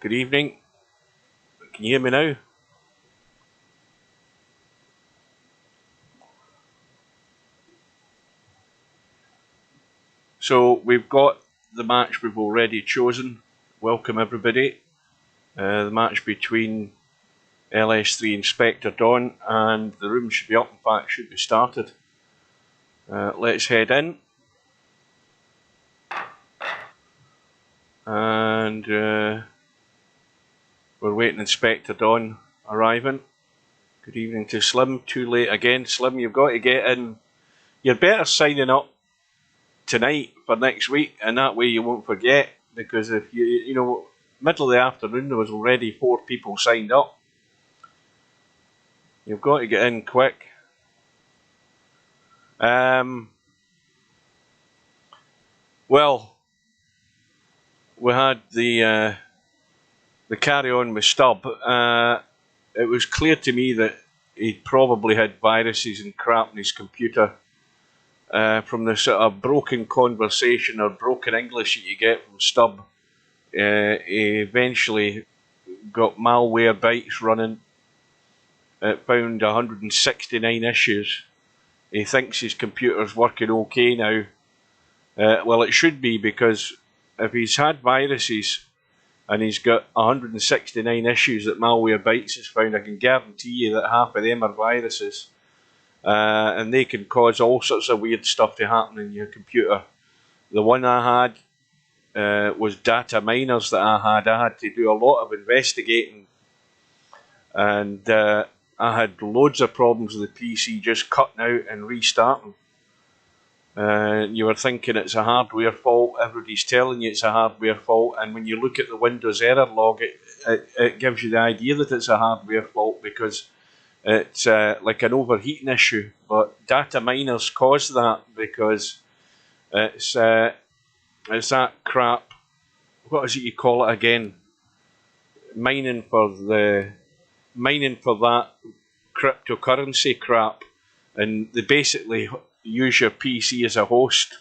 Good evening. Can you hear me now? So we've got the match we've already chosen. Welcome everybody. The match between LS3 Inspector Dawn, and the room should be up, in fact should be started. Let's head in. And we're waiting Inspector Dawn arriving. Good evening to Slim. Too late again. Slim, you've got to get in. You're better signing up tonight for next week, and that way you won't forget, because if you middle of the afternoon there was already 4 people signed up. You've got to get in quick. Well, we had the carry on with Stubb. It was clear to me that he probably had viruses and crap in his computer. From the sort of broken conversation or broken English that you get from Stubb, he eventually got malware bytes running. It found 169 issues. He thinks his computer's working okay now. Well, it should be, because if he's had viruses and he's got 169 issues that malware bytes has found, I can guarantee you that half of them are viruses. And they can cause all sorts of weird stuff to happen in your computer. The one I had was data miners that I had to do a lot of investigating, and I had loads of problems with the PC just cutting out and restarting. You were thinking it's a hardware fault. Everybody's telling you it's a hardware fault, and when you look at the Windows error log, it gives you the idea that it's a hardware fault, because it's like an overheating issue. But data miners cause that, because it's that crap. What is it you call it again? Mining for that cryptocurrency crap, and they basically use your PC as a host.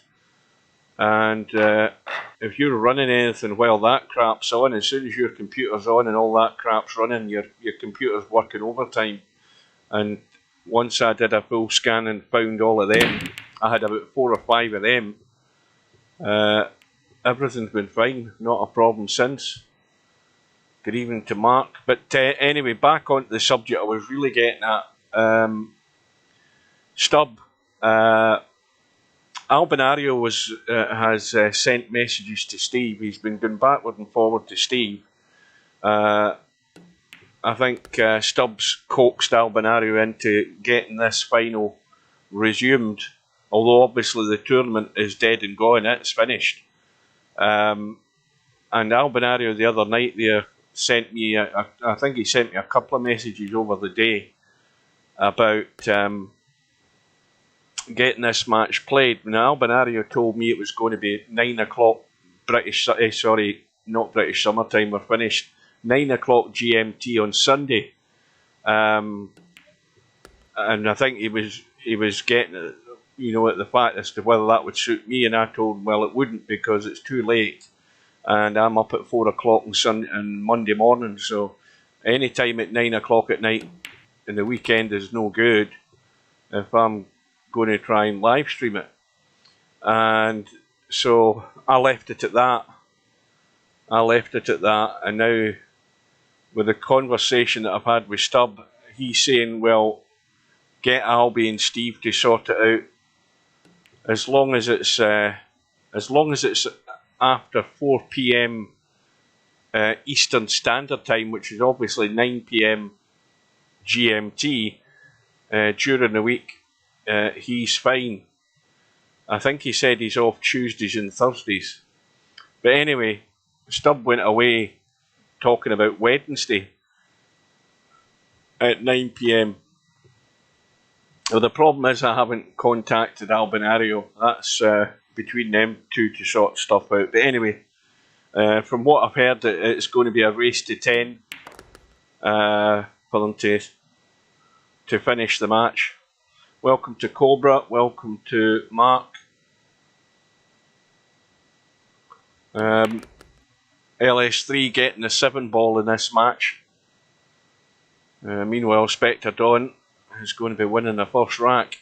And if you're running anything while that crap's on, as soon as your computer's on and all that crap's running, your computer's working overtime. And once I did a full scan and found all of them, I had about 4 or 5 of them. Everything's been fine, not a problem since. Good evening to Mark. But anyway, back onto the subject I was really getting at. Stubb. Albinario has sent messages to Steve. He's been going backward and forward to Steve. I think Stubbs coaxed Albinario into getting this final resumed, although obviously the tournament is dead and gone, it's finished. And Albinario the other night there sent me, I think he sent me a couple of messages over the day about getting this match played. Now Albinario told me it was going to be 9 o'clock British, sorry, not British summertime, we're finished. 9 o'clock GMT on Sunday, and I think he was getting at the fact as to whether that would suit me, and I told him, well, it wouldn't, because it's too late, and I'm up at 4 o'clock on Monday morning, so any time at 9 o'clock at night in the weekend is no good if I'm going to try and live stream it. And so I left it at that. And now, with the conversation that I've had with Stubb, he's saying, well, get Albie and Steve to sort it out. As long as it's after 4 PM Eastern Standard Time, which is obviously 9 PM GMT, during the week, he's fine. I think he said he's off Tuesdays and Thursdays. But anyway, Stubb went away talking about Wednesday at 9 PM. Well, the problem is I haven't contacted Albinario. That's between them two to sort stuff out. But anyway, from what I've heard, it's going to be a race to 10 for them to finish the match. Welcome to Cobra. Welcome to Mark. LS3 getting the 7 ball in this match. Meanwhile, Spectre Dawn is going to be winning the first rack.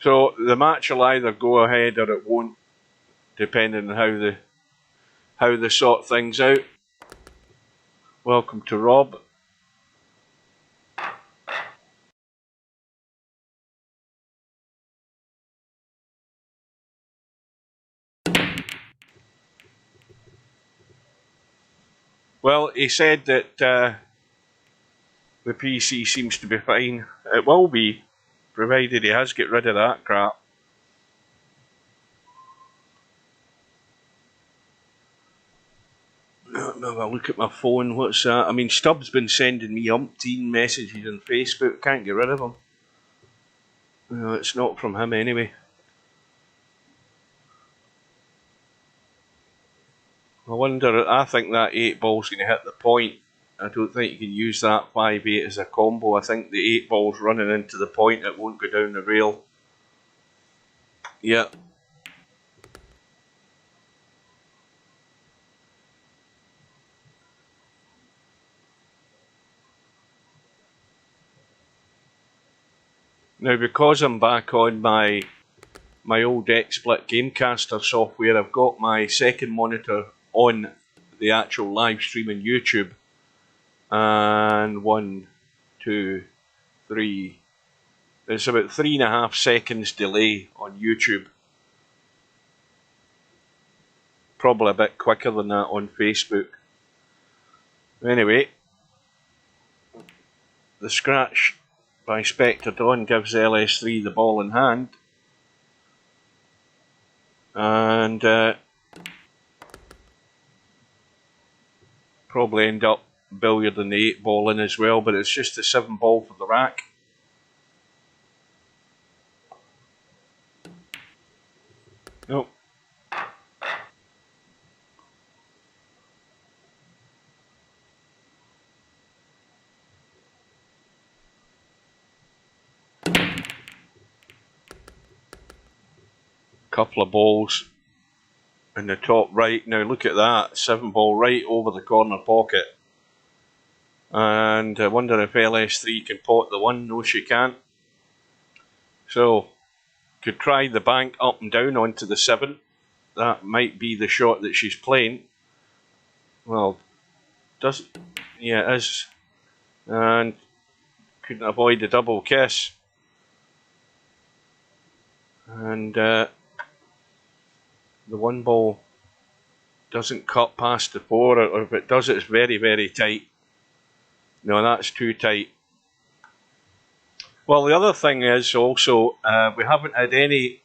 So the match will either go ahead or it won't, depending on how they sort things out. Welcome to Rob. Well, he said that the PC seems to be fine. It will be, provided he has get rid of that crap. Let me have a look at my phone. What's that? I mean, Stubb's been sending me umpteen messages on Facebook. Can't get rid of them. No, it's not from him anyway. I wonder, I think that 8 ball's going to hit the point. I don't think you can use that 5-8 as a combo. I think the 8 ball's running into the point, it won't go down the rail. Yeah. Now, because I'm back on my old XSplit Gamecaster software, I've got my second monitor on the actual live stream on YouTube. And 1, 2, 3. There's about 3.5 seconds delay on YouTube. Probably a bit quicker than that on Facebook. Anyway, the scratch by Spectre Dawn gives LS3 the ball in hand. And probably end up billiarding the 8 ball in as well, but it's just the 7 ball for the rack. Nope. Couple of balls in the top right. Now look at that, 7 ball right over the corner pocket. And I wonder if LS3 can pot the 1. No, she can't. So, could try the bank up and down onto the 7. That might be the shot that she's playing. Well, yeah, it is. And couldn't avoid the double kiss. And the 1 ball doesn't cut past the 4, or if it does, it's very, very tight. No, that's too tight. Well, the other thing is also, we haven't had any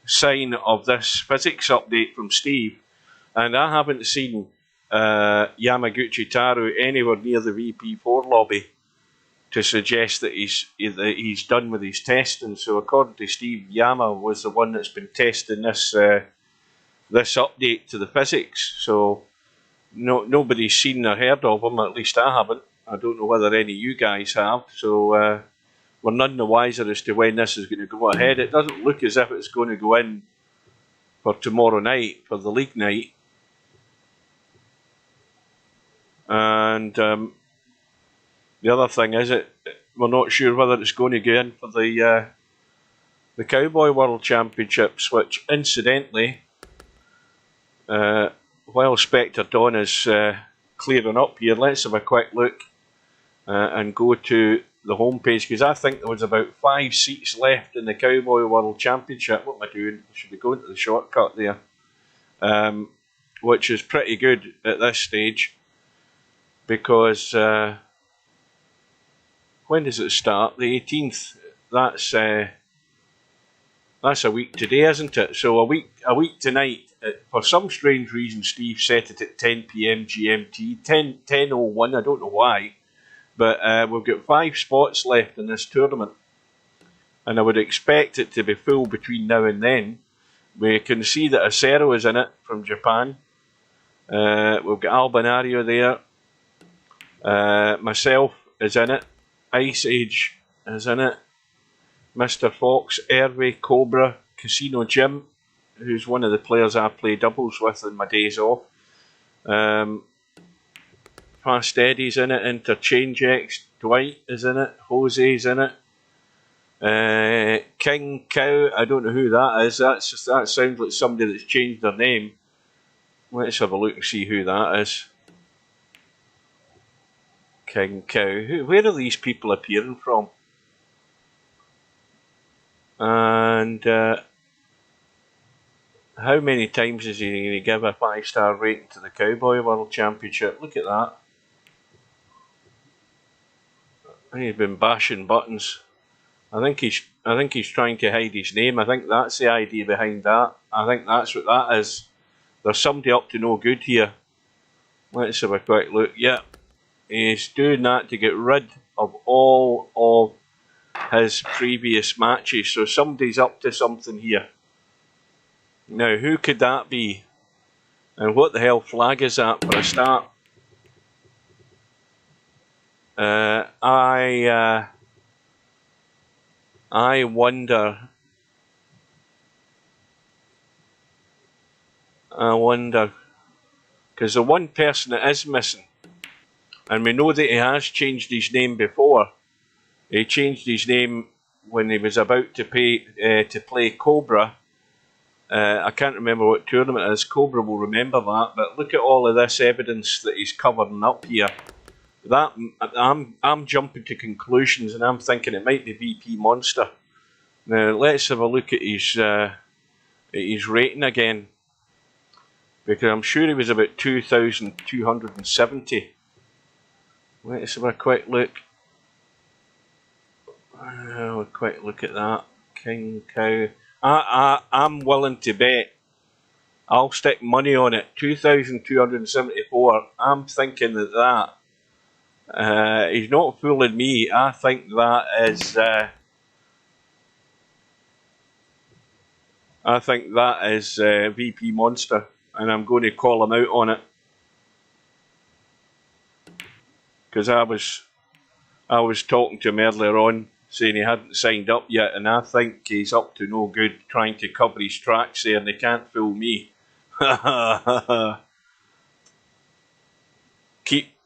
sign of this physics update from Steve, and I haven't seen Yamaguchi Taru anywhere near the VP4 lobby to suggest that he's done with his testing. So according to Steve, Yama was the one that's been testing this update to the physics. So nobody's seen or heard of him, at least I haven't. I don't know whether any of you guys have. So we're none the wiser as to when this is going to go ahead. It doesn't look as if it's going to go in for tomorrow night, for the league night. And the other thing is, we're not sure whether it's going to go in for the Cowboy World Championships, which incidentally, while Spectre Dawn is clearing up here, let's have a quick look and go to the homepage, because I think there was about 5 seats left in the Cowboy World Championship. What am I doing? I should be going to the shortcut there, which is pretty good at this stage, because when does it start? The 18th. That's a week today, isn't it? So a week tonight. For some strange reason, Steve set it at 10 PM GMT, 10:01. I don't know why. But we've got 5 spots left in this tournament, and I would expect it to be full between now and then. We can see that Acero is in it from Japan. We've got Albinario there. Myself is in it. Ice Age is in it. Mr. Fox, Hervé, Cobra, Casino Jim, who's one of the players I play doubles with in my days off. Fast Eddie's in it, Interchange X, Dwight is in it, Jose's in it. King Cow, I don't know who that is. That sounds like somebody that's changed their name. Let's have a look and see who that is. King Cow. Where are these people appearing from? And how many times is he going to give a 5-star rating to the Cowboy World Championship? Look at that. He's been bashing buttons. I think he's trying to hide his name. I think that's the idea behind that. I think that's what that is. There's somebody up to no good here. Let's have a quick look. Yeah, he's doing that to get rid of all of his previous matches. So somebody's up to something here. Now, who could that be? And what the hell flag is that for a start? I wonder, because the one person that is missing, and we know that he has changed his name before. He changed his name when he was about to play Cobra. I can't remember what tournament it is. Cobra will remember that, but look at all of this evidence that he's covering up here. That I'm jumping to conclusions, and I'm thinking it might be VP Monster. Now let's have a look at his rating again, because I'm sure he was about 2,270. Let's have a quick look. A quick look at that. King Cow. I'm willing to bet. I'll stick money on it. 2,274. I'm thinking that. He's not fooling me. I think that is. I think that is VP Monster, and I'm going to call him out on it because I was talking to him earlier on, saying he hadn't signed up yet, and I think he's up to no good trying to cover his tracks there, and they can't fool me. Keep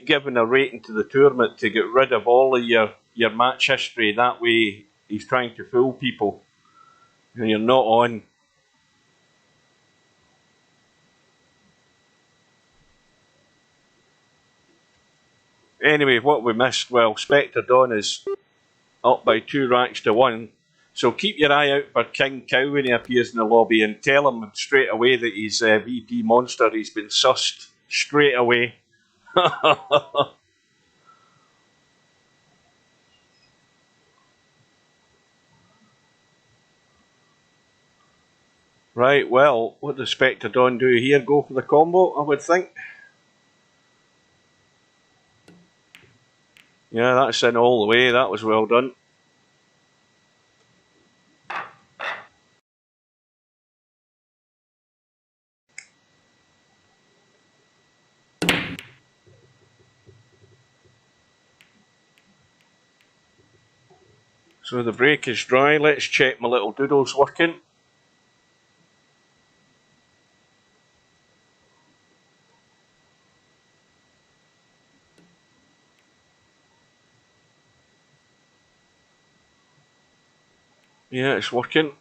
giving a rating to the tournament to get rid of all of your match history. That way, he's trying to fool people, and you're not on. Anyway, what we missed, well, Spectre Dawn is up by 2 racks to 1. So keep your eye out for King Cow when he appears in the lobby, and tell him straight away that he's VP Monster. He's been sussed straight away. Right, well, what does Spectre Dawn do here? Go for the combo, I would think. Yeah, that's in all the way. That was well done. So the brake is dry. Let's check my little doodle's working. Yeah, it's working.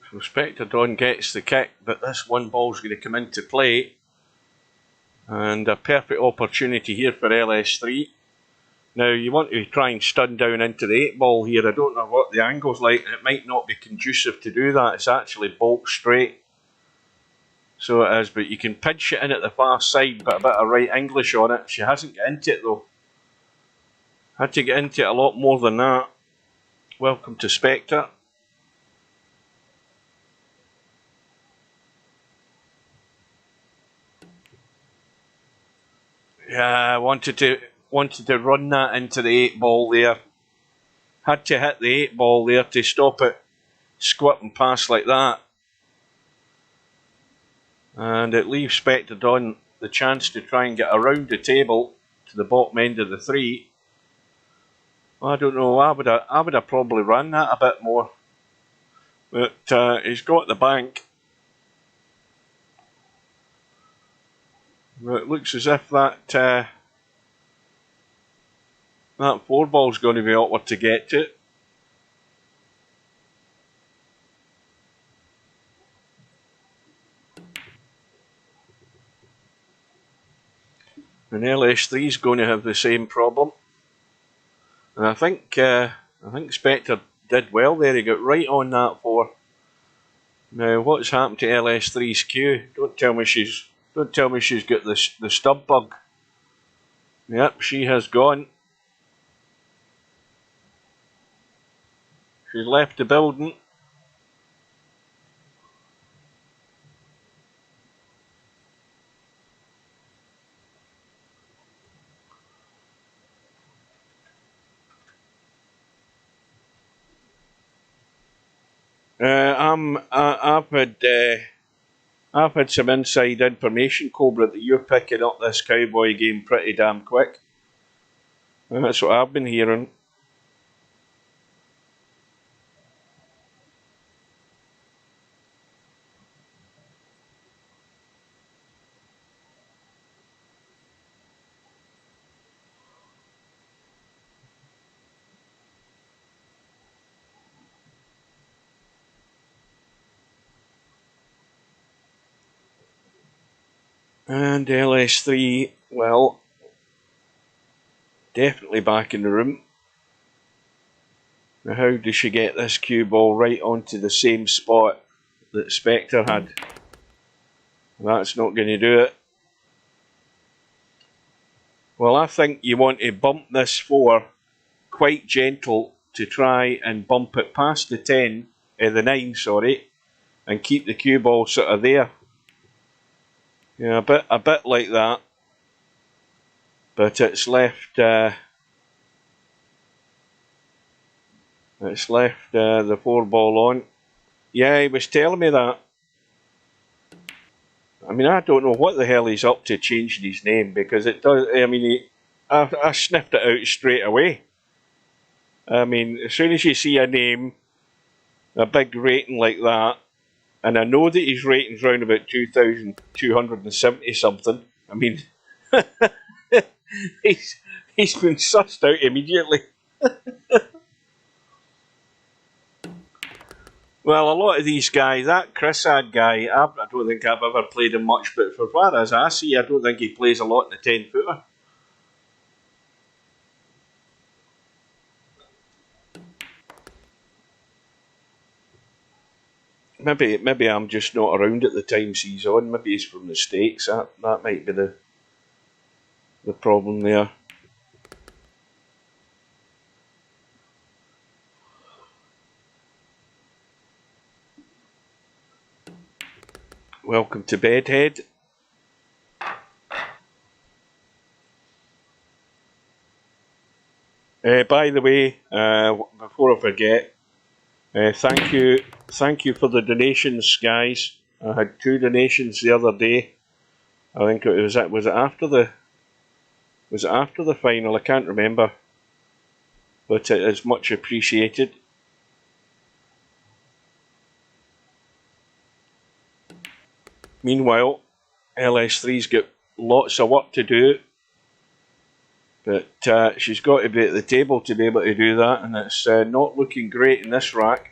So Spectre Dawn gets the kick, but this one ball's going to come into play. And a perfect opportunity here for LS3. Now, you want to try and stun down into the 8 ball here. I don't know what the angle's like. It might not be conducive to do that. It's actually bolt straight. So it is, but you can pinch it in at the far side, but a bit of right English on it. She hasn't got into it though. Had to get into it a lot more than that. Welcome to Spectre. Yeah, I wanted to run that into the 8 ball there. Had to hit the 8 ball there to stop it squirting past like that. And it leaves Spectre Don the chance to try and get around the table to the bottom end of the 3. I don't know, I would have probably run that a bit more. But he's got the bank. It looks as if that 4-ball's going to be awkward to get to. And LS3's going to have the same problem. And I think Spectre did well there. He got right on that 4. Now what's happened to LS3's queue? Don't tell me she's got the stub bug. Yep, she has gone. She's left the building. I've had some inside information, Cobra, that you're picking up this cowboy game pretty damn quick. And that's what I've been hearing. And LS3, well, definitely back in the room. Now how does she get this cue ball right onto the same spot that Spectre had? That's not going to do it. Well, I think you want to bump this 4 quite gentle to try and bump it past the 10, the 9, sorry, and keep the cue ball sort of there. Yeah, a bit like that. But it's left the 4-ball on. Yeah, he was telling me that. I mean, I don't know what the hell he's up to changing his name, because it does. I mean, I sniffed it out straight away. I mean, as soon as you see a name, a big rating like that, and I know that his rating's round about 2,270 something. I mean, he's been sussed out immediately. Well, a lot of these guys, that Chrisad guy, I don't think I've ever played him much, but for far as I see, I don't think he plays a lot in the 10-footer. Maybe I'm just not around at the times he's on. Maybe he's from the States. That might be the problem there. Welcome to Bedhead. By the way, before I forget, thank you for the donations, guys. I had 2 donations the other day. I think was it after the final? I can't remember, but it is much appreciated. Meanwhile, LS3's got lots of work to do, but she's got to be at the table to be able to do that, and it's not looking great in this rack.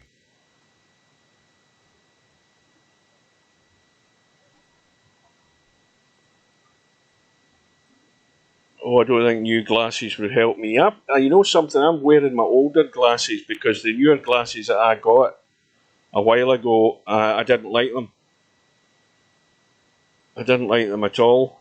Oh, I don't think new glasses would help me. You know something? I'm wearing my older glasses because the newer glasses that I got a while ago, I didn't like them. I didn't like them at all.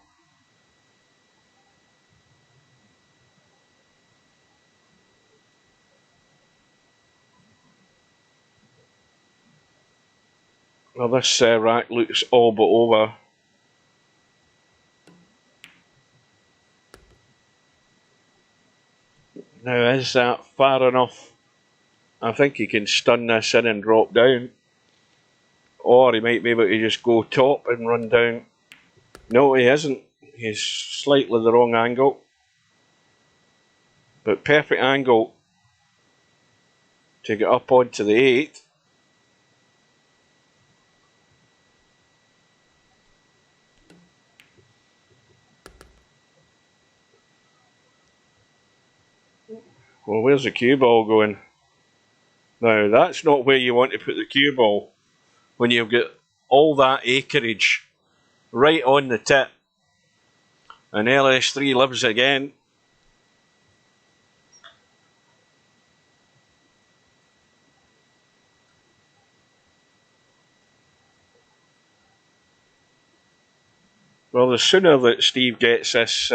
Well, this rack looks all but over. Now, is that far enough? I think he can stun this in and drop down. Or he might be able to just go top and run down. No, he isn't. He's slightly the wrong angle. But perfect angle to get up onto the 8. Well, where's the cue ball going? Now, that's not where you want to put the cue ball when you've got all that acreage right on the tip. And LS3 lives again. Well, the sooner that Steve gets this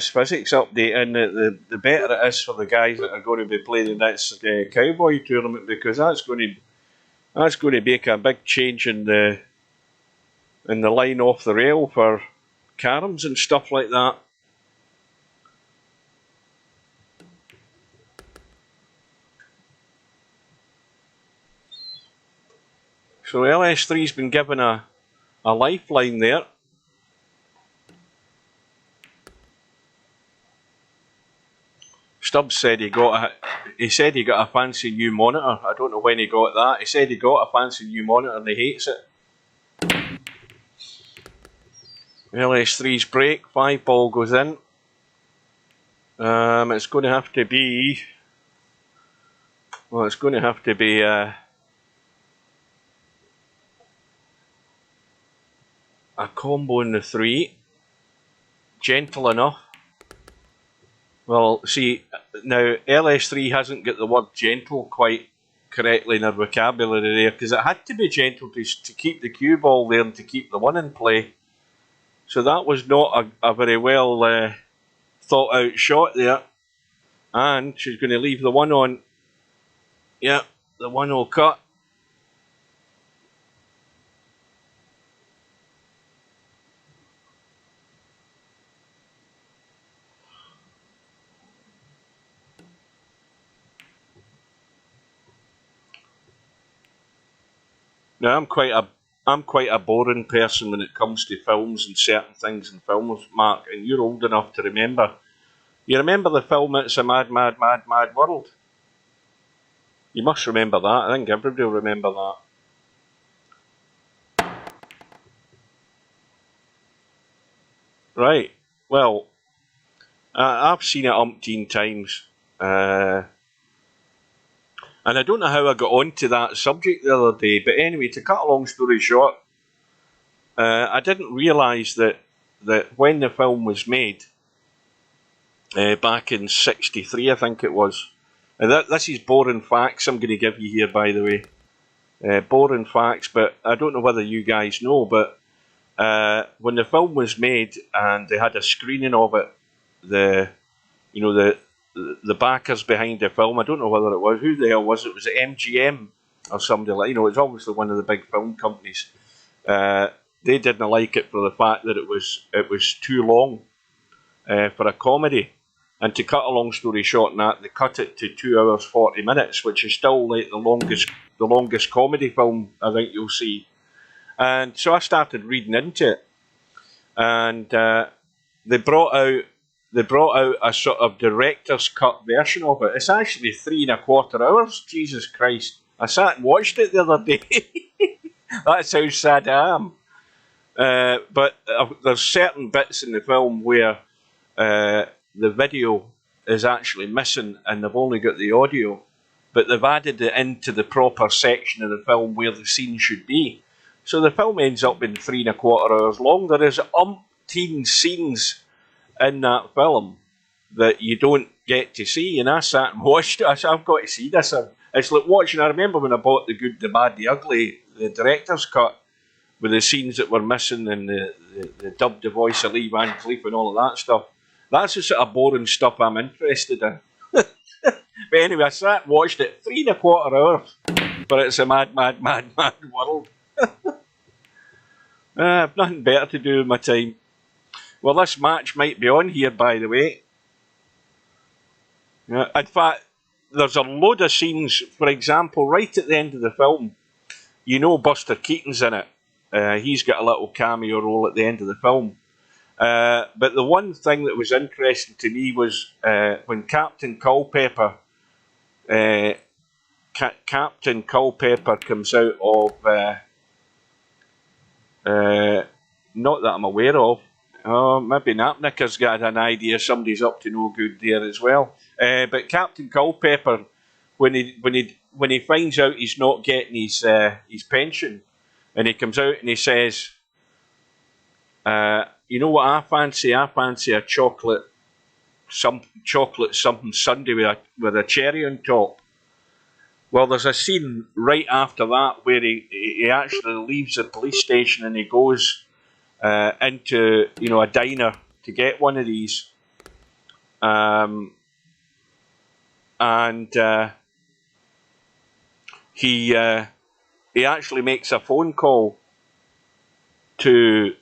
physics update in, the better it is for the guys that are going to be playing in this cowboy tournament, because that's going to make a big change in the line off the rail for caroms and stuff like that. So LS3's been given a lifeline there. Stubbs said he got a fancy new monitor. I don't know when he got that. He said he got a fancy new monitor and he hates it. LS3's break, 5 ball goes in. It's going to have to be. Well, it's going to have to be a combo in the 3. Gentle enough. Well, see, now LS3 hasn't got the word gentle quite correctly in their vocabulary there, because it had to be gentle to keep the cue ball there and to keep the 1 in play. So that was not a very well thought out shot there. And she's going to leave the 1 on. Yeah, the 1 will cut. Now I'm quite a boring person when it comes to films and certain things in films, Mark, and you're old enough to remember. You remember the film It's a Mad, Mad, Mad, Mad World? You must remember that. I think everybody will remember that. Right. Well, I've seen it umpteen times. And I don't know how I got onto that subject the other day, but anyway, to cut a long story short, I didn't realise that when the film was made, back in '63, I think it was, and this is boring facts I'm going to give you here, by the way. Boring facts, but I don't know whether you guys know, but when the film was made and they had a screening of it, the backers behind the film, I don't know whether it was, who the hell was it? Was it MGM or somebody like, it's obviously one of the big film companies. They didn't like it for the fact that it was too long for a comedy. And to cut a long story short, they cut it to 2 hours 40 minutes, which is still like the longest comedy film I think you'll see. And so I started reading into it, and they brought out a sort of director's cut version of it. It's actually 3¼ hours. Jesus Christ! I sat and watched it the other day. That's how sad I am. But there's certain bits in the film where the video is actually missing and they've only got the audio, but they've added it into the proper section of the film where the scene should be. So the film ends up being 3¼ hours long. There is umpteen scenes in that film that you don't get to see, and I sat and watched it. I said, I've got to see this. It's like watching, I remember when I bought The Good, the Bad, the Ugly, the director's cut, with the scenes that were missing and the dubbed the voice of Lee Van Cleef and all of that stuff. That's the sort of boring stuff I'm interested in. But anyway, I sat and watched it 3¼ hours, but it's a mad, mad, mad, mad world. I've nothing better to do with my time. Well, this match might be on here, by the way. In fact, there's a load of scenes, for example, right at the end of the film, you know Buster Keaton's in it. He's got a little cameo role at the end of the film. But the one thing that was interesting to me was when Captain Culpepper, Captain Culpepper comes out of, not that I'm aware of. Maybe Napnicker's got an idea somebody's up to no good there as well. But Captain Culpepper, when he finds out he's not getting his pension, and he comes out and he says, "You know what I fancy? I fancy a chocolate something sundae with a cherry on top." Well, there's a scene right after that where he actually leaves the police station and he goes into a diner to get one of these, and he actually makes a phone call to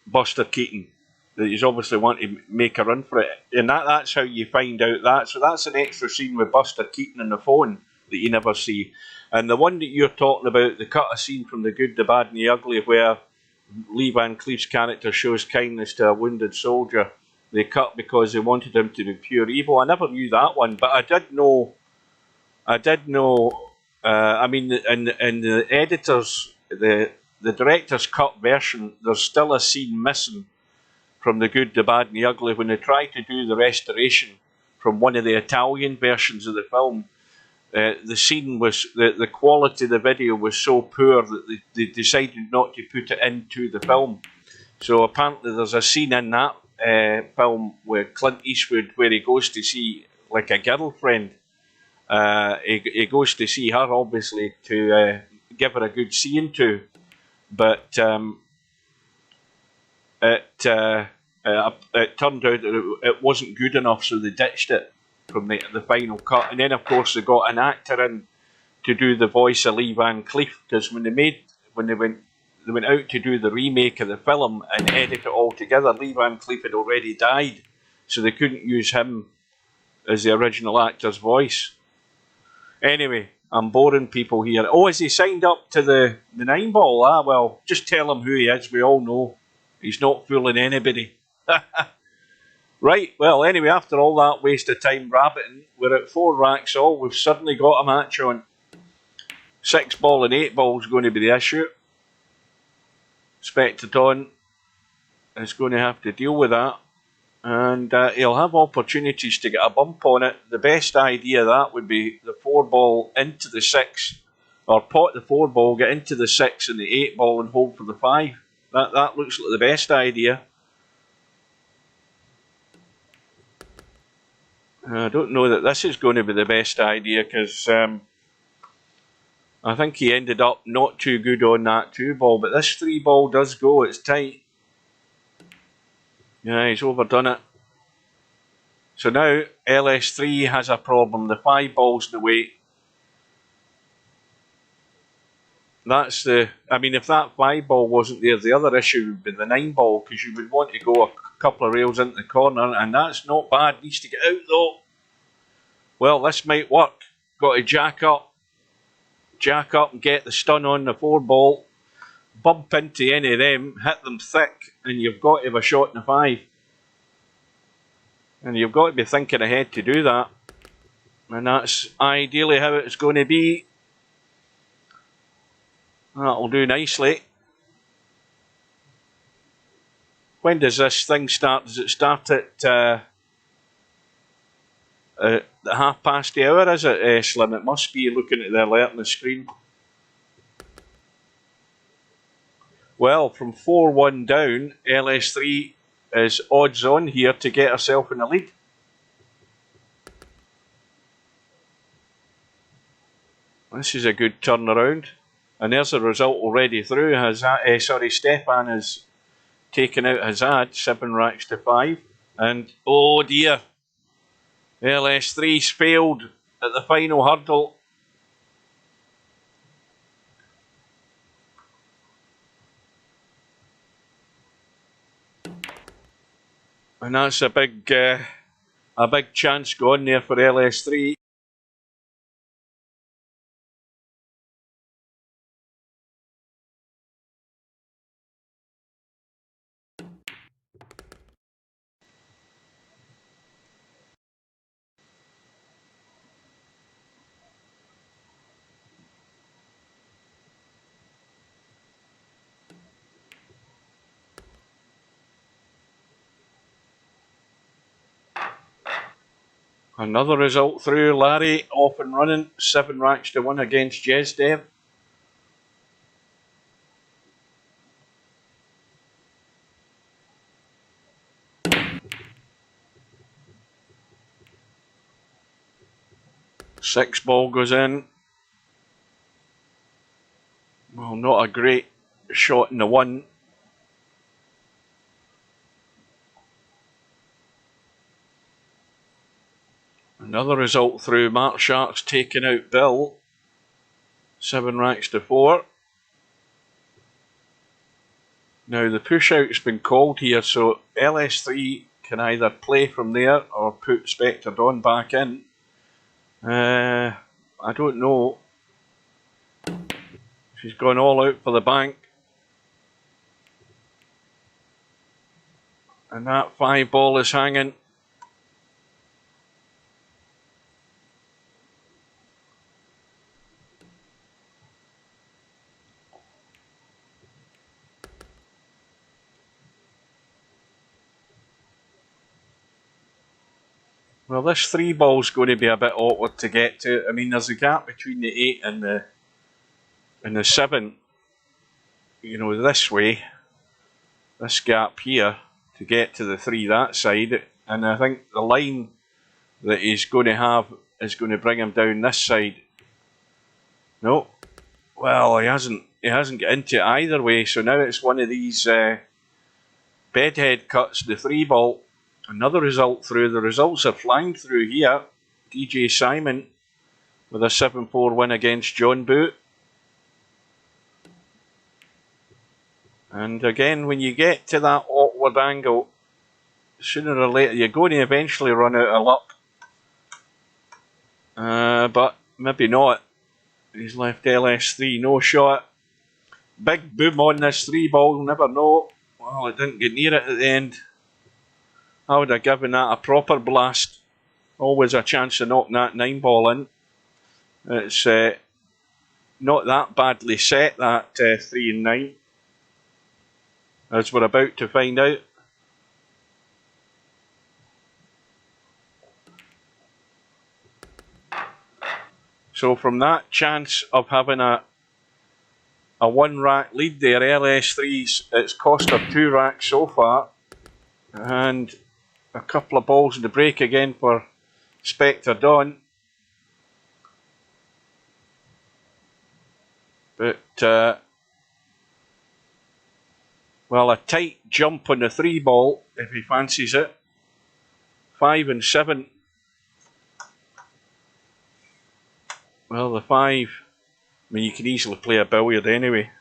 Buster Keaton that he's obviously wanting to make a run for it, and that's how you find out that. So that's an extra scene with Buster Keaton on the phone that you never see. And the one that you're talking about, they cut a scene from The Good, the Bad and the Ugly where Lee Van Cleef's character shows kindness to a wounded soldier. They cut because they wanted him to be pure evil. I never knew that one, but I did know. I mean, in the editors, the director's cut version, there's still a scene missing from The Good, the Bad and the Ugly when they tried to do the restoration from one of the Italian versions of the film. The scene was, the quality of the video was so poor that they decided not to put it into the film. So apparently there's a scene in that film with Clint Eastwood where he goes to see like a girlfriend. He goes to see her obviously to give her a good seeing to, but it turned out that it wasn't good enough, so they ditched it from the final cut. And then of course they got an actor in to do the voice of Lee Van Cleef, because when they went out to do the remake of the film and edit it all together, Lee Van Cleef had already died, so they couldn't use him as the original actor's voice. Anyway, I'm boring people here. Oh, has he signed up to the 9 ball? Ah, well, just tell him who he is. We all know he's not fooling anybody. Right, well, anyway, after all that waste of time rabbiting, we're at 4 racks all. We've suddenly got a match on. 6 ball and 8 ball is going to be the issue. Spectaton is going to have to deal with that. And he'll have opportunities to get a bump on it. The best idea of that would be the 4 ball into the 6, or pot the 4 ball, get into the 6 and the 8 ball and hold for the 5. That looks like the best idea. I don't know that this is going to be the best idea, because I think he ended up not too good on that 2 ball, but this 3 ball does go, it's tight. Yeah, he's overdone it. So now LS3 has a problem. The 5 ball's in the way. That's I mean, if that 5 ball wasn't there, the other issue would be the 9 ball, because you would want to go a couple of rails into the corner, and that's not bad. Needs to get out though. Well, this might work. Got to jack up and get the stun on the 4 ball. Bump into any of them, hit them thick, and you've got to have a shot in the 5. And you've got to be thinking ahead to do that. And that's ideally how it's going to be. That'll do nicely. When does this thing start? Does it start at past the hour, is it, Slim? It must be, looking at the alert on the screen. Well, from 4-1 down, LS3 is odds on here to get herself in the lead. This is a good turnaround. And there's a result already through. Stefan has taken out Hazard, 7 racks to 5. And, oh dear, LS3's failed at the final hurdle. And that's a big chance gone there for LS3. Another result through. Larry off and running. 7 racks to 1 against Jezdev. Six ball goes in. Well, not a great shot in the 1. Another result through. Mark Shark's taken out Bill. 7 racks to 4. Now the push out's been called here, so LS3 can either play from there or put Spectre Dawn back in. I don't know. She's gone all out for the bank. And that 5 ball is hanging. Well, this 3 ball's going to be a bit awkward to get to. I mean, there's a gap between the 8 and the 7. You know, this way. This gap here to get to the 3 that side. And I think the line that he's going to have is going to bring him down this side. No. Well, he hasn't got into it either way. So now it's one of these bedhead cuts, the 3 ball. Another result through. The results are flying through here. DJ Simon with a 7-4 win against John Boot. And again, when you get to that awkward angle, sooner or later you're going to eventually run out of luck. But maybe not. He's left LS3, no shot. Big boom on this 3 ball, never know. Well, it didn't get near it at the end. I would have given that a proper blast. Always a chance of knocking that 9 ball in. It's not that badly set, that 3 and 9. As we're about to find out. So from that chance of having a 1 rack lead there, LS3's, it's cost her 2 racks so far. And a couple of balls in the break again for Spectre Dawn. But, well, a tight jump on the 3 ball, if he fancies it. 5 and 7. Well, the 5, I mean, you can easily play a billiard anyway.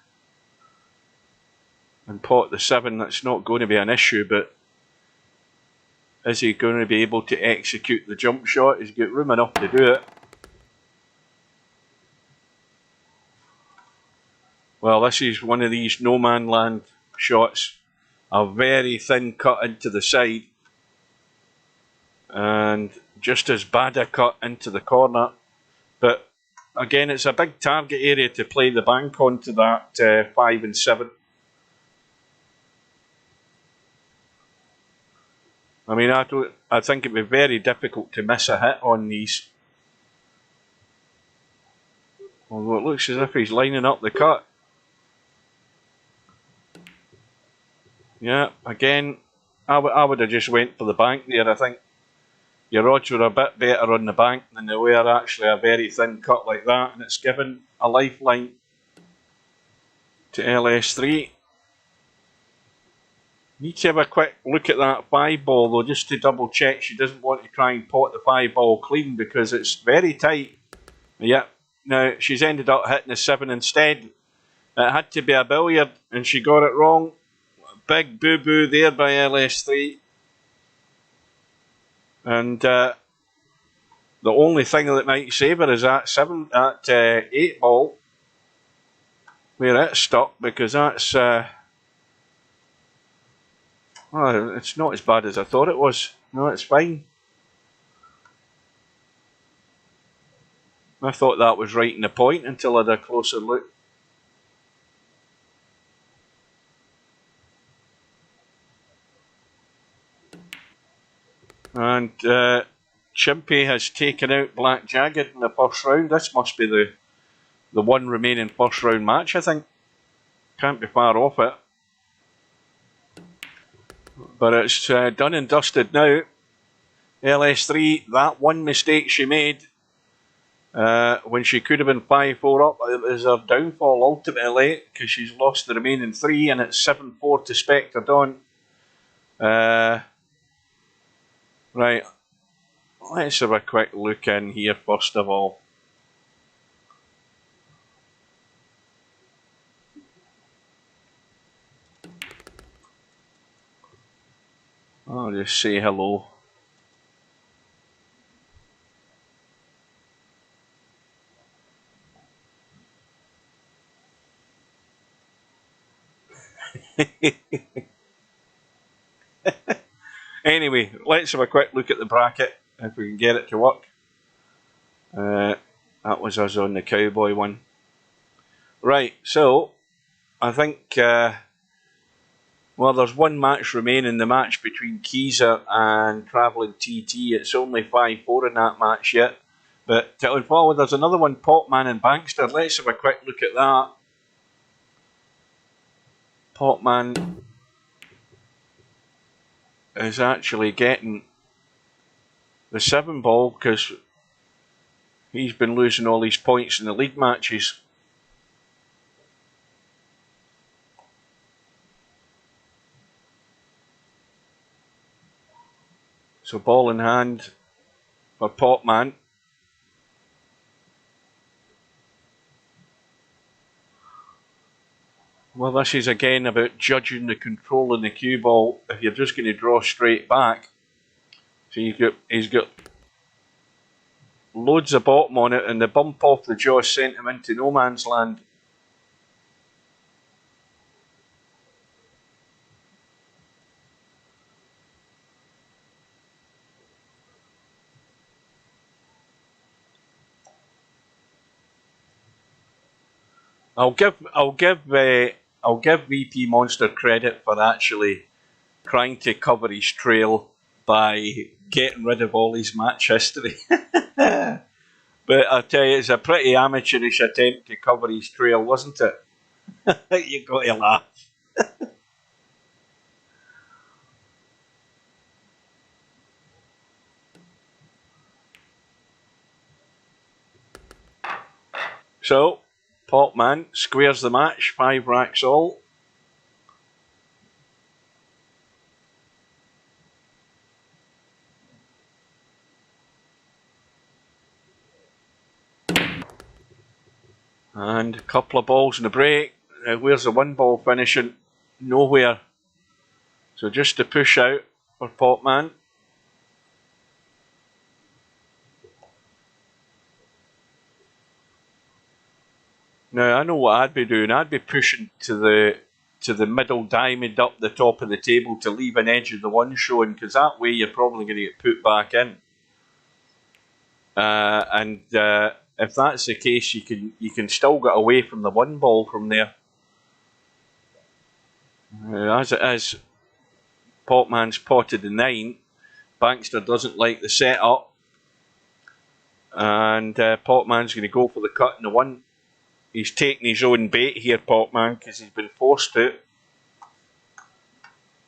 And pot the 7, that's not going to be an issue, but is he going to be able to execute the jump shot? He's got room enough to do it. Well, this is one of these no man land shots. A very thin cut into the side. And just as bad a cut into the corner. But again, it's a big target area to play the bank onto that 5 and 7. I mean, I think it'd be very difficult to miss a hit on these. Although it looks as if he's lining up the cut. Yeah, again, I would have just went for the bank there. I think your odds were a bit better on the bank than they were actually a very thin cut like that. And it's given a lifeline to LS3. Need to have a quick look at that 5 ball though, just to double check she doesn't want to try and pot the 5 ball clean because it's very tight. Yep, now she's ended up hitting the 7 instead. It had to be a billiard and she got it wrong. Big boo-boo there by LS3. And the only thing that might save her is that 8 ball where it's stuck, because that's well, it's not as bad as I thought it was. No, it's fine. I thought that was right in the point until I had a closer look. And Chimpy has taken out Black Jagged in the first round. This must be the one remaining first round match, I think. Can't be far off it. But it's done and dusted now. LS3, that one mistake she made when she could have been 5-4 up is her downfall ultimately, because she's lost the remaining 3 and it's 7-4 to Spectre Dawn. Right, let's have a quick look in here first of all. I'll just say hello. Anyway, let's have a quick look at the bracket, if we can get it to work. That was us on the Cowboy one. Right, so I think, well, there's one match remaining, the match between Keezer and Travelling TT. It's only 5-4 in that match yet. But going forward, there's another one, Popman and Bankster. Let's have a quick look at that. Popman is actually getting the 7 ball because he's been losing all his points in the league matches. So ball in hand for Popman. Well, this is again about judging the control in the cue ball. If you're just going to draw straight back, so he's got loads of bottom on it, and the bump off the jaw sent him into no man's land. I'll give VP Monster credit for actually trying to cover his trail by getting rid of all his match history. But I tell you, it's a pretty amateurish attempt to cover his trail, wasn't it? You got to laugh. So, Popman squares the match, 5 racks all. And a couple of balls in the break. Where's the 1 ball finishing? Nowhere. So just to push out for Popman. Now I know what I'd be doing. I'd be pushing to the middle diamond up the top of the table to leave an edge of the 1 showing, because that way you're probably going to get put back in. And if that's the case, you can still get away from the 1 ball from there. As it is, Popman's potted the 9. Bankster doesn't like the setup, and Popman's going to go for the cut in the 1. He's taking his own bait here, Popman, because he's been forced to.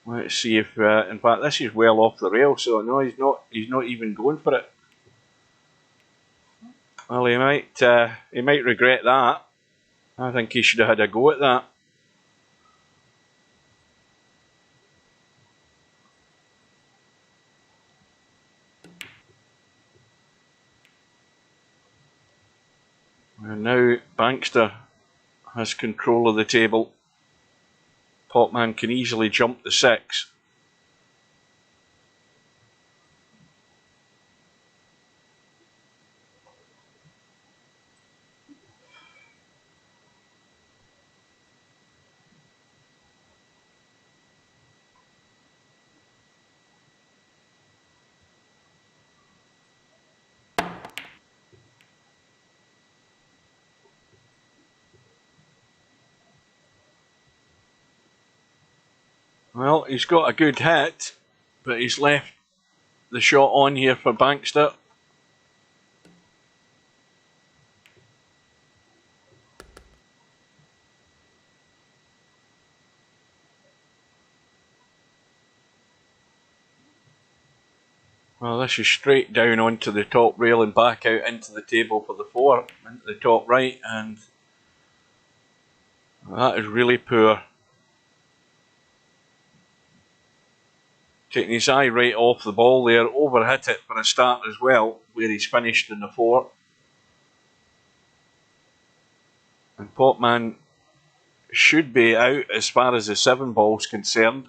Let's see if, in fact, this is well off the rail. So no, he's not even going for it. Well, he might regret that. I think he should have had a go at that. And now Bankster has control of the table. Popman can easily jump the 6. Well, he's got a good hit, but he's left the shot on here for Bankster. Well, this is straight down onto the top rail and back out into the table for the 4, into the top right, and that is really poor. Taking his eye right off the ball there, overhit it for a start as well, where he's finished in the 4. And Potman should be out as far as the 7 ball's concerned.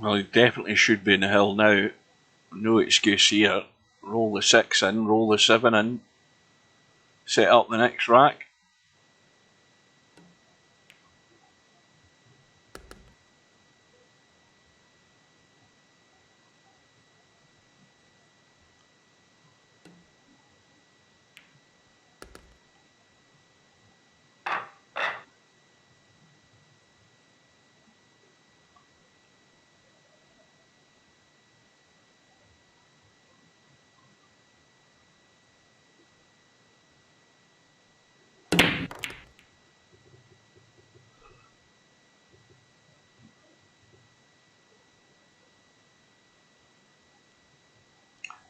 Well, he definitely should be in the hill now. No excuse here. Roll the 6 in, roll the 7 in, set up the next rack.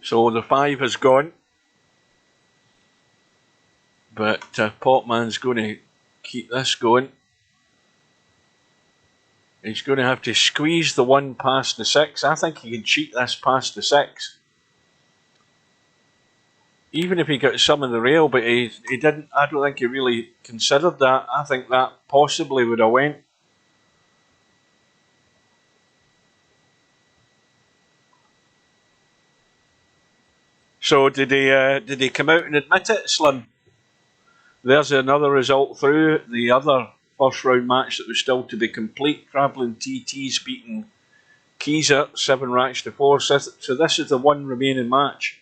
So the 5 has gone, but Potman's going to keep this going. He's going to have to squeeze the 1 past the 6. I think he can cheat this past the 6. Even if he got some in the rail, but he didn't. I don't think he really considered that. I think that possibly would have went. So did he come out and admit it, Slim? There's another result through the other first round match that was still to be complete. Travelling TT's beating Keyser 7 racks to 4. So this is the one remaining match.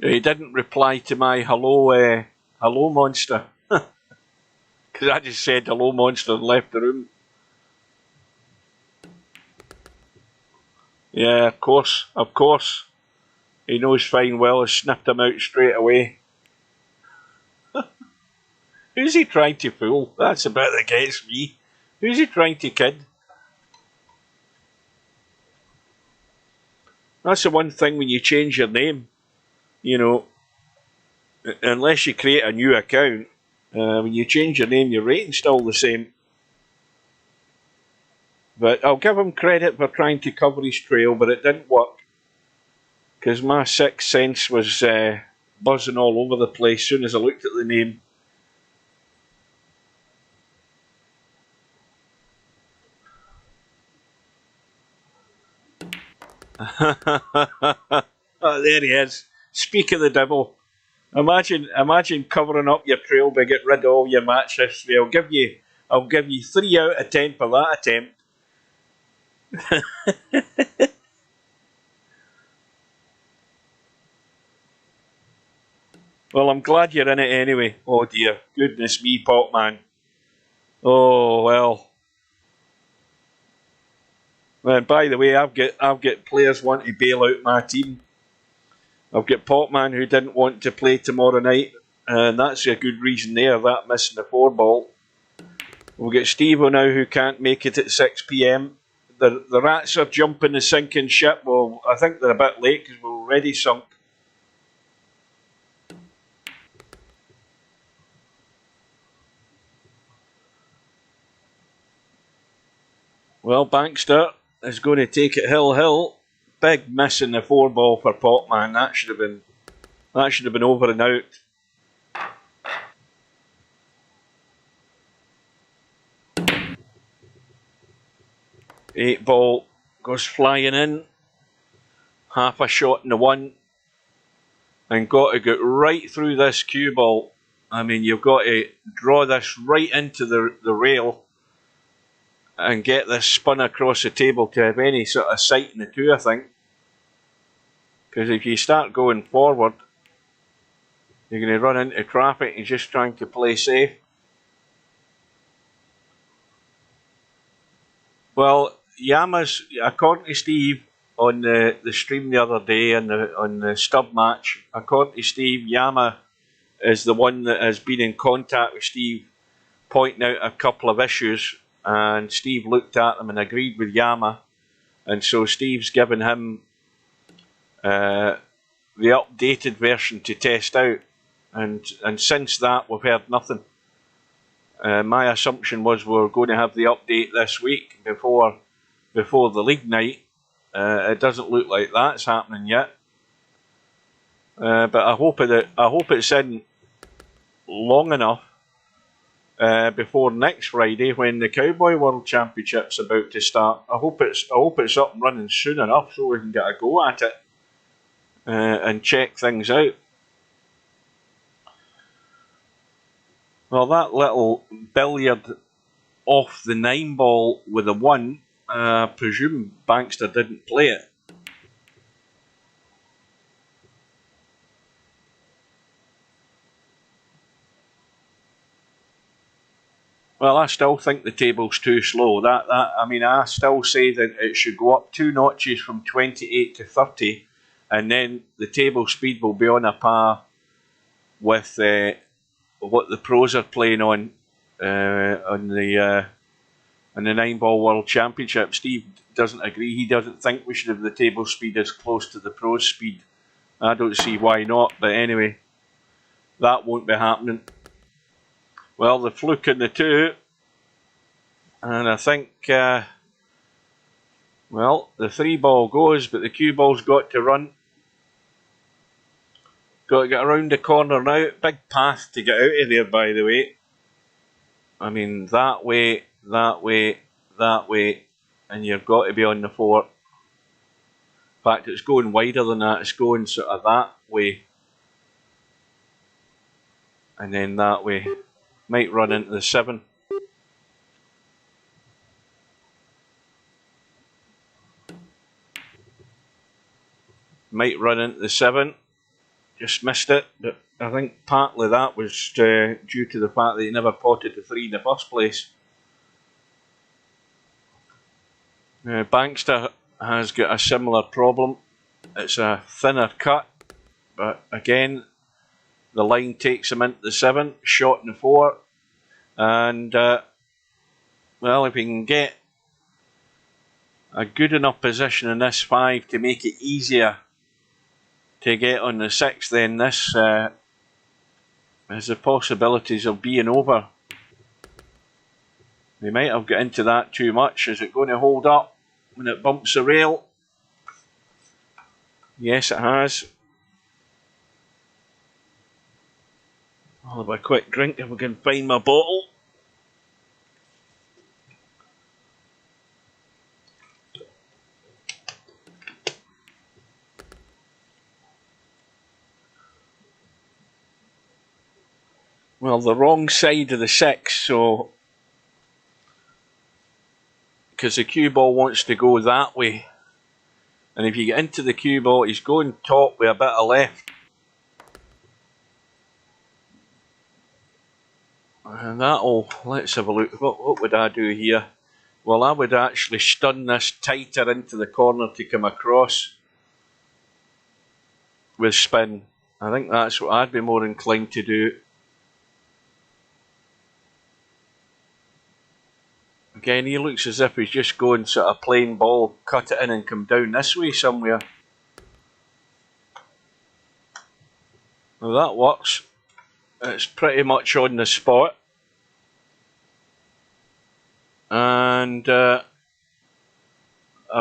He didn't reply to my hello monster, because I just said hello monster and left the room. Yeah, of course. He knows fine well. I sniffed him out straight away. Who's he trying to fool? That's the bit that gets me. Who's he trying to kid? That's the one thing when you change your name, you know, unless you create a new account, when you change your name, your rating's still the same. But I'll give him credit for trying to cover his trail, but it didn't work. Because my 6th sense was buzzing all over the place as soon as I looked at the name. Oh, there he is. Speak of the devil. Imagine covering up your trail by getting rid of all your match history. I'll give you 3 out of 10 for that attempt. Well, I'm glad you're in it anyway. Oh dear, goodness me, Potman. Oh well. And by the way, I've got players wanting to bail out my team. I've got Potman who didn't want to play tomorrow night, and that's a good reason there. That missing the 4 ball. We've got Steve-O now who can't make it at 6 p.m. The Rats are jumping the sinking ship. Well, I think they're a bit late because we're already sunk. Well, Bankster is going to take it hill. Big miss in the 4 ball for Potman. That should have been over and out. 8 ball goes flying in. Half a shot in the 1. And got to get right through this cue ball. I mean, you've got to draw this right into the rail and get this spun across the table to have any sort of sight in the two, I think. Because if you start going forward, you're going to run into traffic and just trying to play safe. Well, Yama's, according to Steve on the stream the other day on the stub match, according to Steve, Yama is the one that has been in contact with Steve, pointing out a couple of issues, and Steve looked at them and agreed with Yama, and so Steve's given him the updated version to test out, and since that we've heard nothing. My assumption was we were going to have the update this week before the league night. It doesn't look like that's happening yet, but I hope it's in long enough before next Friday when the Cowboy World Championship's about to start. I hope it's up and running soon enough so we can get a go at it and check things out. Well, that little billiard off the 9 ball with a 1, I presume Bankster didn't play it. Well, I still think the table's too slow. I mean, I still say that it should go up 2 notches from 28 to 30, and then the table speed will be on a par with what the pros are playing on the 9 ball World Championship. Steve doesn't agree. He doesn't think we should have the table speed as close to the pros speed. I don't see why not, but anyway, that won't be happening. Well, the fluke in the 2, and I think well, the 3 ball goes, but the cue ball's got to run. Got to get around the corner now. Big path to get out of there, by the way. I mean, that way, that way, that way, and you've got to be on the 4. In fact, it's going wider than that. It's going sort of that way. And then that way. Might run into the 7. Might run into the 7. Just missed it, but I think partly that was due to the fact that he never potted the 3 in the first place. Bankster has got a similar problem. It's a thinner cut, but again, the line takes him into the 7, shot in the 4, and well, if he can get a good enough position in this 5 to make it easier to get on the 6, then this has the possibilities of being over. We might have got into that too much. Is it going to hold up when it bumps the rail? Yes, it has. I'll have a quick drink if we can find my bottle. Well, the wrong side of the 6, so because the cue ball wants to go that way, and if you get into the cue ball, he's going top with a bit of left, and that'll, let's have a look. What would I do here? Well, I would actually stun this tighter into the corner to come across with spin. I think that's what I'd be more inclined to do. Again, he looks as if he's just going sort of plain ball, cut it in and come down this way somewhere. Well, that works. It's pretty much on the spot. And a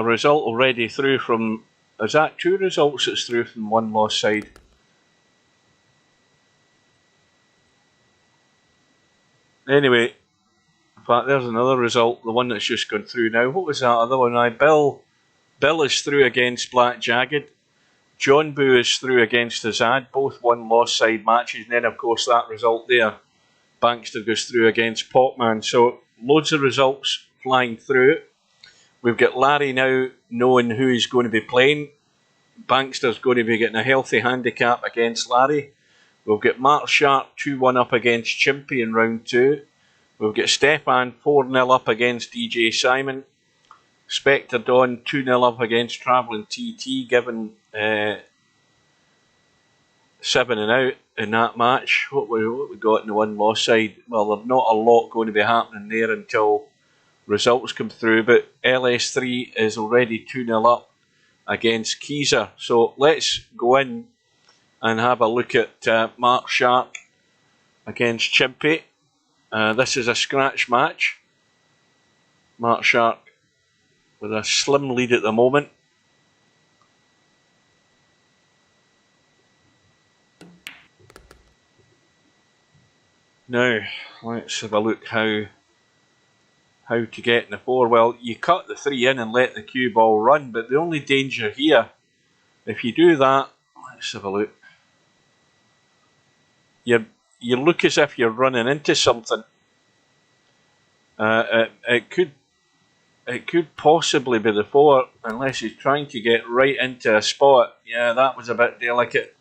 result already through from, is that 2 results that's through from one lost side? Anyway, in fact, there's another result, the one that's just gone through now. What was that other one? Bill is through against Black Jagged. John Boo is through against Azad, both one-loss side matches, and then of course that result there, Bankster goes through against Popman. So loads of results flying through. We've got Larry now knowing who he's going to be playing. Bankster's going to be getting a healthy handicap against Larry. We've got Mark Sharp 2-1 up against Chimpy in round 2. We've got Stefan 4-0 up against DJ Simon. Spectre Dawn 2-0 up against Travelling TT, given 7 and out in that match. What we got in the one-loss side? Well, there's not a lot going to be happening there until results come through, but LS3 is already 2-0 up against Keezer. So let's go in and have a look at Mark Shark against Chimpy. This is a scratch match. Mark Shark with a slim lead at the moment. Now, let's have a look how to get in the 4. Well, you cut the 3 in and let the cue ball run, but the only danger here, if you do that, let's have a look. You look as if you're running into something. It could possibly be the 4, unless he's trying to get right into a spot. Yeah, that was a bit delicate.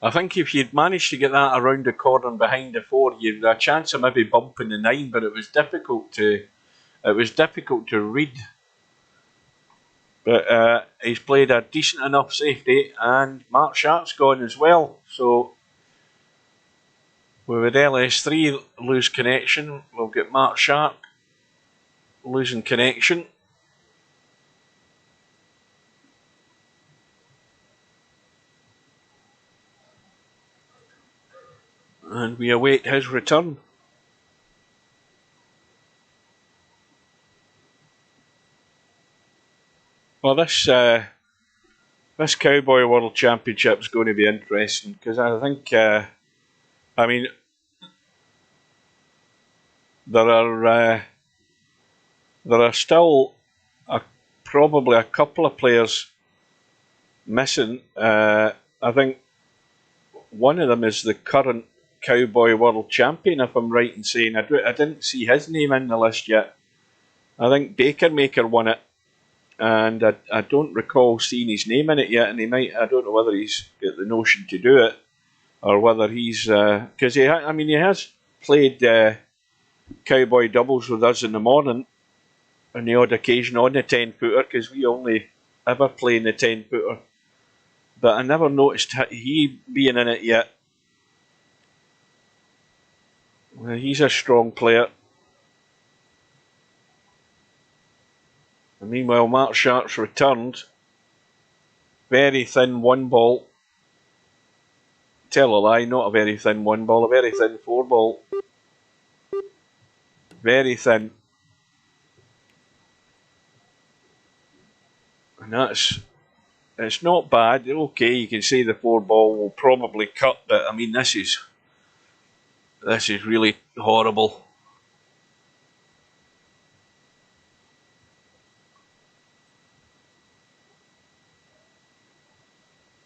I think if you'd managed to get that around the corner and behind the 4, you'd have a chance of maybe bumping the 9, but it was difficult to read. But he's played a decent enough safety, and Mark Sharp's gone as well. So we would LS3 lose connection. We'll get Mark Sharp losing connection. And we await his return. Well, this Cowboy World Championship is going to be interesting, because I think, I mean, there are still probably a couple of players missing. I think one of them is the current Cowboy World Champion, if I'm right in saying. I didn't see his name in the list yet. I think Bakermaker won it, and I don't recall seeing his name in it yet, and he might, I don't know whether he's got the notion to do it, or whether he's, because he has played Cowboy doubles with us in the morning, on the odd occasion on the 10-footer, because we only ever play in the 10-footer, but I never noticed he being in it yet. Well, he's a strong player. And meanwhile, Mark Sharp's returned. Very thin 1 ball. Tell a lie, not a very thin 1 ball, a very thin 4 ball. Very thin. And it's not bad. Okay, you can say the 4 ball will probably cut, but I mean, this is really horrible.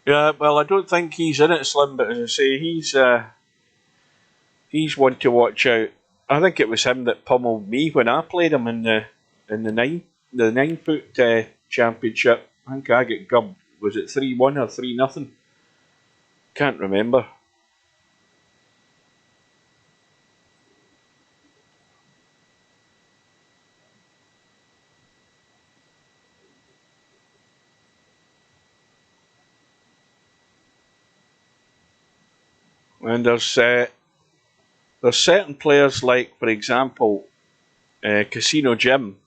Yeah, well, I don't think he's in it, Slim, but as I say, he's one to watch out. I think it was him that pummeled me when I played him in the 9-foot championship. I think I got gubbed. Was it 3-1 or 3-0? Can't remember. And there's certain players like, for example, Casino Jim,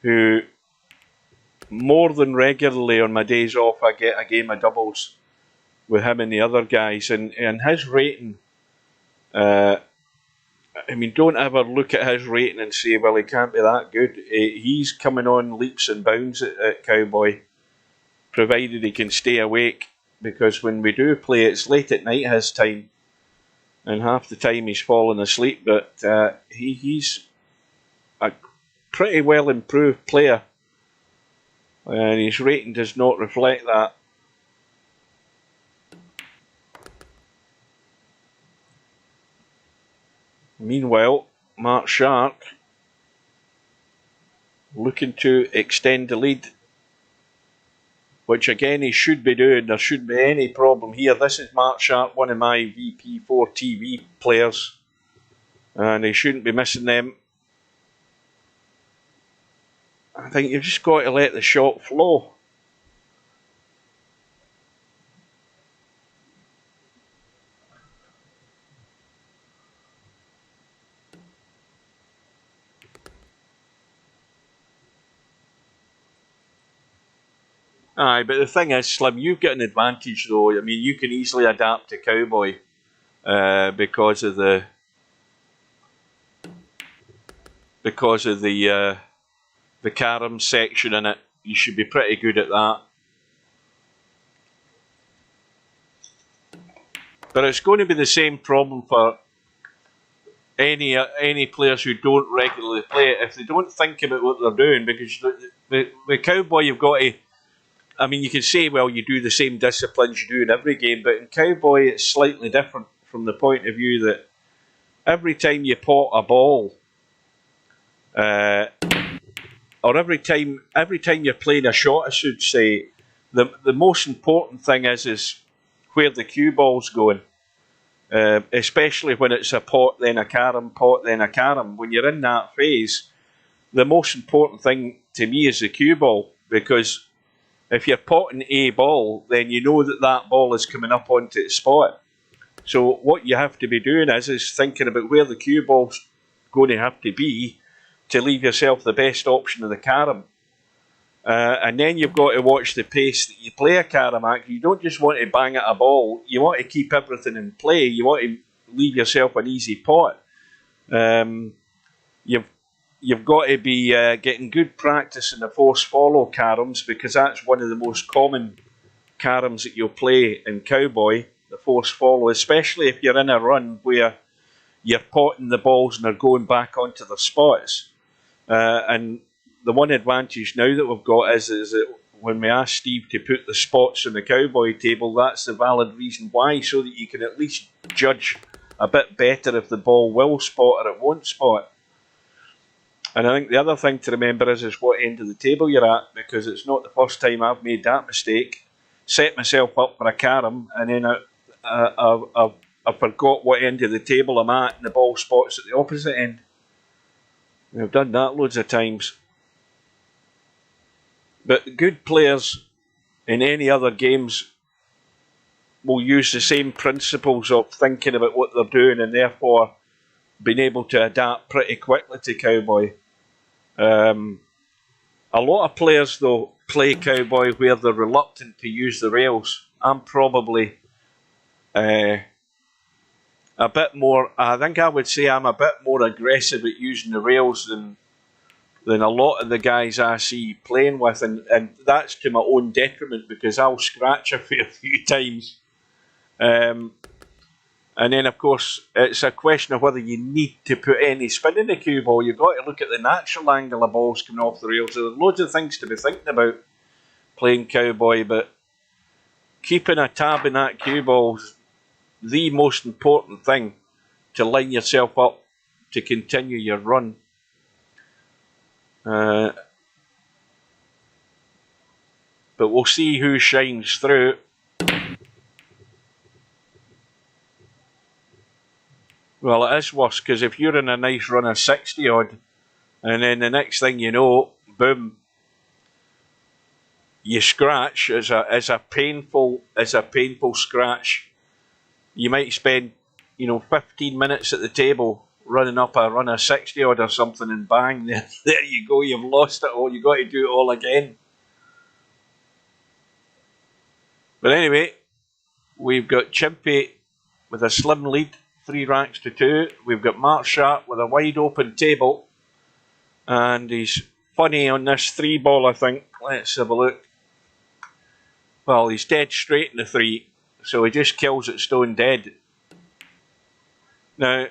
who more than regularly on my days off I get a game of doubles with him and the other guys, and his rating, I mean, don't ever look at his rating and say, well, he can't be that good. He's coming on leaps and bounds at Cowboy, provided he can stay awake, because when we do play, it's late at night his time, and half the time he's fallen asleep. But he's a pretty well improved player, and his rating does not reflect that. Meanwhile, Mark Shark looking to extend the lead, which again he should be doing. There shouldn't be any problem here. This is Mark Sharp, one of my VP4 TV players, and he shouldn't be missing them. I think you've just got to let the shot flow. Aye, but the thing is, Slim, you've got an advantage though. I mean, you can easily adapt to Cowboy because of the carom section in it. You should be pretty good at that. But it's going to be the same problem for any players who don't regularly play it. If they don't think about what they're doing, because the Cowboy, you've got to. I mean, you can say, well, you do the same disciplines you do in every game, but in Cowboy, it's slightly different from the point of view that every time you pot a ball, or every time you're playing a shot, I should say, the most important thing is where the cue ball's going. Especially when it's a pot, then a carom, pot, then a carom. When you're in that phase, the most important thing to me is the cue ball, because if you're potting a ball, then you know that ball is coming up onto the spot. So what you have to be doing is thinking about where the cue ball's going to have to be to leave yourself the best option of the carom. And then you've got to watch the pace that you play a carom at. You don't just want to bang at a ball. You want to keep everything in play. You want to leave yourself an easy pot. You've got to be getting good practice in the force follow caroms, because that's one of the most common caroms that you'll play in Cowboy, the force follow, especially if you're in a run where you're potting the balls and they're going back onto their spots. And the one advantage now that we've got is that when we ask Steve to put the spots on the Cowboy table, that's the valid reason why, so that you can at least judge a bit better if the ball will spot or it won't spot. And I think the other thing to remember is what end of the table you're at, because it's not the first time I've made that mistake. Set myself up for a carom, and then I forgot what end of the table I'm at, and the ball spots at the opposite end. I've done that loads of times. But good players in any other games will use the same principles of thinking about what they're doing, and therefore being able to adapt pretty quickly to Cowboy. A lot of players, though, play Cowboy where they're reluctant to use the rails. I'm probably a bit more, I think I would say I'm a bit more aggressive at using the rails than a lot of the guys I see playing with, and that's to my own detriment, because I'll scratch a fair few times. And then, of course, it's a question of whether you need to put any spin in the cue ball. You've got to look at the natural angle of balls coming off the rails. So there's loads of things to be thinking about playing Cowboy, but keeping a tab in that cue ball is the most important thing to line yourself up to continue your run. But we'll see who shines through. Well, it is worse, because if you're in a nice run of 60 odd, and then the next thing you know, boom, you scratch. As a painful scratch. You might spend 15 minutes at the table running up a run of 60 odd or something, and bang, there you go, you've lost it all. You've got to do it all again. But anyway, we've got Chimpy with a slim lead, 3 racks to 2. We've got Mark Sharp with a wide open table, and he's funny on this 3 ball, I think. Let's have a look. Well, he's dead straight in the 3, so he just kills it stone dead. Now,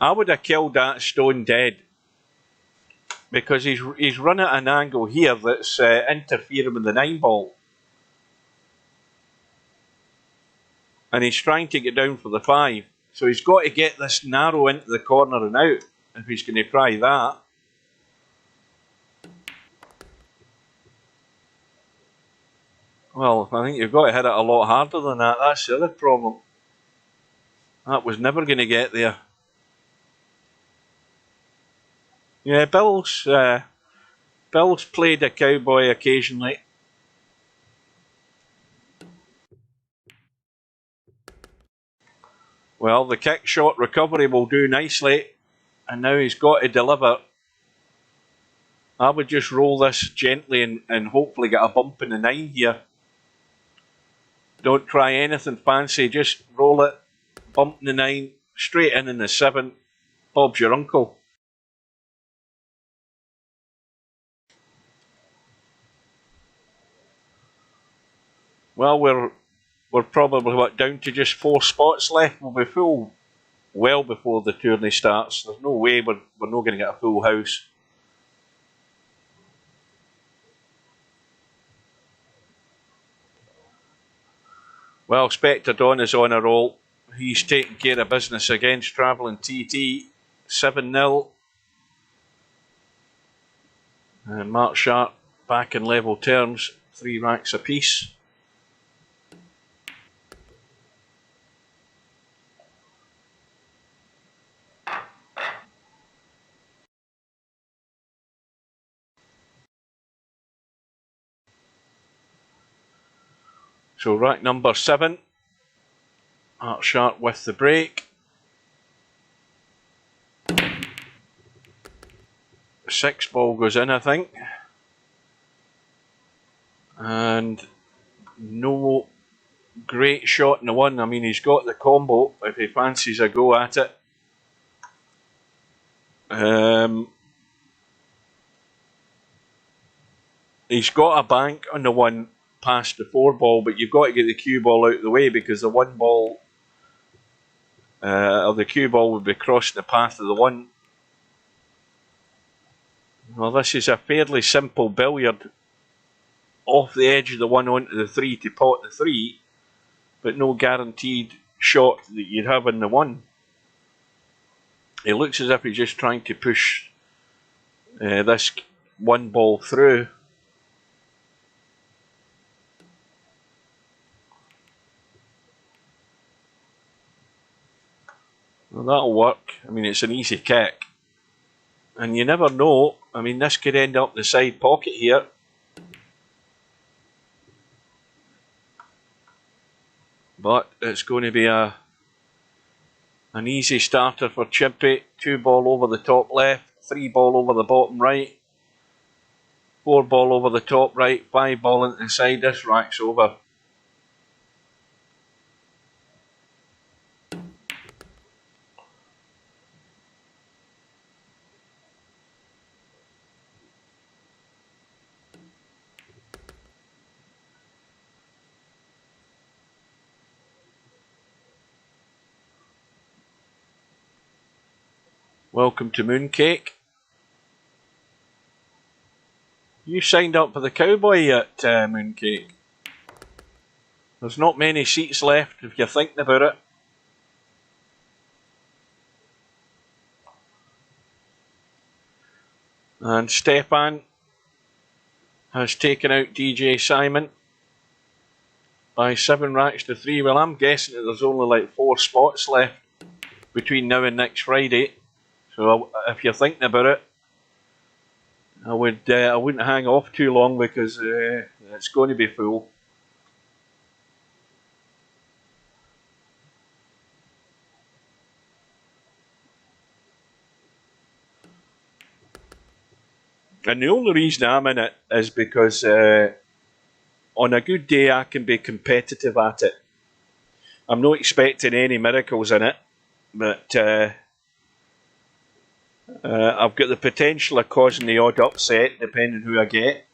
I would have killed that stone dead, because he's run at an angle here that's interfering with the 9 ball. And he's trying to get down for the 5. So he's got to get this narrow into the corner and out if he's going to try that. Well, I think you've got to hit it a lot harder than that. That's the other problem. That was never going to get there. Yeah, Bill's played a cowboy occasionally. Well, the kick shot recovery will do nicely, and now he's got to deliver. I would just roll this gently and hopefully get a bump in the 9 here. Don't try anything fancy, just roll it, bump in the 9, straight in the 7. Bob's your uncle. Well, we're probably down to just 4 spots left. We'll be full well before the tourney starts. There's no way we're not going to get a full house. Well, Spectre Don is on a roll. He's taking care of business against Travelling TT. 7-0. And Mark Sharp back in level terms. 3 racks apiece. So rack number 7. Mark Sharp with the break. 6 ball goes in, I think. And no great shot in the 1. I mean, he's got the combo if he fancies a go at it. He's got a bank on the 1 past the 4 ball, but you've got to get the cue ball out of the way, because the 1 ball or the cue ball would be crossing the path of the 1. Well, this is a fairly simple billiard. Off the edge of the 1 onto the 3 to pot the 3, but no guaranteed shot that you'd have in the 1. It looks as if he's just trying to push this 1 ball through. Well, that'll work. I mean, it's an easy kick. And you never know. I mean, this could end up the side pocket here. But it's going to be an easy starter for Chimpy. 2 ball over the top left, 3 ball over the bottom right, 4 ball over the top right, 5 ball into the side. This rack's over. Welcome to Mooncake. You signed up for the cowboy yet, Mooncake? There's not many seats left if you're thinking about it. And Stefan has taken out DJ Simon by 7 racks to 3. Well, I'm guessing that there's only like 4 spots left between now and next Friday. So if you're thinking about it, I wouldn't hang off too long, because it's going to be full. And the only reason I'm in it is because on a good day I can be competitive at it. I'm not expecting any miracles in it, but I've got the potential of causing the odd upset depending who I get.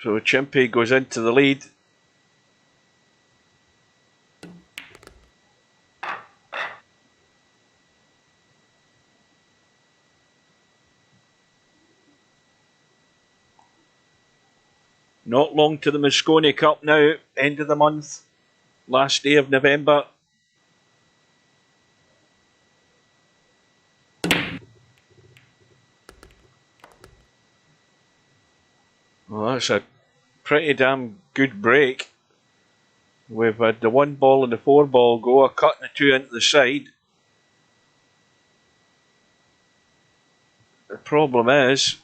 So Chimpy goes into the lead. Not long to the Moscone Cup now, end of the month, last day of November. Well, that's a pretty damn good break. We've had the 1 ball and the 4 ball go, a cut and a 2 into the side. The problem is,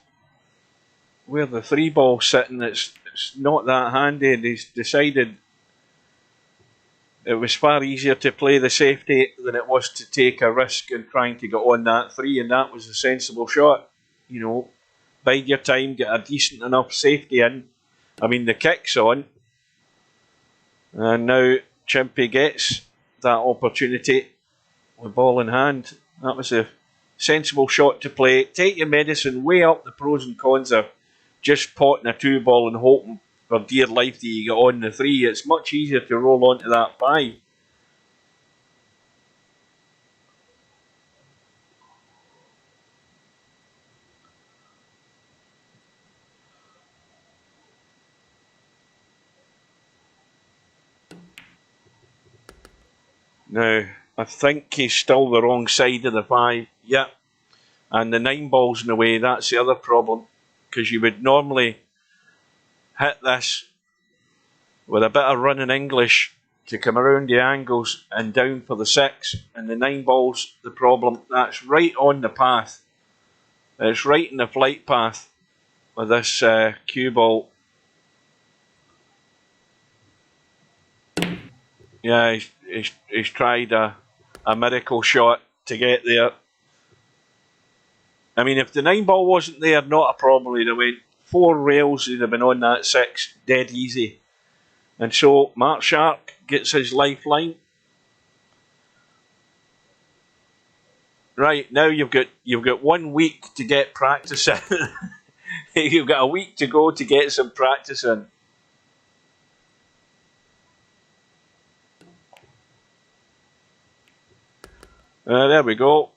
where the 3 ball's sitting, it's not that handy, and he's decided it was far easier to play the safety than it was to take a risk in trying to get on that 3, and that was a sensible shot. You know, bide your time, get a decent enough safety in. I mean, the kick's on. And now Chimpy gets that opportunity with ball in hand. That was a sensible shot to play. Take your medicine, weigh up the pros and cons of just potting a 2 ball and hoping for dear life that you get on the 3. It's much easier to roll onto that 5. Now, I think he's still the wrong side of the 5. Yep. And the 9 ball's in the way, that's the other problem. Because you would normally hit this with a bit of running English to come around the angles and down for the 6. And the 9 ball's the problem. That's right on the path. It's right in the flight path with this cue ball. Yeah, he's tried a miracle shot to get there. I mean, if the 9 ball wasn't there, not a problem. He'd have went 4 rails, he'd have been on that 6, dead easy. And so Mark Shark gets his lifeline. Right, now you've got 1 week to get practice in. You've got a week to go to get some practice in. There we go.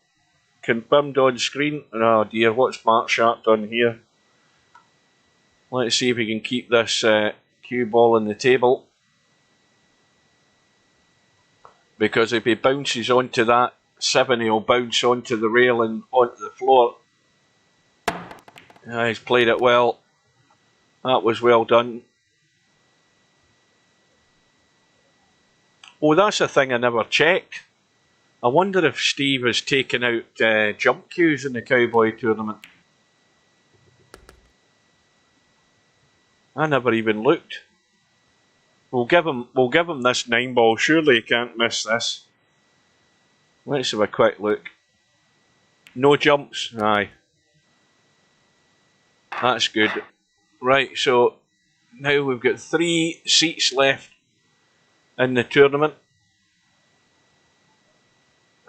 Confirmed on screen. Oh dear, what's Mark Sharp done here? Let's see if we can keep this cue ball on the table. Because if he bounces onto that 7, he'll bounce onto the rail and onto the floor. He's played it well. That was well done. Oh, that's a thing I never checked. I wonder if Steve has taken out jump cues in the Cowboy tournament. I never even looked. We'll give him this 9 ball. Surely he can't miss this. Let's have a quick look. No jumps. Aye. That's good. Right, so now we've got 3 seats left in the tournament.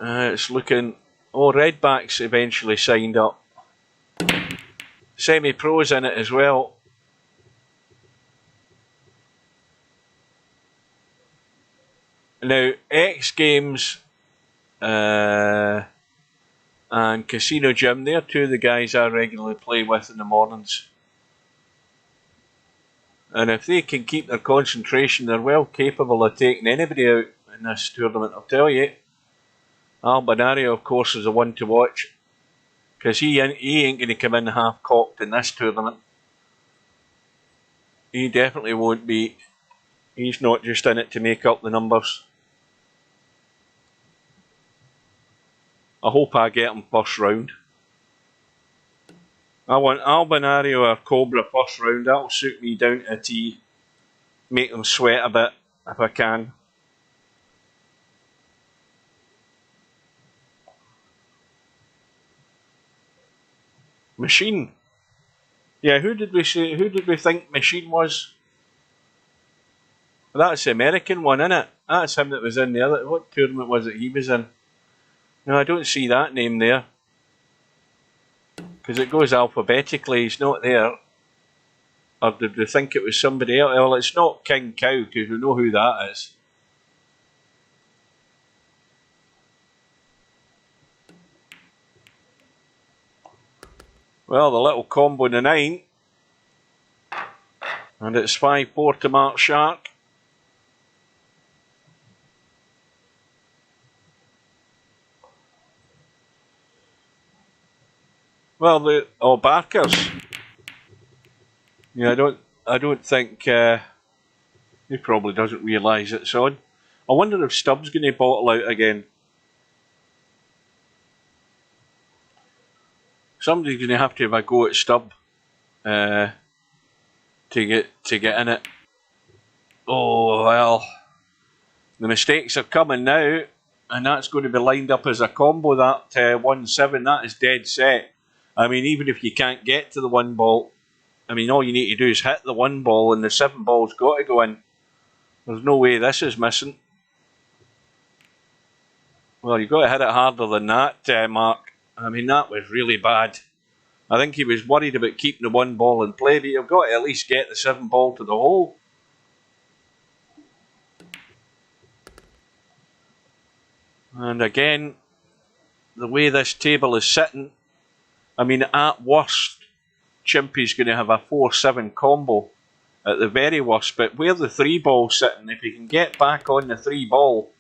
It's looking... Oh, Redback's eventually signed up. Semi-pros in it as well. Now, X Games and Casino Gym, they're 2 of the guys I regularly play with in the mornings. And if they can keep their concentration, they're well capable of taking anybody out in this tournament, I'll tell you. Albinario, of course, is the one to watch. Because he ain't going to come in half-cocked in this tournament. He definitely won't be. He's not just in it to make up the numbers. I hope I get him first round. I want Albinario or Cobra first round. That'll suit me down to a T. Make them sweat a bit if I can. Machine. Yeah, who did we think Machine was? That's the American one, isn't it? That's him that was in the other. What tournament was it he was in? No, I don't see that name there. Because it goes alphabetically, he's not there. Or did we think it was somebody else? Well, it's not King Cow, because we know who that is. Well, the little combo in the 9. And it's 5-4 to Mark Shark. Well, Barker's. Yeah, I don't think he probably doesn't realise it's on. I wonder if Stubbs going to bottle out again. Somebody's going to have a go at Stubb to get in it. Oh well, the mistakes are coming now, and that's going to be lined up as a combo. That 1-7, that is dead set. I mean, even if you can't get to the 1 ball, I mean, all you need to do is hit the 1 ball, and the 7 ball's got to go in. There's no way this is missing. Well, you've got to hit it harder than that, Mark. I mean, that was really bad. I think he was worried about keeping the 1 ball in play, but you've got to at least get the 7 ball to the hole. And again, the way this table is sitting, I mean, at worst, Chimpy's going to have a 4-7 combo at the very worst. But where the 3 ball's sitting, if he can get back on the 3 ball,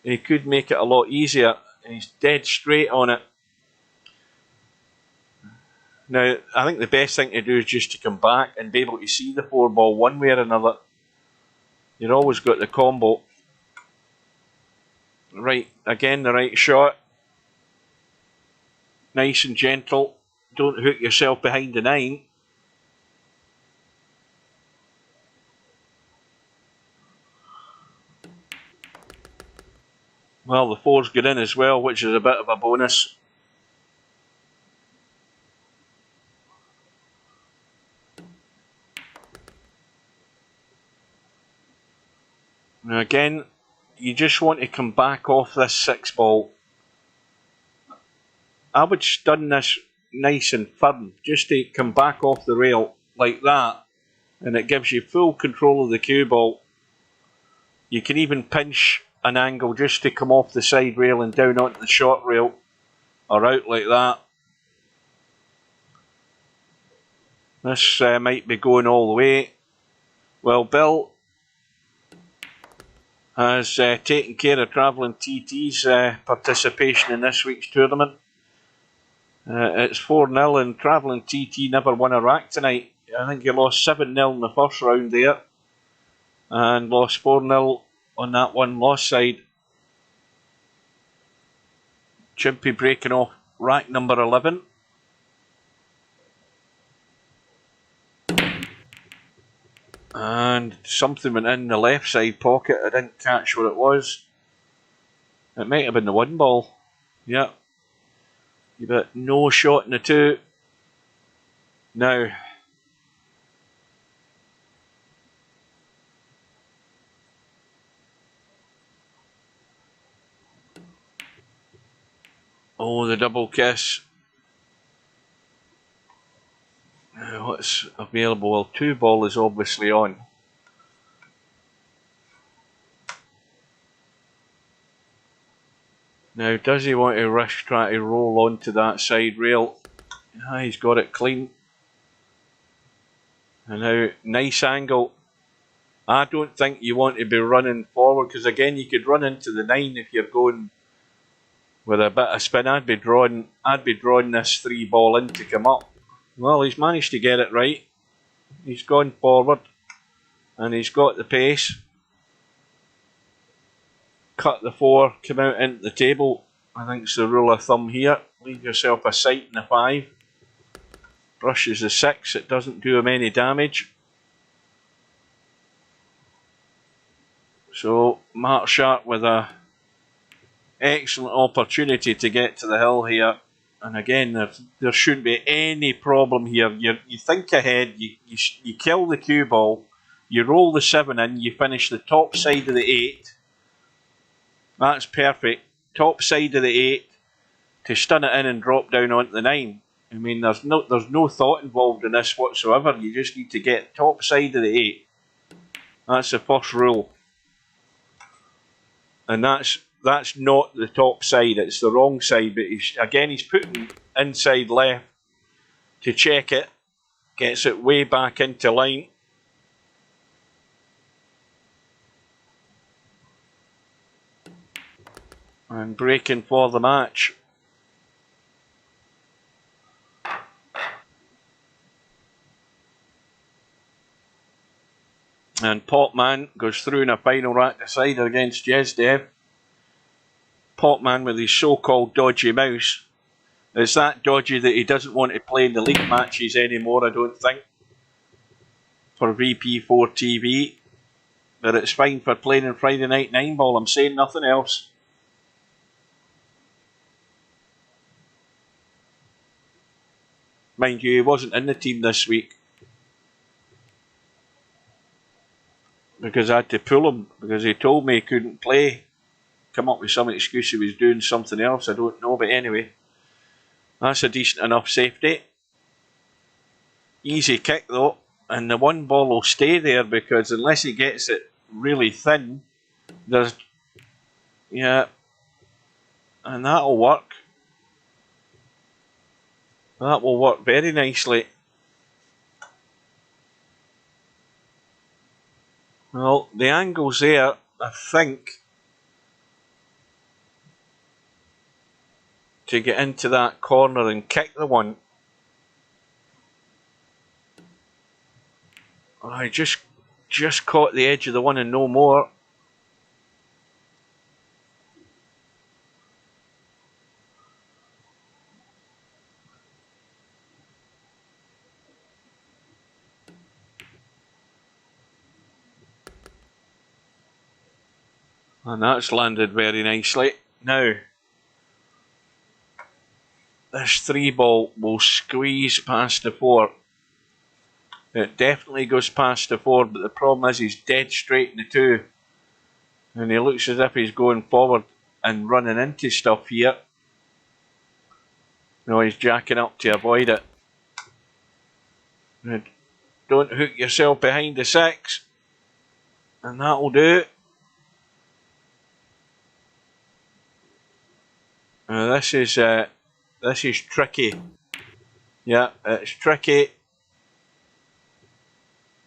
he could make it a lot easier. He's dead straight on it. Now, I think the best thing to do is just to come back and be able to see the 4 ball one way or another. You've always got the combo. Right, again, the right shot. Nice and gentle. Don't hook yourself behind the 9. Well, the 4's got in as well, which is a bit of a bonus. Now again, you just want to come back off this 6 ball. I would stun this nice and firm, just to come back off the rail like that, and it gives you full control of the cue ball. You can even pinch an angle just to come off the side rail and down onto the short rail, or out like that. This might be going all the way. Well, Bill has taken care of Travelling TT's participation in this week's tournament. It's 4-0, and Travelling TT never won a rack tonight. I think he lost 7-0 in the first round there, and lost 4-0 on that 1 loss side. Chimpy breaking off rack number 11. And something went in the left side pocket. I didn't catch what it was. It might have been the 1 ball. Yeah. You got no shot in the 2. Now. Oh, the double kiss. What's available? Well, 2 ball is obviously on. Now, does he want to rush, try to roll onto that side rail? He's got it clean. And now, nice angle. I don't think you want to be running forward, because again, you could run into the 9 if you're going with a bit of spin. I'd be drawing this 3 ball in to come up. Well, he's managed to get it right. He's gone forward, and he's got the pace. Cut the 4, come out into the table. I think it's the rule of thumb here. Leave yourself a sight in the 5. Brushes the 6, it doesn't do him any damage. So Mark Sharp with a excellent opportunity to get to the hill here. And again, there shouldn't be any problem here. You think ahead, you kill the cue ball, you roll the 7 in, you finish the top side of the 8. That's perfect. Top side of the 8 to stun it in and drop down onto the 9. I mean, there's no thought involved in this whatsoever. You just need to get top side of the 8. That's the first rule. And that's not the top side, it's the wrong side. But he's putting inside left to check it. Gets it way back into line. And breaking for the match. And Popman goes through in a final rat decider against Jezdev. Popman with his so-called dodgy mouse. It's that dodgy that he doesn't want to play in the league matches anymore, I don't think, for VP4 TV. But it's fine for playing in Friday Night 9 Ball, I'm saying nothing else. Mind you, he wasn't in the team this week, because I had to pull him, because he told me he couldn't play. Come up with some excuse he was doing something else, I don't know, but anyway. That's a decent enough safety. Easy kick though, and the one ball will stay there, because unless he gets it really thin, there's... yeah, and that'll work. That will work very nicely. Well, the angle's there, I think, to get into that corner and kick the one. I just caught the edge of the one and no more. And that's landed very nicely. Now, this 3 ball will squeeze past the 4. It definitely goes past the 4, but the problem is he's dead straight in the 2. And he looks as if he's going forward and running into stuff here. No, he's jacking up to avoid it. And don't hook yourself behind the 6. And that'll do. This is tricky. Yeah, it's tricky.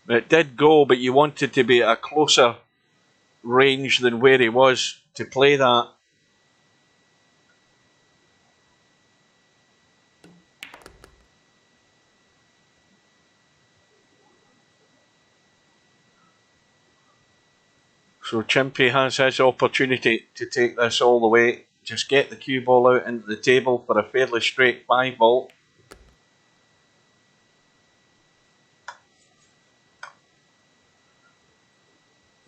It did go, but you wanted to be at a closer range than where he was to play that. So Chimpy has his opportunity to take this all the way. Just get the cue ball out into the table for a fairly straight 5 ball.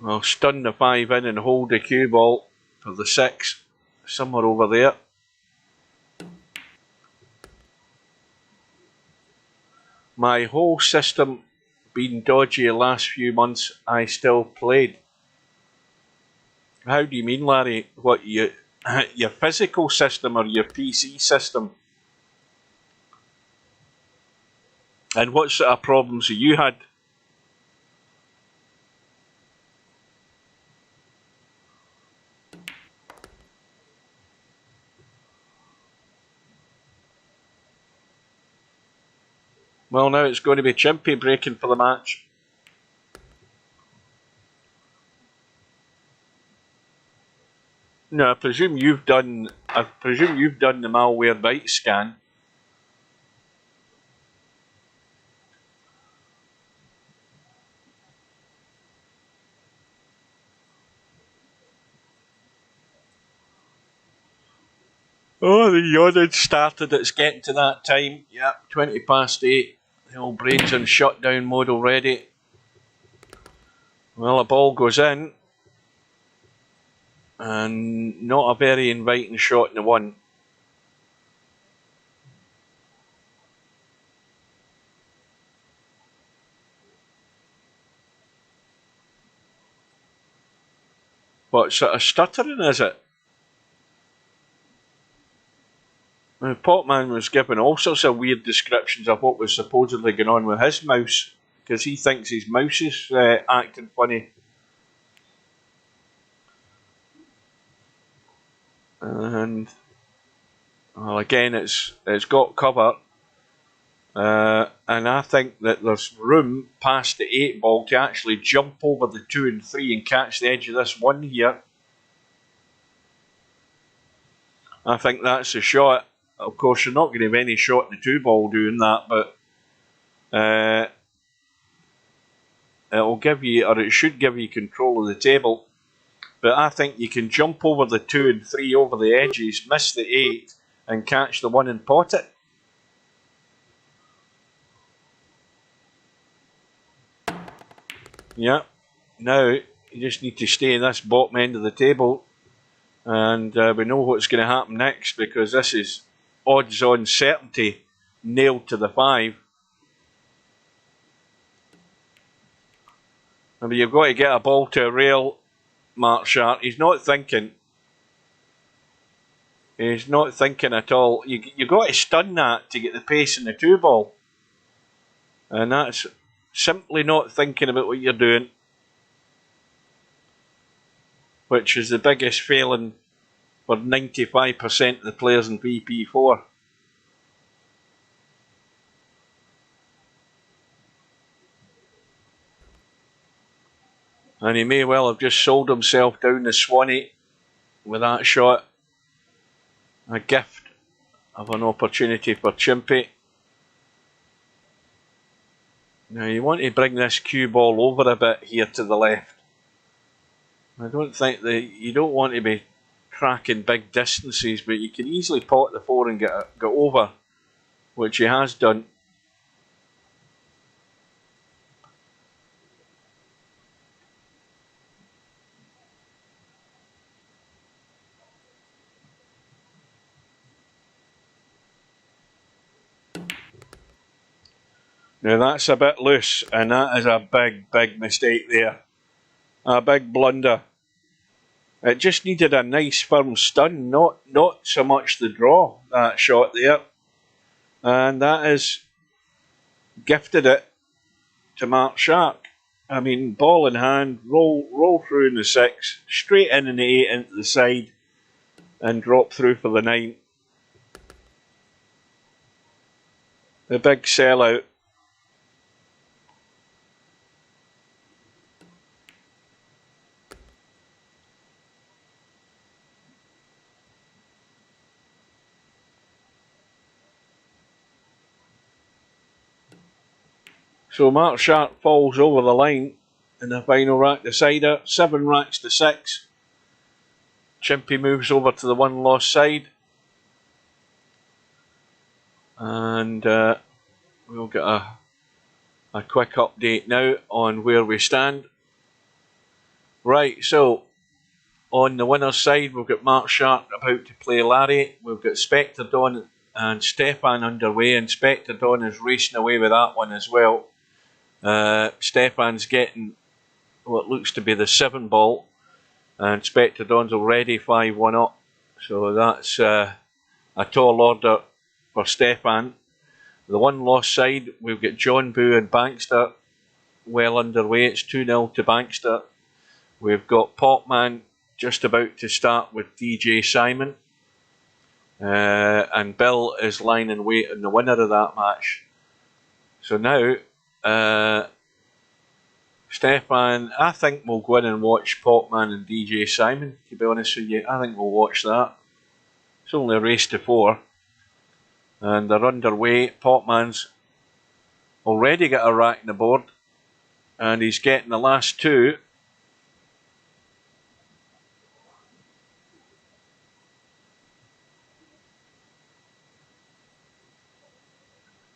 I'll stun the 5 in and hold the cue ball for the 6, somewhere over there. My whole system being dodgy the last few months, I still played. How do you mean, Larry? What, your physical system or your PC system? And what sort of problems have you had? Well, now it's going to be Chimpy breaking for the match. No, I presume you've done the Malwarebytes scan. Oh, the yawning started. It's getting to that time. Yep, 20 past 8. The old brain's in shutdown mode already. Well, a ball goes in. And not a very inviting shot in the 1. What sort of stuttering is it? Potman was given all sorts of weird descriptions of what was supposedly going on with his mouse, because he thinks his mouse is acting funny. And well, again, it's got cover, and I think that there's room past the 8 ball to actually jump over the 2 and 3 and catch the edge of this 1 here. I think that's the shot. Of course, you're not going to have any shot in the 2 ball doing that, but it'll give you, or it should give you, control of the table. But I think you can jump over the 2 and 3 over the edges, miss the 8, and catch the 1 and pot it. Yeah. Now you just need to stay in this bottom end of the table, and we know what's going to happen next, because this is odds-on certainty nailed to the 5. I mean, you've got to get a ball to a rail, Mark Sharp. He's not thinking. He's not thinking at all. You've got to stun that to get the pace in the 2 ball. And that's simply not thinking about what you're doing, which is the biggest failing for 95% of the players in VP4. And he may well have just sold himself down the Swanee with that shot. A gift of an opportunity for Chimpy. Now you want to bring this cue ball over a bit here to the left. I don't think that you don't want to be tracking big distances, but you can easily pot the 4 and get over, which he has done. Now that's a bit loose, and that is a big mistake there. A big blunder. It just needed a nice firm stun, not so much the draw, that shot there. And that is gifted it to Mark Shark. I mean, ball in hand, roll through in the 6, straight in the 8 into the side, and drop through for the 9. The big sellout. So Mark Sharp falls over the line in the final rack decider. 7 racks to 6. Chimpy moves over to the 1 lost side. And we'll get a quick update now on where we stand. Right, so on the winner's side, we've got Mark Sharp about to play Larry. We've got Spectre Dawn and Stefan underway, and Spectre Dawn is racing away with that one as well. Stefan's getting what looks to be the 7 ball, and Spectre Dawn's already 5-1 up, so that's a tall order for Stefan. The 1 lost side, we've got John Boo and Bankster well underway. It's 2-0 to Bankster. We've got Potman just about to start with DJ Simon, and Bill is lying in wait on the winner of that match. So now Stefan, I think we'll go in and watch Potman and DJ Simon, to be honest with you. I think we'll watch that. It's only a race to 4. And they're underway. Potman's already got a rack in the board, and he's getting the last 2.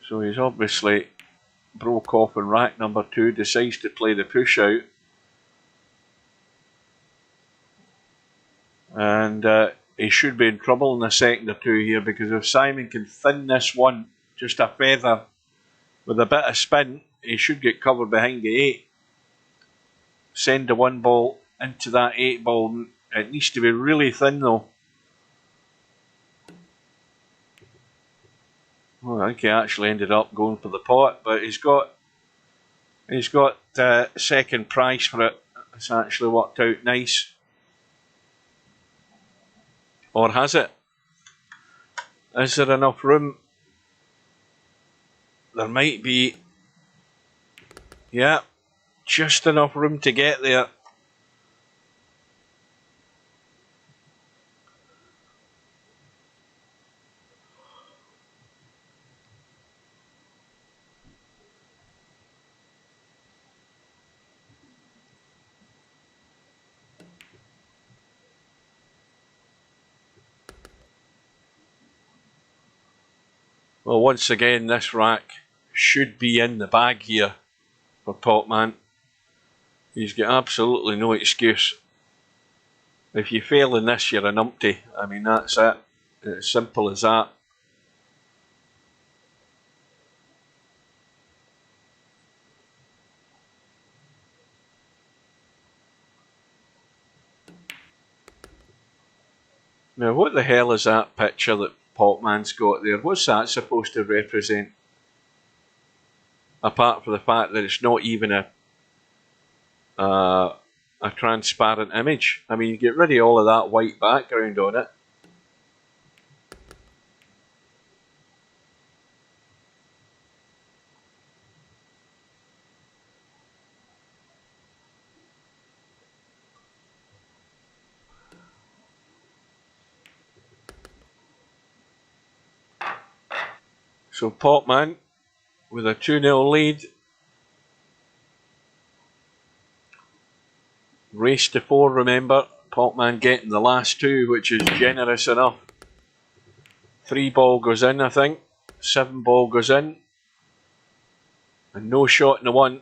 So he's obviously broke off in rack number 2, decides to play the push out. And he should be in trouble in a second or 2 here, because if Simon can thin this one just a feather with a bit of spin, he should get covered behind the 8. Send the 1 ball into that 8 ball. It needs to be really thin though. Well, I think he actually ended up going for the pot, but he's got second price for it. It's actually worked out nice. Or has it? Is there enough room? There might be. Yeah, just enough room to get there. Well, once again, this rack should be in the bag here for Potman. He's got absolutely no excuse. If you fail in this, you're a numpty. I mean, that's it. It's as simple as that. Now, what the hell is that picture that Potman's got there? What's that supposed to represent? Apart from the fact that it's not even a transparent image. I mean, you get rid of all of that white background on it. So Potman with a 2-0 lead. Race to 4, remember. Potman getting the last 2, which is generous enough. 3 ball goes in, I think. 7 ball goes in. And no shot in the 1.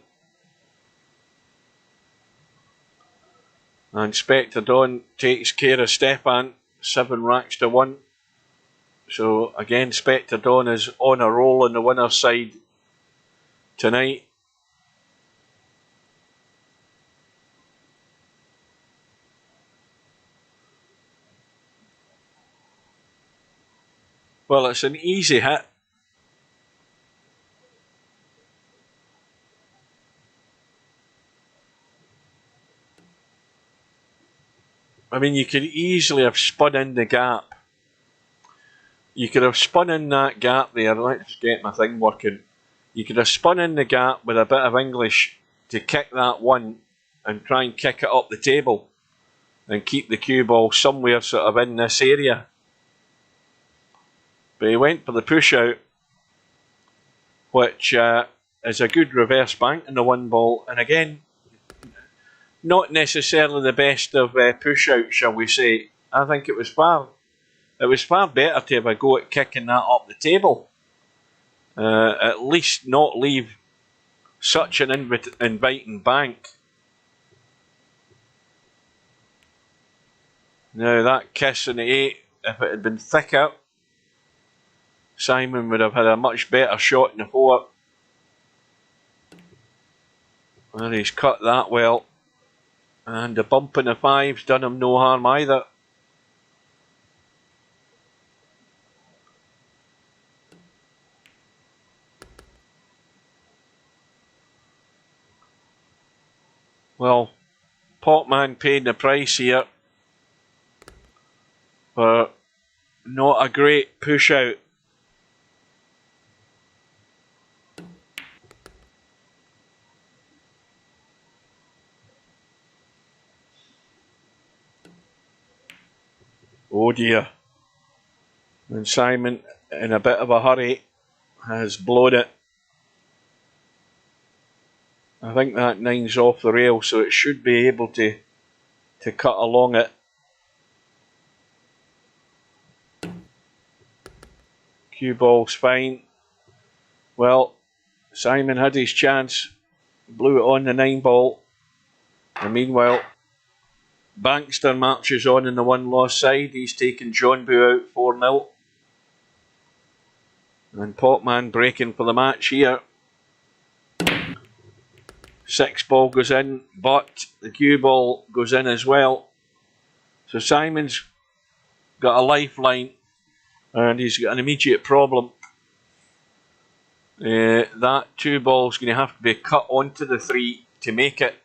And Spectre Dawn takes care of Stepan. 7 racks to 1. So again, Spectre Dawn is on a roll on the winner's side tonight. Well, it's an easy hit. I mean, you could easily have spun in the gap. You could have spun in that gap there. Let's get my thing working. You could have spun in the gap with a bit of English to kick that 1 and try and kick it up the table and keep the cue ball somewhere sort of in this area. But he went for the push out, which is a good reverse bank in the 1 ball. And again, not necessarily the best of push out, shall we say. I think it was far better to have a go at kicking that up the table. At least not leave such an inviting bank. Now that kiss in the 8, if it had been thicker, Simon would have had a much better shot in the 4. And he's cut that well. And the bump in the 5's done him no harm either. Well, Potman paying the price here for not a great push out. Oh dear. And Simon, in a bit of a hurry, has blown it. I think that 9's off the rail, so it should be able to cut along it. Cue ball's fine. Well, Simon had his chance, blew it on the 9 ball. And meanwhile, Bankster marches on in the 1 loss side. He's taken John Boo out 4-0. And Potman breaking for the match here. 6 ball goes in, but the cue ball goes in as well. So Simon's got a lifeline and he's got an immediate problem. That 2 ball's going to have to be cut onto the 3 to make it.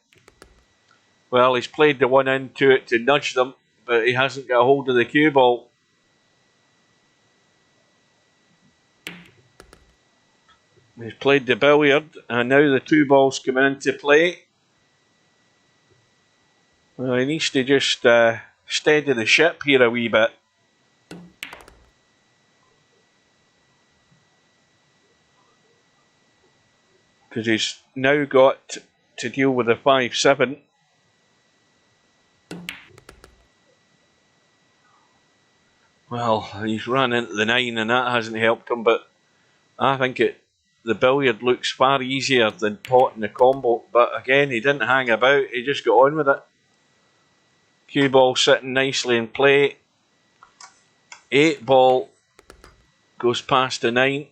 Well, he's played the 1 into it to nudge them, but he hasn't got a hold of the cue ball. He's played the billiard, and now the 2 balls coming into play. Well, he needs to just steady the ship here a wee bit. Because he's now got to deal with the 5-7. Well, he's run into the 9 and that hasn't helped him, but I think the billiard looks far easier than potting the combo. But again, he didn't hang about, he just got on with it. Cue ball sitting nicely in play. 8 ball goes past the 9.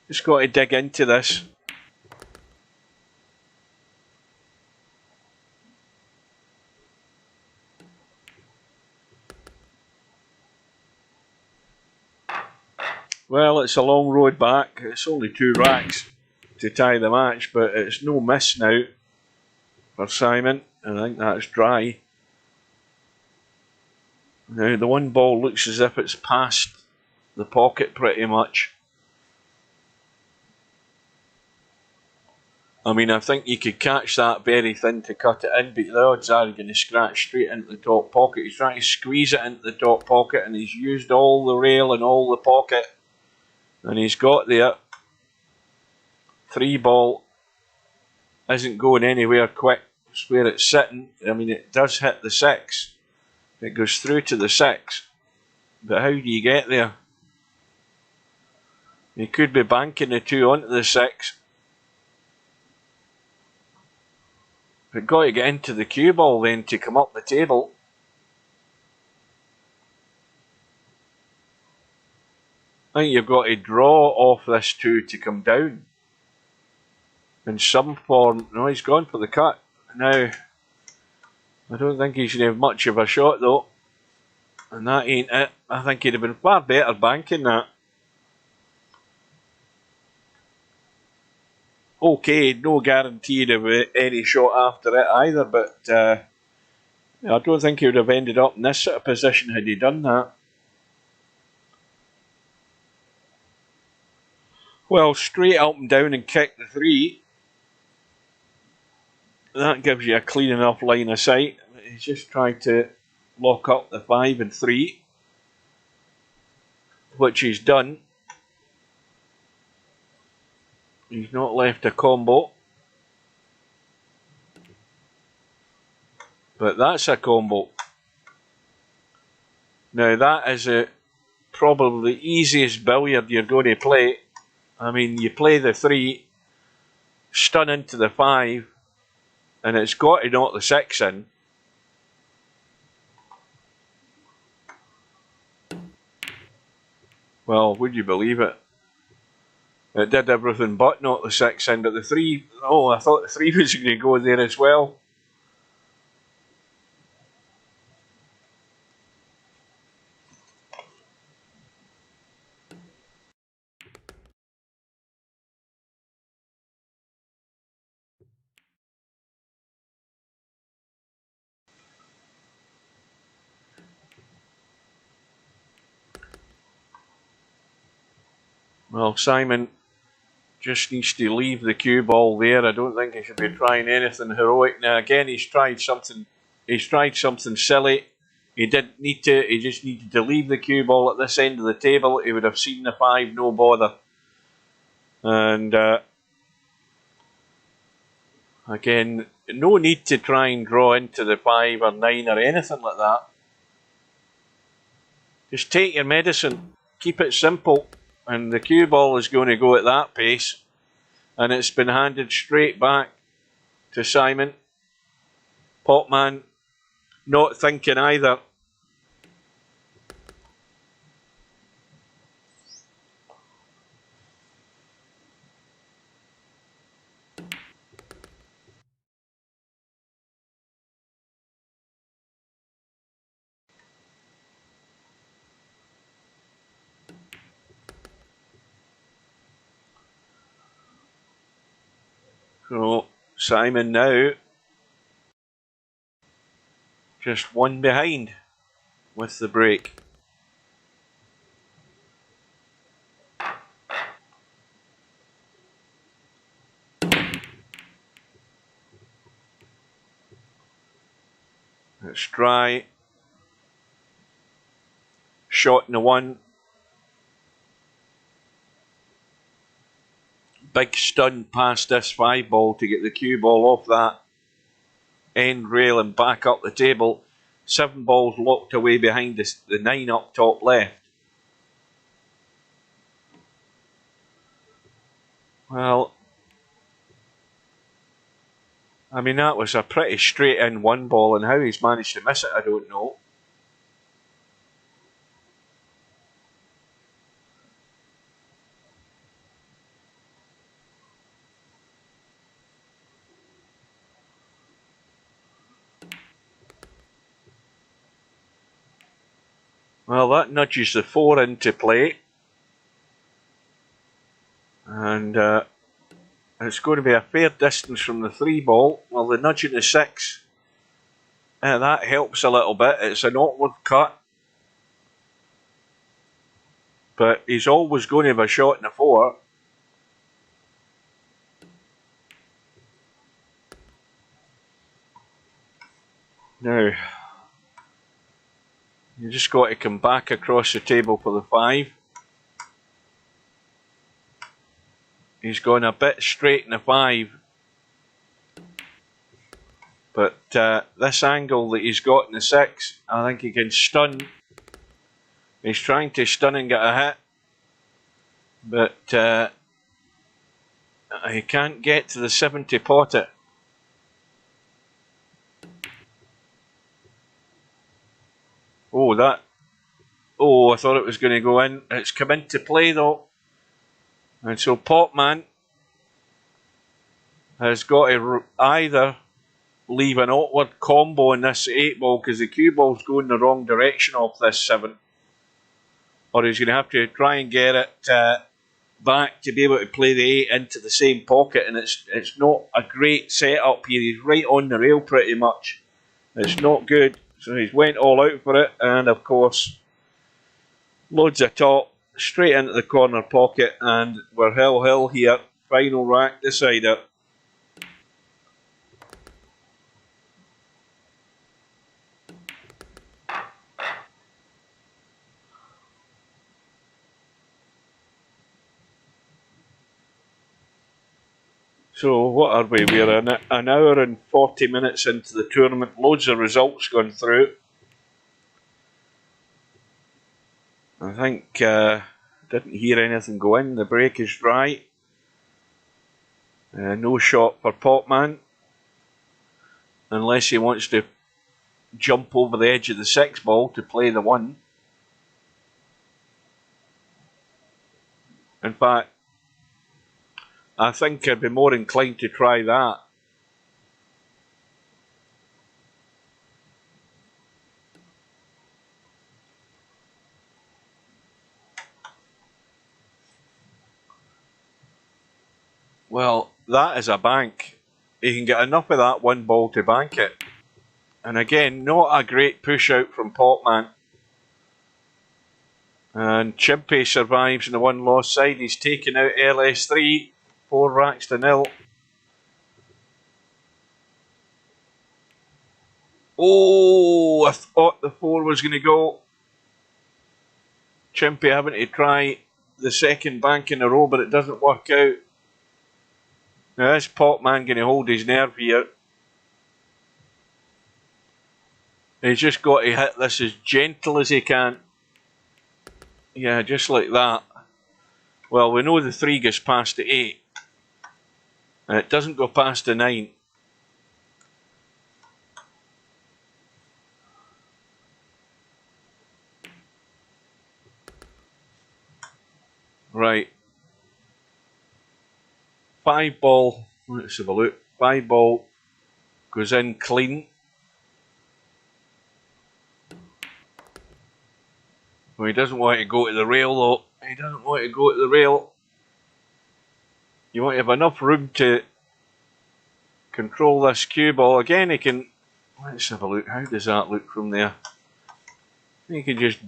Just got to dig into this. Well, it's a long road back. It's only 2 racks to tie the match, but it's no miss now for Simon. I think that's dry. Now the 1 ball looks as if it's past the pocket pretty much. I mean, I think you could catch that very thin to cut it in, but the odds are you're going to scratch straight into the top pocket. He's trying to squeeze it into the top pocket, and he's used all the rail and all the pocket. And he's got there. 3 ball isn't going anywhere quick. It's where it's sitting. I mean, it does hit the 6. It goes through to the 6. But how do you get there? He could be banking the 2 onto the 6. But got to get into the cue ball then to come up the table. I think you've got to draw off this 2 to come down. In some form. No, he's gone for the cut. Now, I don't think he's going to have much of a shot though. And that ain't it. I think he'd have been far better banking that. Okay, no guarantee of any shot after it either, but I don't think he would have ended up in this sort of position had he done that. Well, straight up and down and kick the 3. That gives you a clean enough line of sight. He's just trying to lock up the 5 and 3, which he's done. He's not left a combo. But that's a combo. Now that is probably the easiest billiard you're going to play. I mean, you play the 3, stun into the 5, and it's got to knock the 6 in. Well, would you believe it? It did everything but knock the 6 in, but the 3, oh, I thought the 3 was going to go there as well. Well, Simon just needs to leave the cue ball there. I don't think he should be trying anything heroic. Now again, he's tried something silly. He didn't need to, he just needed to leave the cue ball at this end of the table. He would have seen the 5, no bother. And again, no need to try and draw into the 5 or 9 or anything like that. Just take your medicine, keep it simple, and the cue ball is going to go at that pace. And it's been handed straight back to Simon. Potman not thinking either. So Simon now just one behind with the break. It's dry. Shot in the one. Big stun past this 5 ball to get the cue ball off that end rail and back up the table. 7 balls locked away behind the 9 up top left. Well, I mean, that was a pretty straight in 1 ball, and how he's managed to miss it, I don't know. Well, that nudges the 4 into play. And it's going to be a fair distance from the 3 ball. Well, the nudging the 6, that helps a little bit. It's an awkward cut. But he's always going to have a shot in the 4. Now, you just got to come back across the table for the 5. He's gone a bit straight in the 5. But this angle that he's got in the 6, I think he can stun. He's trying to stun and get a hit. But he can't get to the 7 to pot it. Oh, I thought it was going to go in. It's come into play though. And so Potman has got to either leave an awkward combo in this 8 ball because the cue ball's going the wrong direction off this 7. Or he's going to have to try and get it back to be able to play the 8 into the same pocket. And it's not a great setup here. He's right on the rail pretty much. It's not good. So he's went all out for it, and of course, loads of top, straight into the corner pocket, and we're hill here. Final rack decider. So what are we? We're an hour and 40 minutes into the tournament. Loads of results gone through. I think didn't hear anything go in. The break is dry. No shot for Potman. Unless he wants to jump over the edge of the 6 ball to play the 1. In fact, I think I'd be more inclined to try that. Well, that is a bank. He can get enough of that 1 ball to bank it. And again, not a great push out from Potman. And Chimpey survives in the 1 loss side. He's taken out LS3. 4 racks to 0. Oh, I thought the 4 was going to go. Chimpey having to try the 2nd bank in a row, but it doesn't work out. Now is Potman going to hold his nerve here? He's just got to hit this as gentle as he can. Yeah, just like that. Well, we know the 3 goes past the 8. And it doesn't go past the 9. Right. 5 ball. Let's have a look. 5 ball goes in clean. Well, he doesn't want to go to the rail though. He doesn't want to go to the rail. You want to have enough room to control this cue ball. Again, he can, let's have a look, how does that look from there? He can just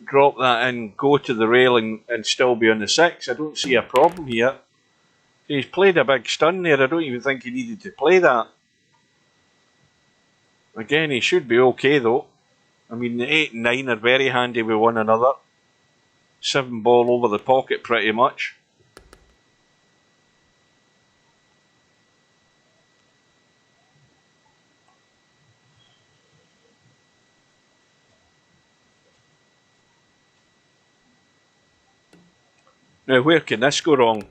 drop that in, go to the rail and still be on the 6. I don't see a problem here. He's played a big stun there, I don't even think he needed to play that. Again, he should be okay though. I mean, the 8 and 9 are very handy with one another. 7 ball over the pocket pretty much. Now, where can this go wrong?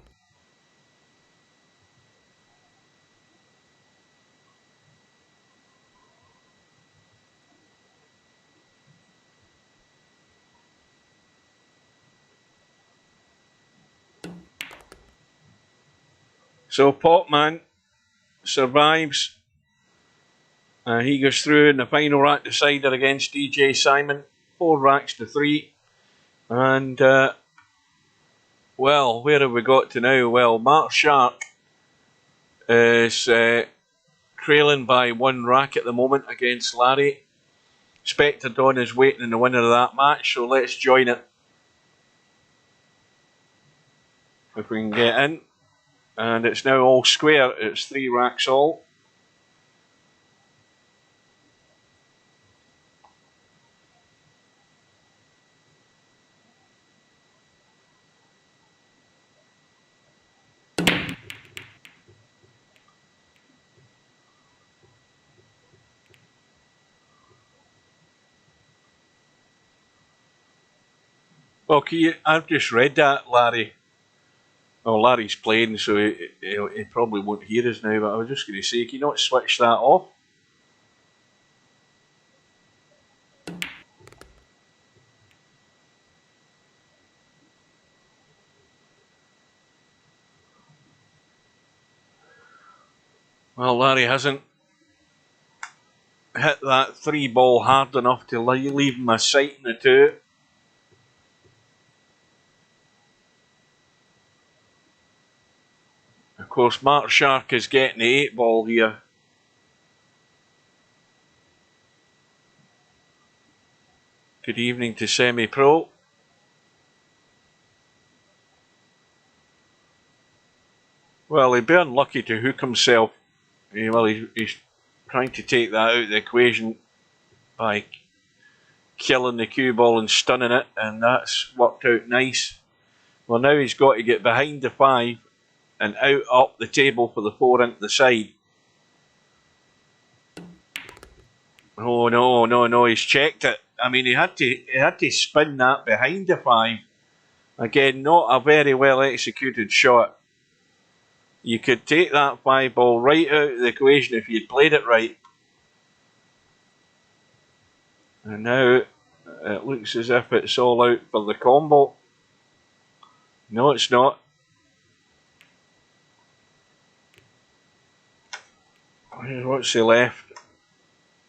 So Popman survives. He goes through in the final rack decider against DJ Simon. 4 racks to 3. And, well, where have we got to now? Well, Mark Shark is trailing by 1 rack at the moment against Larry. Spectre Dawn is waiting in the winner of that match, so let's join it. If we can get in. And it's now all square, it's 3 racks all. Well, I've just read that, Larry. Well, Larry's playing, so he probably won't hear us now, but I was just going to say, can you not switch that off? Well, Larry hasn't hit that 3 ball hard enough to leave him a sight in the 2. Of course, Mark Shark is getting the 8 ball here. Good evening to Semi-Pro. Well, he'd be unlucky to hook himself. Well, he's trying to take that out of the equation by killing the cue ball and stunning it, and that's worked out nice. Well, now he's got to get behind the 5 and out up the table for the 4 into the side. Oh no, he's checked it. I mean, he had to spin that behind the 5. Again, not a very well executed shot. You could take that 5 ball right out of the equation if you'd played it right. And now it looks as if it's all out for the combo. No, it's not. What's he left?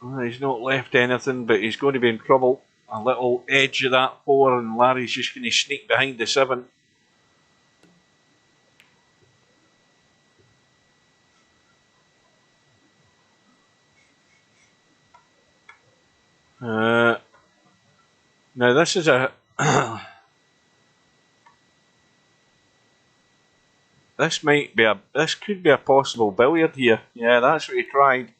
Well, he's not left anything, but he's going to be in trouble. A little edge of that 4, and Larry's just going to sneak behind the 7. Now this is a this could be a possible billiard here. Yeah, that's what he tried.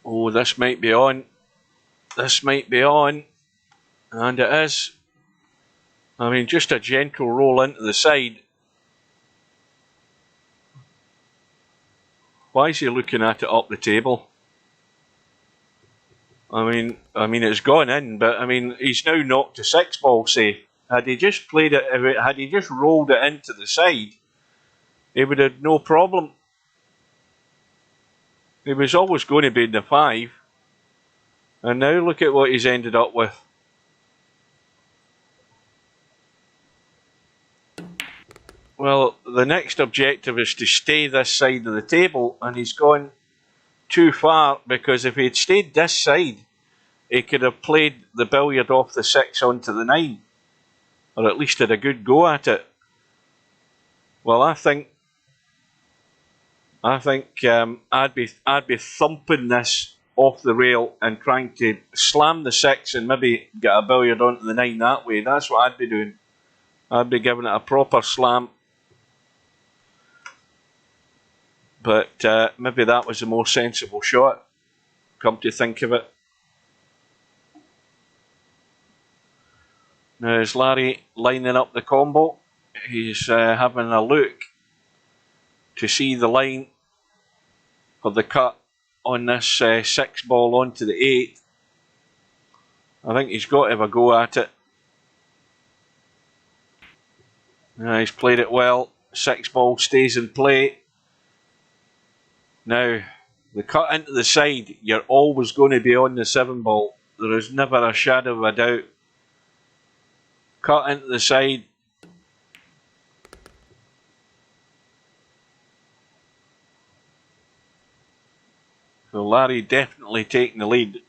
Oh, this might be on. This might be on. And it is. I mean, just a gentle roll into the side. Why is he looking at it up the table? I mean, it's gone in, but I mean, he's now knocked a 6 ball, say. Had he just played it, had he just rolled it into the side, he would have no problem. He was always going to be in the 5. And now look at what he's ended up with. Well, the next objective is to stay this side of the table, and he's gone too far, because if he had stayed this side, he could have played the billiard off the 6 onto the 9, or at least had a good go at it. Well, I think I'd be thumping this off the rail and trying to slam the 6 and maybe get a billiard onto the 9 that way. That's what I'd be doing. I'd be giving it a proper slam. But maybe that was a more sensible shot, come to think of it. Now is Larry lining up the combo. He's having a look to see the line for the cut on this 6 ball onto the 8. I think he's got to have a go at it. He's played it well. 6 ball stays in play. Now, the cut into the side, you're always going to be on the 7 ball. There is never a shadow of a doubt. Cut into the side. So Larry definitely taking the lead.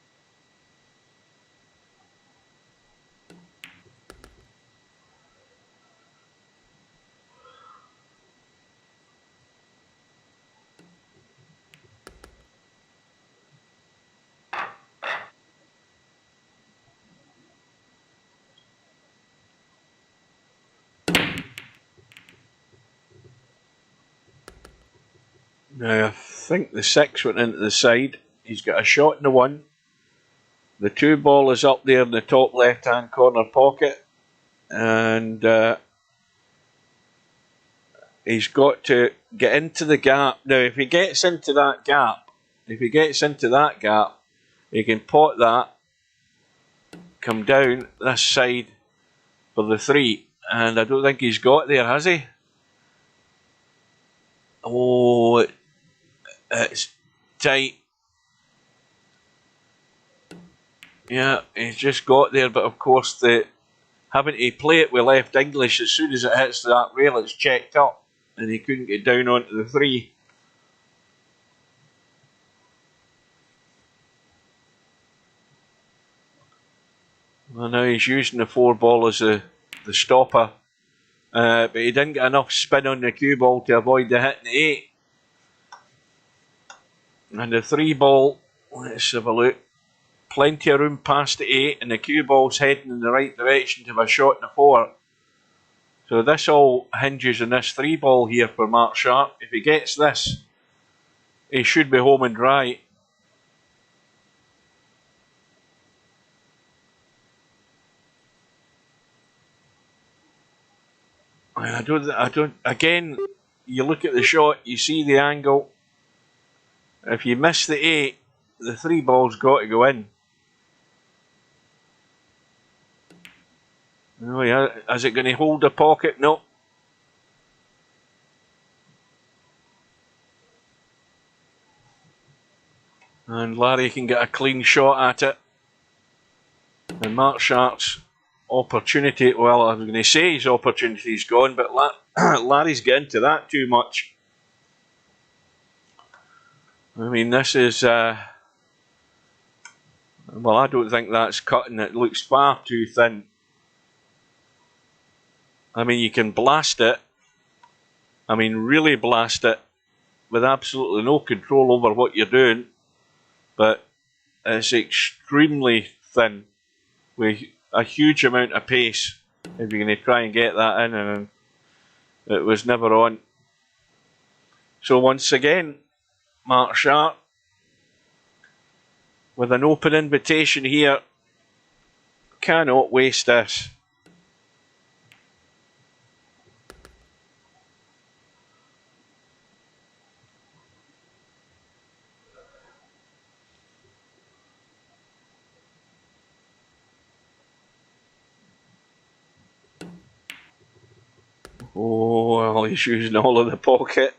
Now I think the 6 went into the side. He's got a shot in the 1. The 2 ball is up there in the top left hand corner pocket, and he's got to get into the gap. Now if he gets into that gap, he can pot that, come down this side for the 3, and I don't think he's got there, has he? Oh, it's tight. Yeah, he's just got there, but of course having to play it with left English, as soon as it hits that rail, it's checked up, and he couldn't get down onto the 3. Well, now he's using the 4 ball as the stopper, but he didn't get enough spin on the cue ball to avoid the hitting the 8. And the 3 ball, let's have a look. Plenty of room past the 8, and the cue ball's heading in the right direction to have a shot in the 4. So this all hinges on this 3 ball here for Mark Sharp. If he gets this, he should be home and dry. I don't. Again, you look at the shot, you see the angle. If you miss the 8, the 3 ball's got to go in. Oh yeah, is it going to hold the pocket? No. And Larry can get a clean shot at it. And Mark Sharp's opportunity, well, I was going to say his opportunity's gone, but Larry's getting to that too much. I mean, this is, well, I don't think that's cutting. It looks far too thin. I mean, you can blast it. I mean, really blast it with absolutely no control over what you're doing. But it's extremely thin with a huge amount of pace if you're going to try and get that in, and it was never on. So once again, Mark Sharp with an open invitation here, cannot waste this. Oh, well, he's using all of the pocket.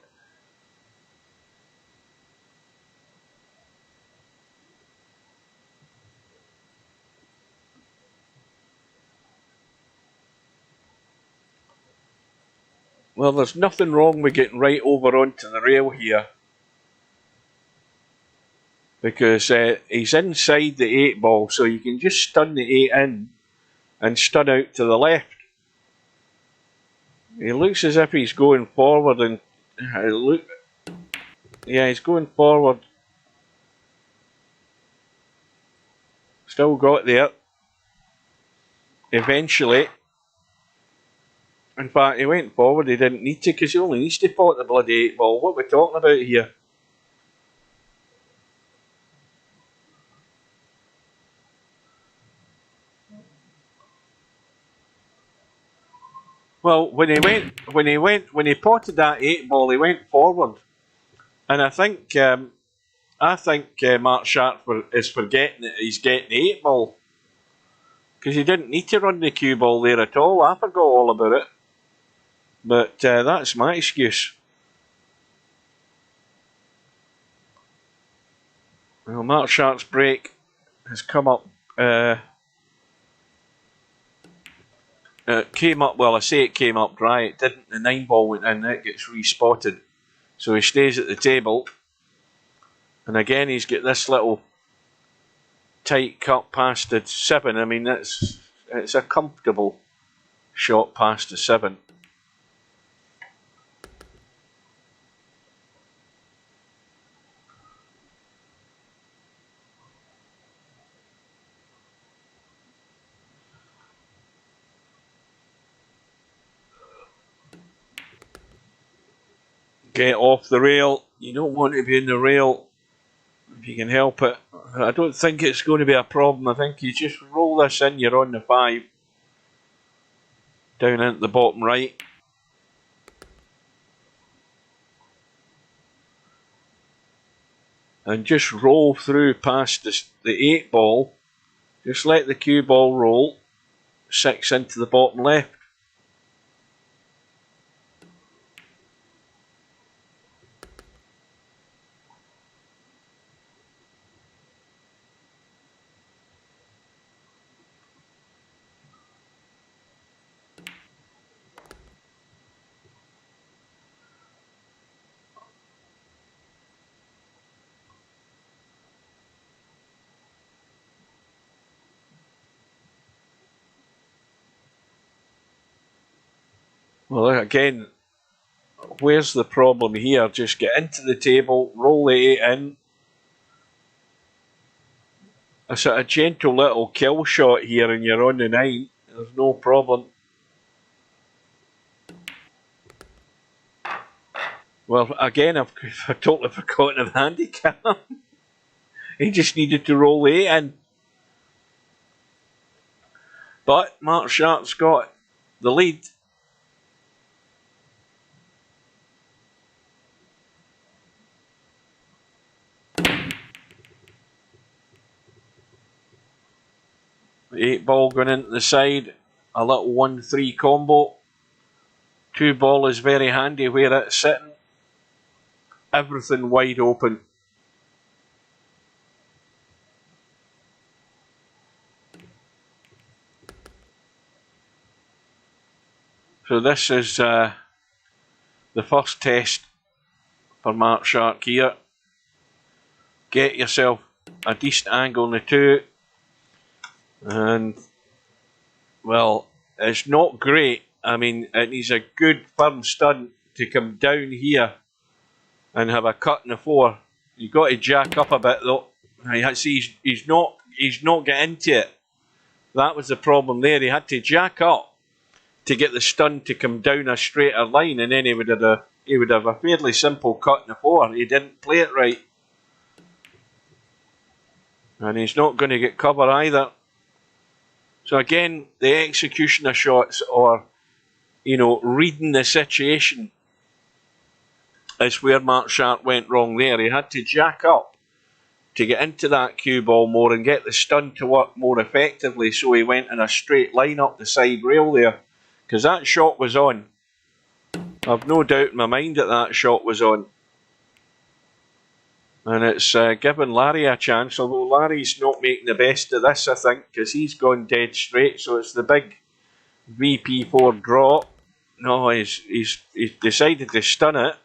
Well, there's nothing wrong with getting right over onto the rail here, because he's inside the 8 ball, so you can just stun the 8 in and stun out to the left. He looks as if he's going forward, and yeah, he's going forward. Still got there. Eventually. In fact, he went forward, he didn't need to, because he only needs to pot the bloody 8 ball. What are we talking about here? Well, when he potted that 8 ball, he went forward. And I think Mark Sharp is forgetting that he's getting the 8 ball. Because he didn't need to run the cue ball there at all. I forgot all about it. But that's my excuse. Well, Mark Sharp's break has come up. It came up, well, I say it came up dry. It didn't. The 9 ball went in, it gets respotted. So he stays at the table. And again, he's got this little tight cut past the 7. I mean, it's a comfortable shot past the 7. Get off the rail. You don't want to be in the rail if you can help it. I don't think it's going to be a problem. I think you just roll this in, you're on the 5. Down into the bottom right. And just roll through past the 8 ball. Just let the cue ball roll. 6 into the bottom left. Well, again, where's the problem here? Just get into the table, roll the 8 in. A sort of gentle little kill shot here, and you're on the 9. There's no problem. Well, again, I've totally forgotten of handicap. He just needed to roll the 8 in. But Mark Sharp's got the lead. The 8 ball going into the side. A little 1-3 combo. 2 ball is very handy where it's sitting. Everything wide open. So this is the first test for Mark Sharp here. Get yourself a decent angle on the 2. And, well, it's not great. I mean, it needs a good firm stun to come down here and have a cut in the 4. You've got to jack up a bit though. He's not getting into it. That was the problem there. He had to jack up to get the stun to come down a straighter line, and then he would have a fairly simple cut in the 4. He didn't play it right. And he's not going to get cover either. So again, the execution of shots, or, you know, reading the situation, is where Mark Sharp went wrong there. He had to jack up to get into that cue ball more and get the stun to work more effectively, so he went in a straight line up the side rail there. Because that shot was on. I've no doubt in my mind that shot was on. And it's given Larry a chance, although Larry's not making the best of this, I think, because he's gone dead straight. So it's the big VP4 draw. No, he's decided to stun it.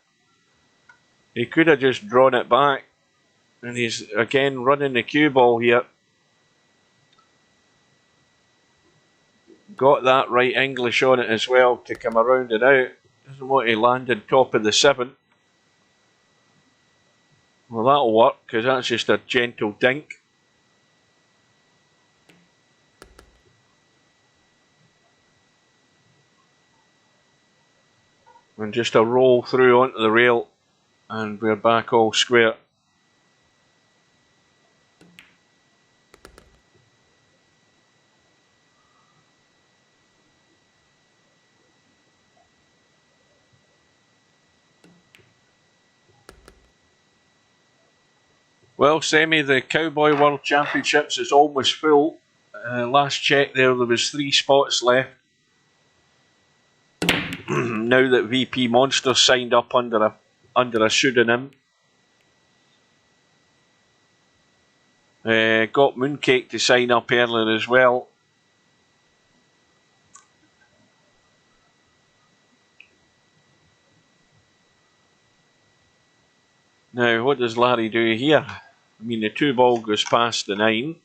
He could have just drawn it back. And he's again running the cue ball here. Got that right English on it as well to come around and out. Doesn't want to land on top of the 7. Well, that'll work because that's just a gentle dink. And just a roll through onto the rail, and we're back all square. Well, Semi, the Cowboy World Championships is almost full. Last check there was 3 spots left. Now that VP Monster signed up under a pseudonym. Got Mooncake to sign up earlier as well. Now, what does Larry do here? I mean, the 2 ball goes past the 9.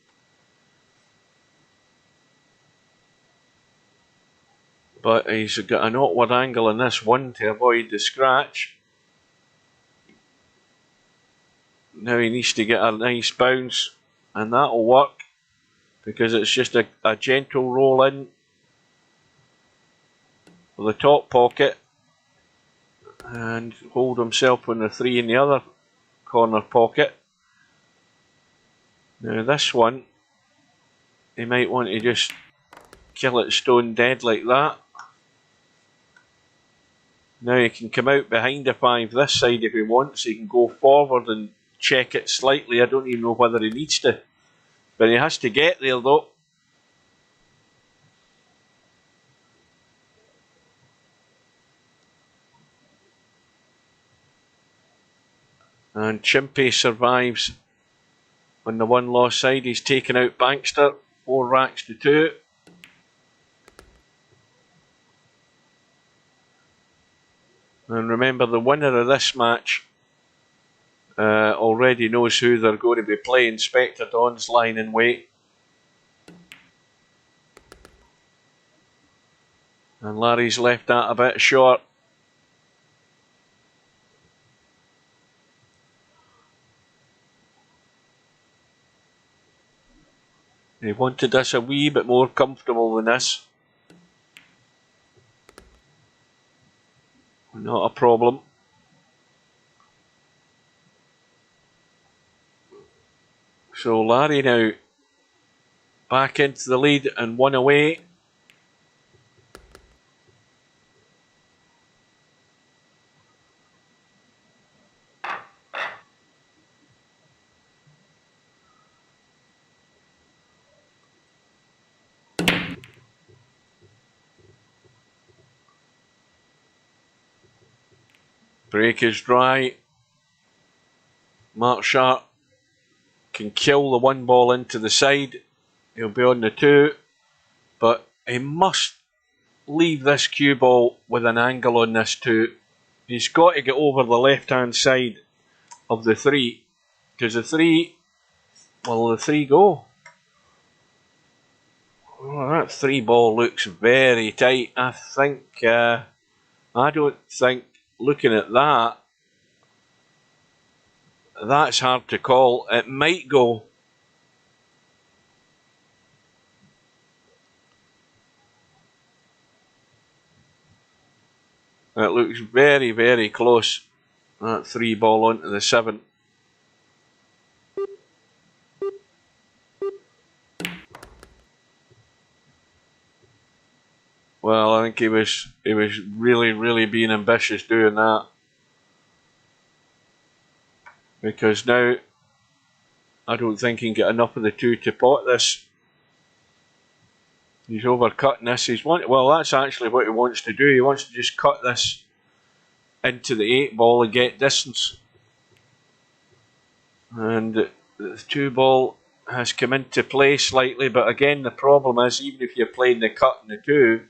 But he's got an awkward angle in this one to avoid the scratch. Now he needs to get a nice bounce, and that'll work because it's just a gentle roll in for the top pocket and hold himself on the 3 in the other corner pocket. Now this one, he might want to just kill it stone dead like that. Now he can come out behind the 5 this side if he wants. He can go forward and check it slightly. I don't even know whether he needs to. But he has to get there though. And Chimpy survives on the 1 loss side. He's taken out Bankster. 4 racks to 2. And remember, the winner of this match already knows who they're going to be playing. Spectre Dawn's lying in wait. And Larry's left that a bit short. He wanted this a wee bit more comfortable than this. Not a problem. So Larry now back into the lead and 1 away. Break is dry. Mark Sharp can kill the 1 ball into the side. He'll be on the 2. But he must leave this cue ball with an angle on this 2. He's got to get over the left-hand side of the 3. Because the 3, well, the 3 go. Oh, that 3 ball looks very tight. I don't think, looking at that, that's hard to call. It might go. It looks very, very close. That 3 ball onto the 7. Well, I think he was really, really being ambitious doing that. Because now, I don't think he can get enough of the 2 to pot this. He's overcutting this. Well, that's actually what he wants to do. He wants to just cut this into the 8 ball and get distance. And the 2 ball has come into play slightly, but again, the problem is, even if you're playing the cut and the 2,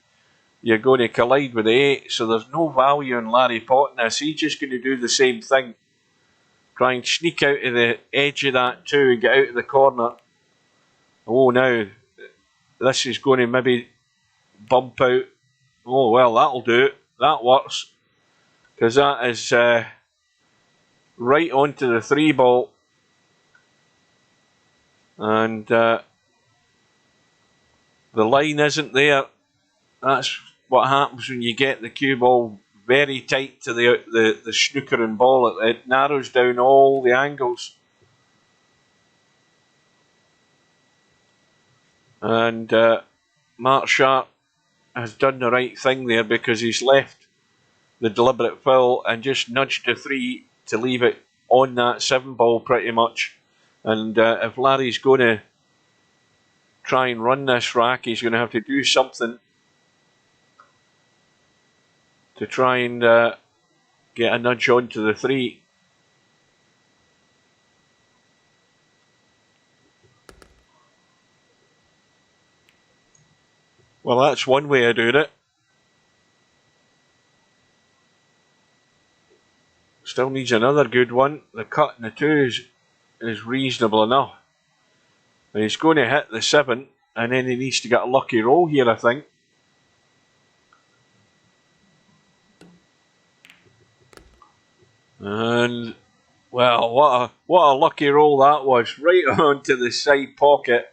you're going to collide with the 8, so there's no value in Larry potting this. He's just going to do the same thing. Try and sneak out of the edge of that 2 and get out of the corner. Oh, now this is going to maybe bump out. Oh, well, that'll do it. That works. Because that is right onto the 3 ball. And the line isn't there. That's what happens when you get the cue ball very tight to the snookering ball. It narrows down all the angles. And Mark Sharp has done the right thing there, because he's left the deliberate foul and just nudged the 3 to leave it on that 7 ball pretty much. And if Larry's going to try and run this rack, he's going to have to do something to try and get a nudge onto the 3. Well, that's one way of doing it. Still needs another good one. The cut in the 2 is reasonable enough. And he's going to hit the 7, and then he needs to get a lucky roll here, I think. And, well, what a lucky roll that was. Right onto the side pocket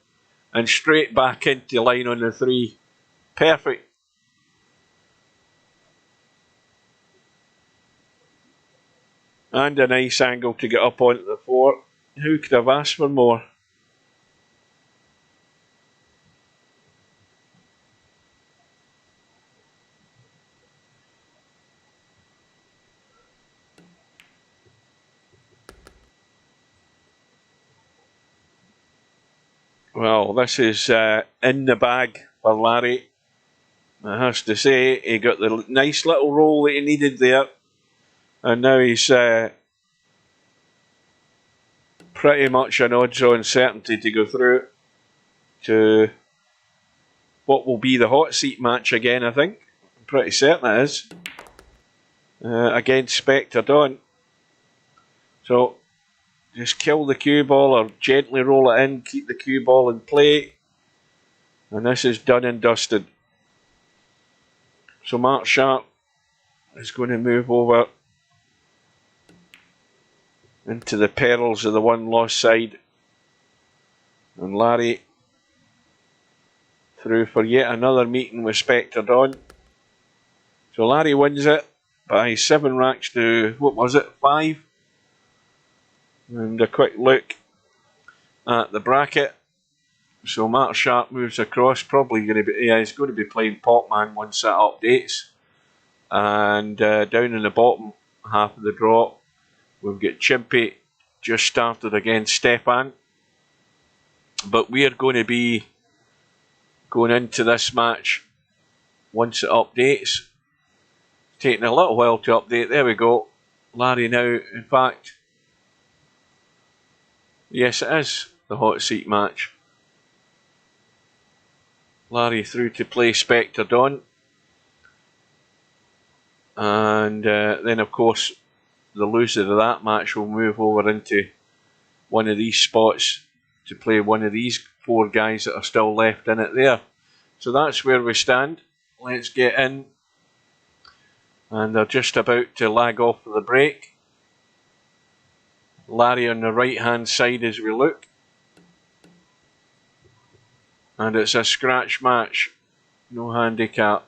and straight back into line on the 3. Perfect. And a nice angle to get up onto the 4. Who could have asked for more? Well, this is in the bag for Larry. I have to say, he got the nice little roll that he needed there. And now he's pretty much an odds-on certainty to go through to what will be the hot seat match again, I think. I'm pretty certain it is. Against Spectre Dawn. So, just kill the cue ball or gently roll it in, keep the cue ball in play. And this is done and dusted. So Mark Sharp is going to move over into the perils of the one lost side. And Larry through for yet another meeting with Spectre Dawn. So Larry wins it by 7 racks to, what was it, 5? And a quick look at the bracket. So Mark Sharp moves across, probably going to be, yeah, he's going to be playing Popman once that updates. And down in the bottom half of the draw, we've got Chimpy just started against Stepan. But we are going to be going into this match once it updates. It's taking a little while to update. There we go. Larry now, in fact, yes, it is the hot seat match. Larry through to play Spectre Dawn. And then, of course, the loser of that match will move over into one of these spots to play one of these 4 guys that are still left in it there. So that's where we stand. Let's get in. And they're just about to lag off for the break. Larry on the right hand side as we look. And it's a scratch match. No handicap.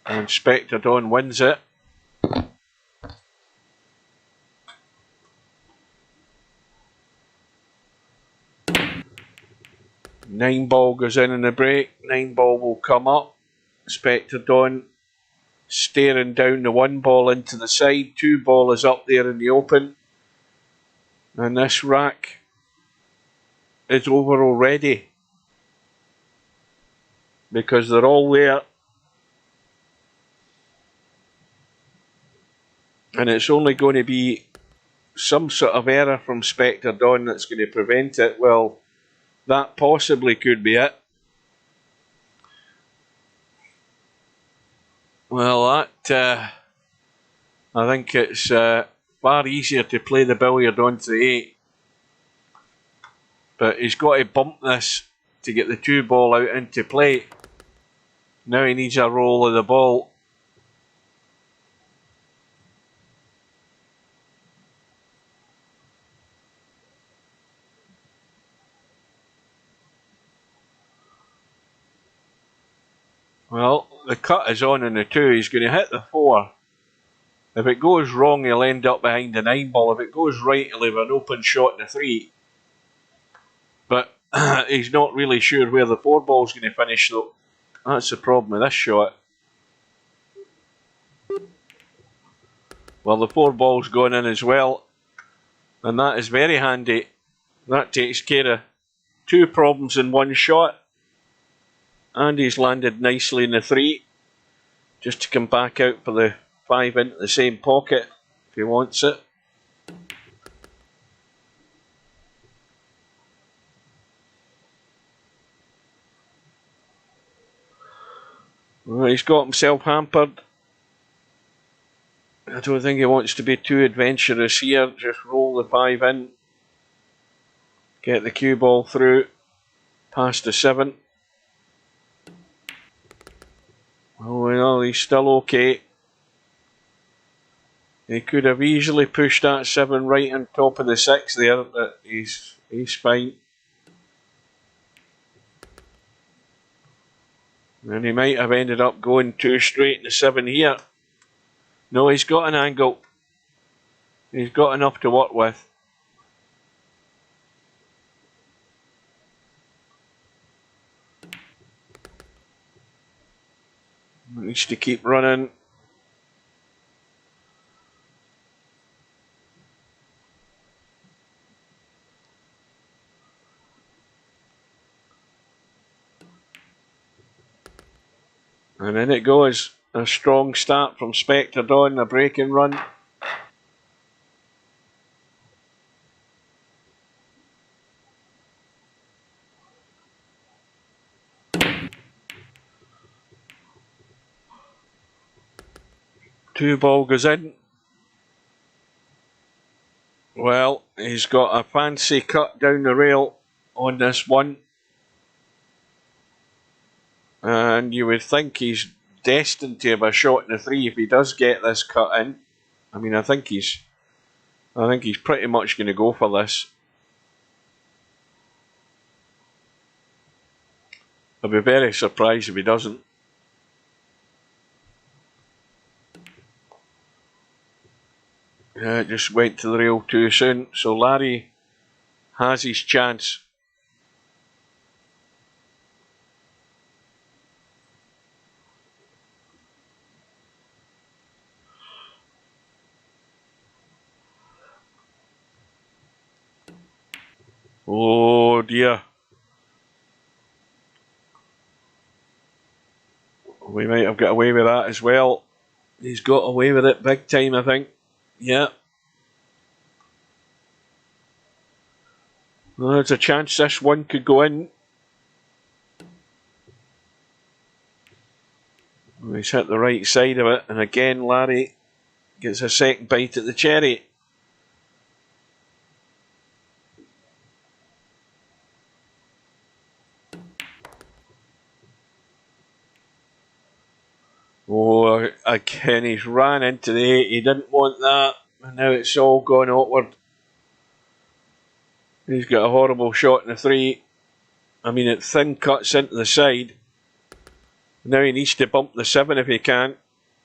And Spectre Dawn wins it. Nine ball goes in the break. 9 ball will come up. Spectre Dawn staring down the 1 ball into the side. 2 ball is up there in the open. And this rack is over already. Because they're all there. And it's only going to be some sort of error from Spectre Dawn that's going to prevent it. Well, that possibly could be it. Well, that I think it's far easier to play the billiard onto the 8. But he's got to bump this to get the 2 ball out into play. Now he needs a roll of the ball. Well, the cut is on in the 2. He's going to hit the 4. If it goes wrong, he'll end up behind the 9 ball. If it goes right, he'll have an open shot in the 3. But he's not really sure where the 4 ball's going to finish, though. That's the problem with this shot. Well, the 4 ball's gone in as well. And that is very handy. That takes care of 2 problems in one shot. And he's landed nicely in the 3. Just to come back out for the 5 into the same pocket if he wants it. Well, he's got himself hampered. I don't think he wants to be too adventurous here. Just roll the 5 in. Get the cue ball through. Past the 7. Oh well, he's still okay. He could have easily pushed that 7 right on top of the 6 there, but he's fine. And he might have ended up going 2 straight in the 7 here. No, he's got an angle. He's got enough to work with. Needs to keep running. And in it goes. A strong start from Spectre Dawn, a break and run. Two ball goes in. Well, he's got a fancy cut down the rail on this one. And you would think he's destined to have a shot in the 3 if he does get this cut in. I mean, I think he's pretty much going to go for this. I'll be very surprised if he doesn't. It just went to the rail too soon. So Larry has his chance. Oh dear. We might have got away with that as well. He's got away with it big time, I think. Yeah. Well, there's a chance this one could go in. He's hit the right side of it, and again Larry gets a second bite at the cherry. Oh, again, he's ran into the 8. He didn't want that, and now it's all gone outward. He's got a horrible shot in the 3. I mean, it thin cuts into the side. Now he needs to bump the 7 if he can.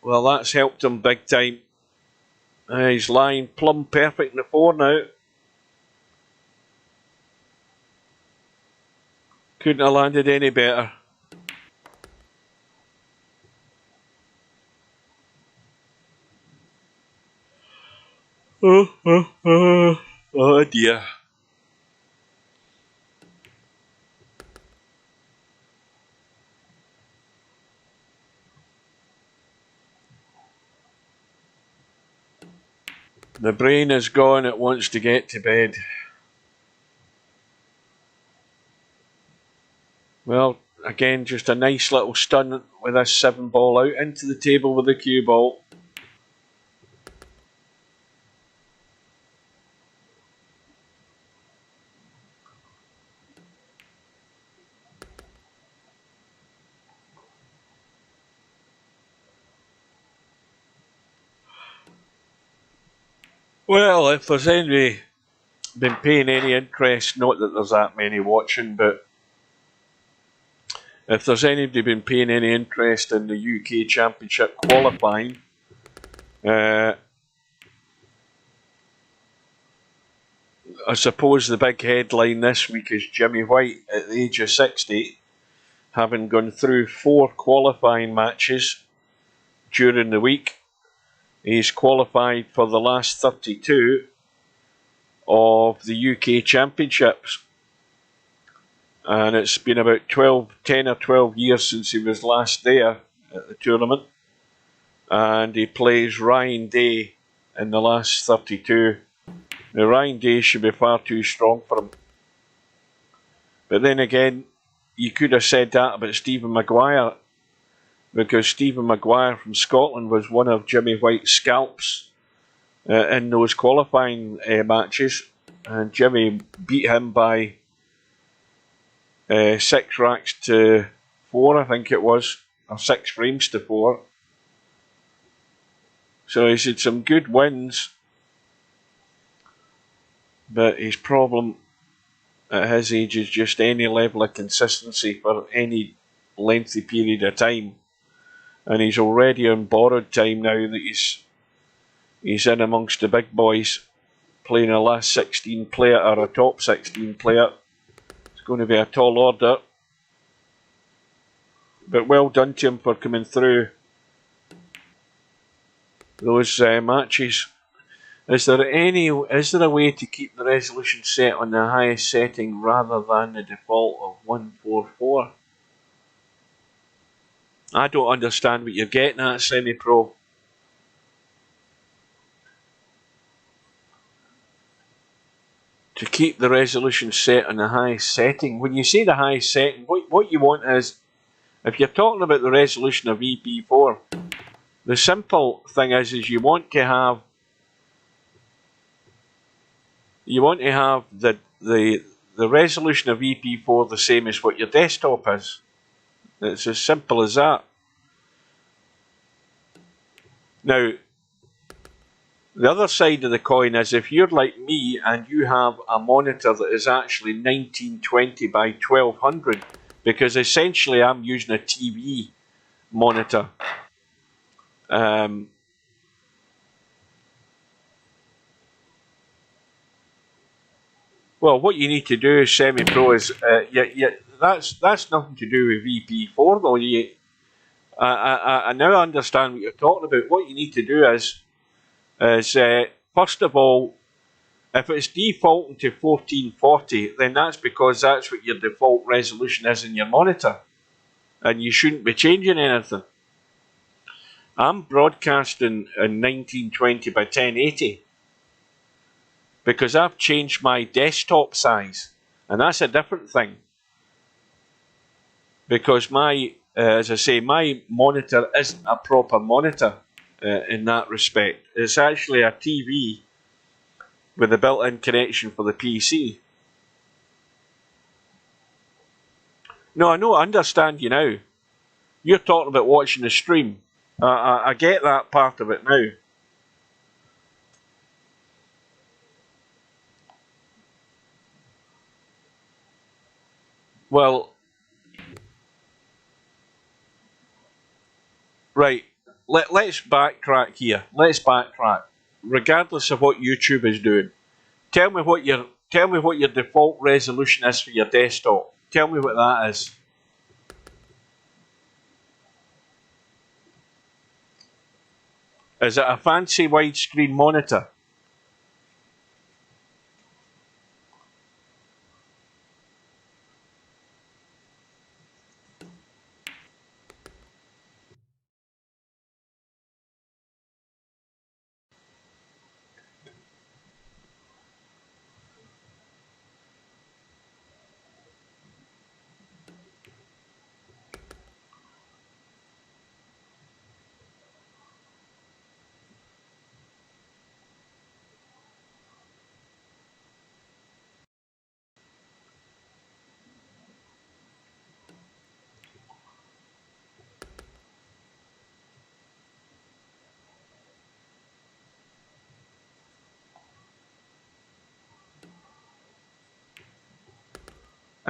Well, that's helped him big time. He's lying plumb perfect in the 4 now. Couldn't have landed any better. Oh dear. The brain is gone, it wants to get to bed. Well, Again, just a nice little stun with this 7 ball out into the table with the cue ball. Well, if there's anybody been paying any interest, not that there's that many watching, but if there's anybody been paying any interest in the UK Championship qualifying, I suppose the big headline this week is Jimmy White at the age of 60, having gone through 4 qualifying matches during the week. He's qualified for the last 32 of the UK Championships. And it's been about 10 or 12 years since he was last there at the tournament. And he plays Ryan Day in the last 32. Now, Ryan Day should be far too strong for him. But then again, you could have said that about Stephen Maguire, because Stephen Maguire from Scotland was one of Jimmy White's scalps in those qualifying matches. And Jimmy beat him by 6 racks to 4, I think it was, or 6 frames to 4. So he's had some good wins, but his problem at his age is just any level of consistency for any lengthy period of time. And he's already on borrowed time now that he's in amongst the big boys, playing a last 16 player or a top 16 player. It's going to be a tall order. But well done to him for coming through those matches. Is there a way to keep the resolution set on the highest setting rather than the default of 144? I don't understand what you're getting at, Semi-Pro. To keep the resolution set on the highest setting. When you say the highest setting, what you want is, if you're talking about the resolution of EP4, the simple thing is you want to have the resolution of EP4 the same as what your desktop is. It's as simple as that. Now, the other side of the coin is if you're like me and you have a monitor that is actually 1920 by 1200, because essentially I'm using a TV monitor. Well, what you need to do, Semi-Pro, is that's nothing to do with EP4 though. I now understand what you're talking about. What you need to do is first of all, if it's defaulting to 1440, then that's because that's what your default resolution is in your monitor, and you shouldn't be changing anything. I'm broadcasting in 1920 by 1080 because I've changed my desktop size, and that's a different thing. Because as I say, my monitor isn't a proper monitor in that respect. It's actually a TV with a built-in connection for the PC. No, I understand you now. You're talking about watching the stream. I get that part of it now. Well, right. Let's backtrack here. Let's backtrack. Regardless of what YouTube is doing, tell me what your default resolution is for your desktop. Tell me what that is. Is it a fancy widescreen monitor?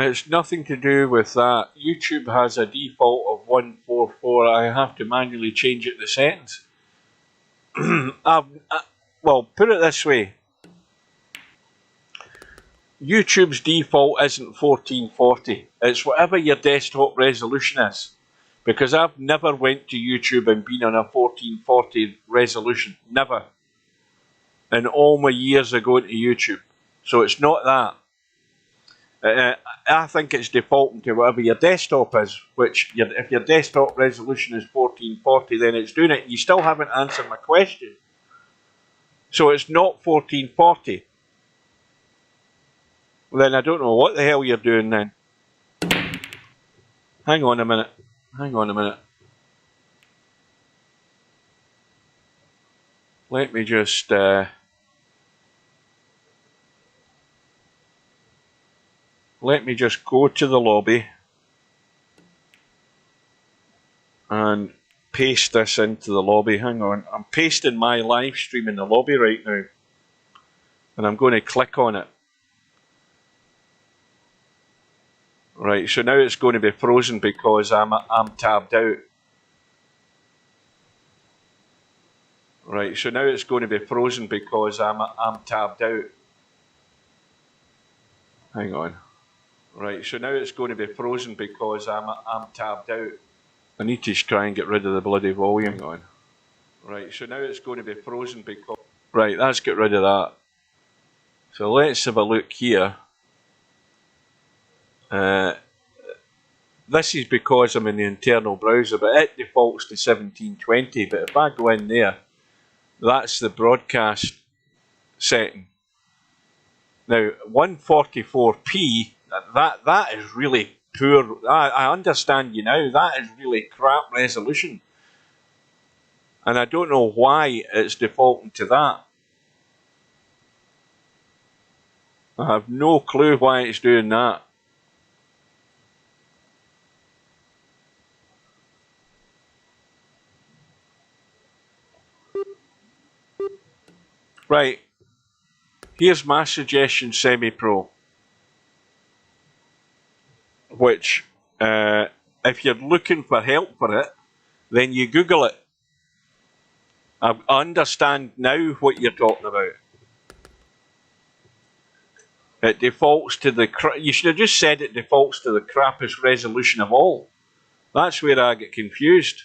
It's nothing to do with that. YouTube has a default of 144. I have to manually change it to settings. Well, put it this way. YouTube's default isn't 1440. It's whatever your desktop resolution is. Because I've never went to YouTube and been on a 1440 resolution. Never. In all my years of going to YouTube. So it's not that. I think it's defaulting to whatever your desktop is, which if your desktop resolution is 1440, then it's doing it. You still haven't answered my question. So it's not 1440. Well, then I don't know what the hell you're doing then. Hang on a minute. Hang on a minute. Let me just... let me just go to the lobby and paste this into the lobby. Hang on, I'm pasting my live stream in the lobby right now, and I'm going to click on it. Right, so now it's going to be frozen because I'm tabbed out. Right, so now it's going to be frozen because I'm tabbed out. Hang on. Right, so now it's going to be frozen because I'm tabbed out. I need to try and get rid of the bloody volume. Hang on. Right, so now it's going to be frozen because... Right, let's get rid of that. So let's have a look here. This is because I'm in the internal browser, but it defaults to 1720. But if I go in there, that's the broadcast setting. Now, 144p, that is really poor. I understand you now. That is really crap resolution. And I don't know why it's defaulting to that. I have no clue why it's doing that. Right, here's my suggestion, Semi-Pro, which, if you're looking for help for it, then you Google it. I understand now what you're talking about. It defaults to the... You should have just said it defaults to the crappiest resolution of all. That's where I get confused.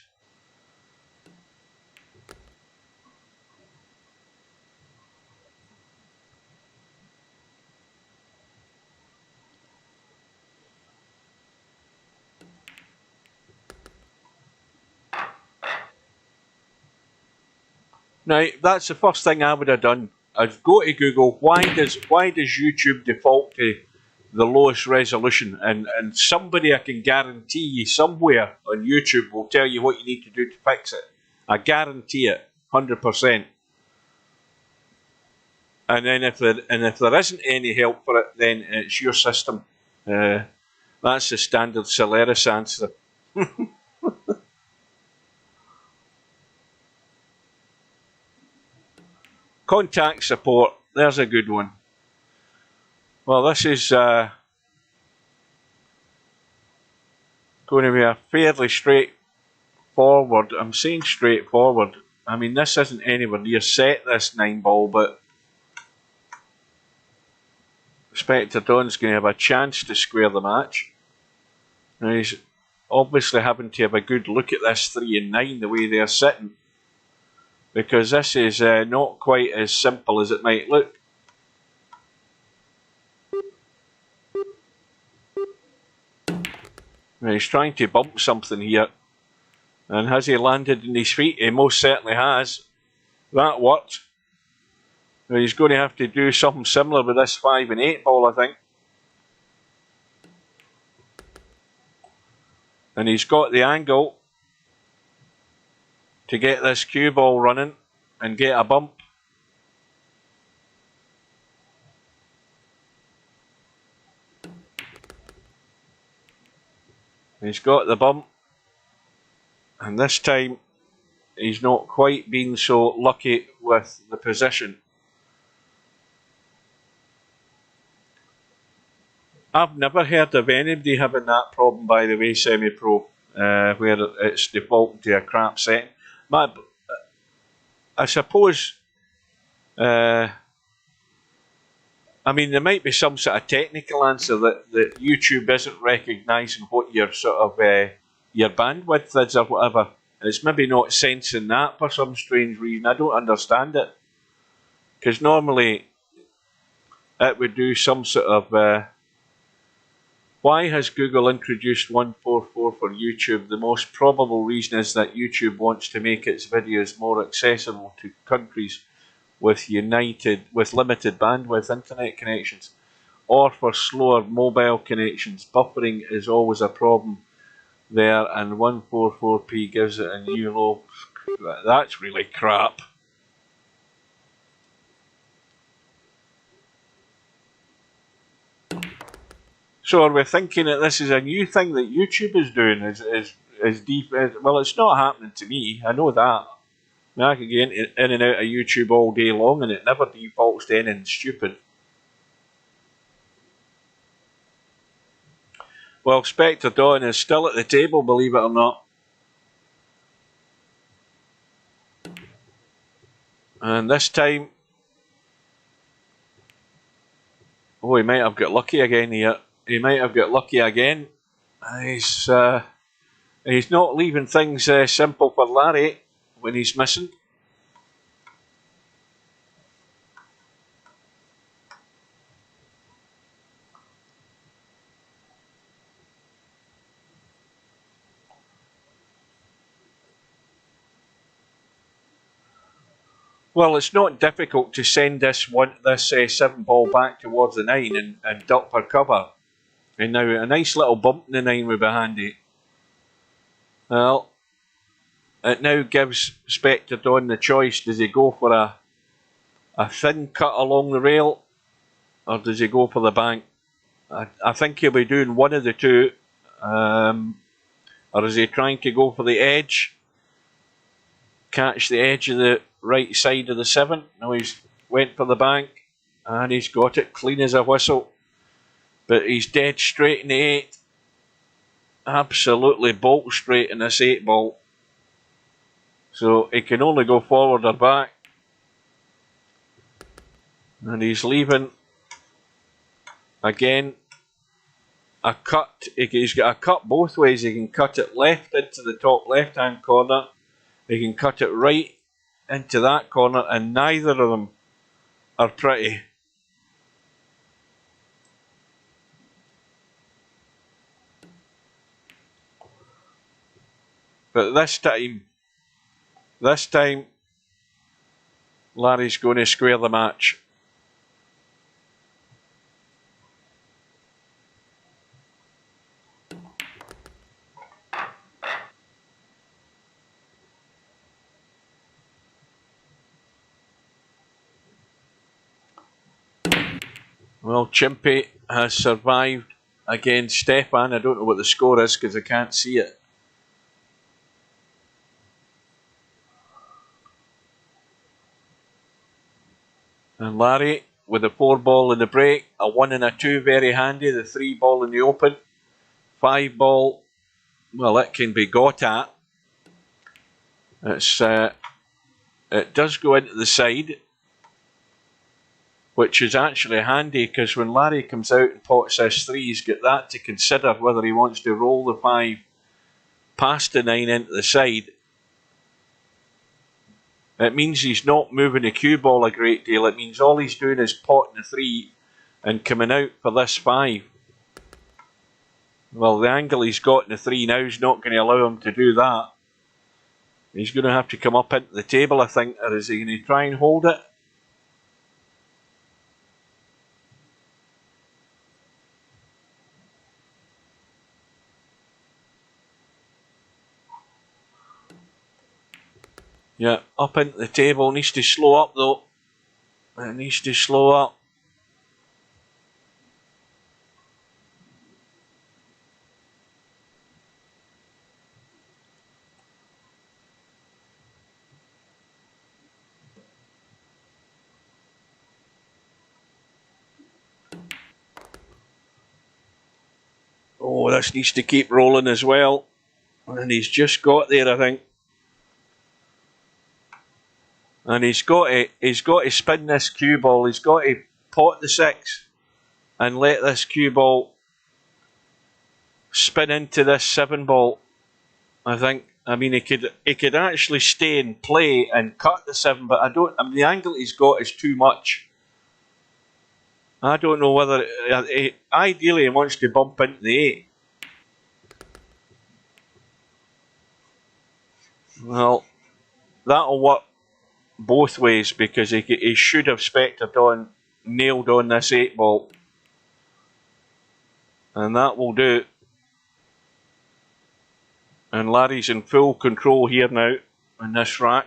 Now, that's the first thing I would have done. I'd go to Google, why does YouTube default to the lowest resolution? And somebody, I can guarantee you, somewhere on YouTube will tell you what you need to do to fix it. I guarantee it, 100%. And then if there isn't any help for it, then it's your system. That's the standard Solaris answer. Contact support, there's a good one. Well, this is going to be a fairly straightforward, I'm saying straightforward, I mean this isn't anywhere near set, this 9-ball, but Spectre Don's going to have a chance to square the match. Now he's obviously having to have a good look at this 3 and 9, the way they're sitting. Because this is not quite as simple as it might look. Now he's trying to bump something here. And has he landed in his feet? He most certainly has. That worked. Now he's going to have to do something similar with this 5 and 8 ball, I think. And he's got the angle to get this cue ball running and get a bump. He's got the bump, and this time he's not quite been so lucky with the position. I've never heard of anybody having that problem, by the way, semi-pro, where it's defaulting to a crap setting. I suppose, I mean, there might be some sort of technical answer that YouTube isn't recognising what your sort of your bandwidth is or whatever. It's maybe not sensing that for some strange reason. I don't understand it, because normally it would do some sort of. Why has Google introduced 144 for YouTube? The most probable reason is that YouTube wants to make its videos more accessible to countries with limited bandwidth internet connections, or for slower mobile connections. Buffering is always a problem there, and 144p gives it a new low. That's really crap. So are we thinking that this is a new thing that YouTube is doing? Is deep? Well, it's not happening to me. I know that. I mean, I could get in and out of YouTube all day long, and it never defaults to anything stupid. Well, Spectre Dawn is still at the table, believe it or not. And this time, oh, he might have got lucky again here. He might have got lucky again. He's not leaving things simple for Larry when he's missing. Well, it's not difficult to send this 7 ball back towards the 9 and duck for cover. And now a nice little bump in the 9 would be handy. Well, it now gives Spectre Dawn the choice. Does he go for a thin cut along the rail, or does he go for the bank? I think he'll be doing one of the two. Or is he trying to go for the edge? Catch the edge of the right side of the 7. No, he's went for the bank, and he's got it clean as a whistle. But he's dead straight in the 8. Absolutely bolt straight in this 8 ball. So he can only go forward or back. And he's leaving again a cut. He's got a cut both ways. He can cut it left into the top left hand corner. He can cut it right into that corner, and neither of them are pretty. But this time, Larry's going to square the match. Well, Chimpy has survived against Stefan. I don't know what the score is because I can't see it. And Larry with a 4 ball in the break, a 1 and a 2 very handy, the 3 ball in the open, 5 ball, well, it can be got at. It does go into the side, which is actually handy because when Larry comes out and pots this 3, he's got that to consider whether he wants to roll the 5 past the 9 into the side. It means he's not moving the cue ball a great deal. It means all he's doing is potting the 3 and coming out for this 5. Well, the angle he's got in the 3 now is not going to allow him to do that. He's going to have to come up into the table, I think, or is he going to try and hold it? Yeah, up into the table. Needs to slow up though. It needs to slow up. Oh, this needs to keep rolling as well. And he's just got there, I think. And he's got to spin this cue ball. He's got to pot the 6 and let this cue ball spin into this 7 ball. I think. I mean, he could actually stay and play and cut the 7, but the angle he's got is too much. I don't know whether ideally he wants to bump into the 8. Well, that'll work both ways because he should have nailed on this 8 ball, and that will do. And Larry's in full control here now in this rack.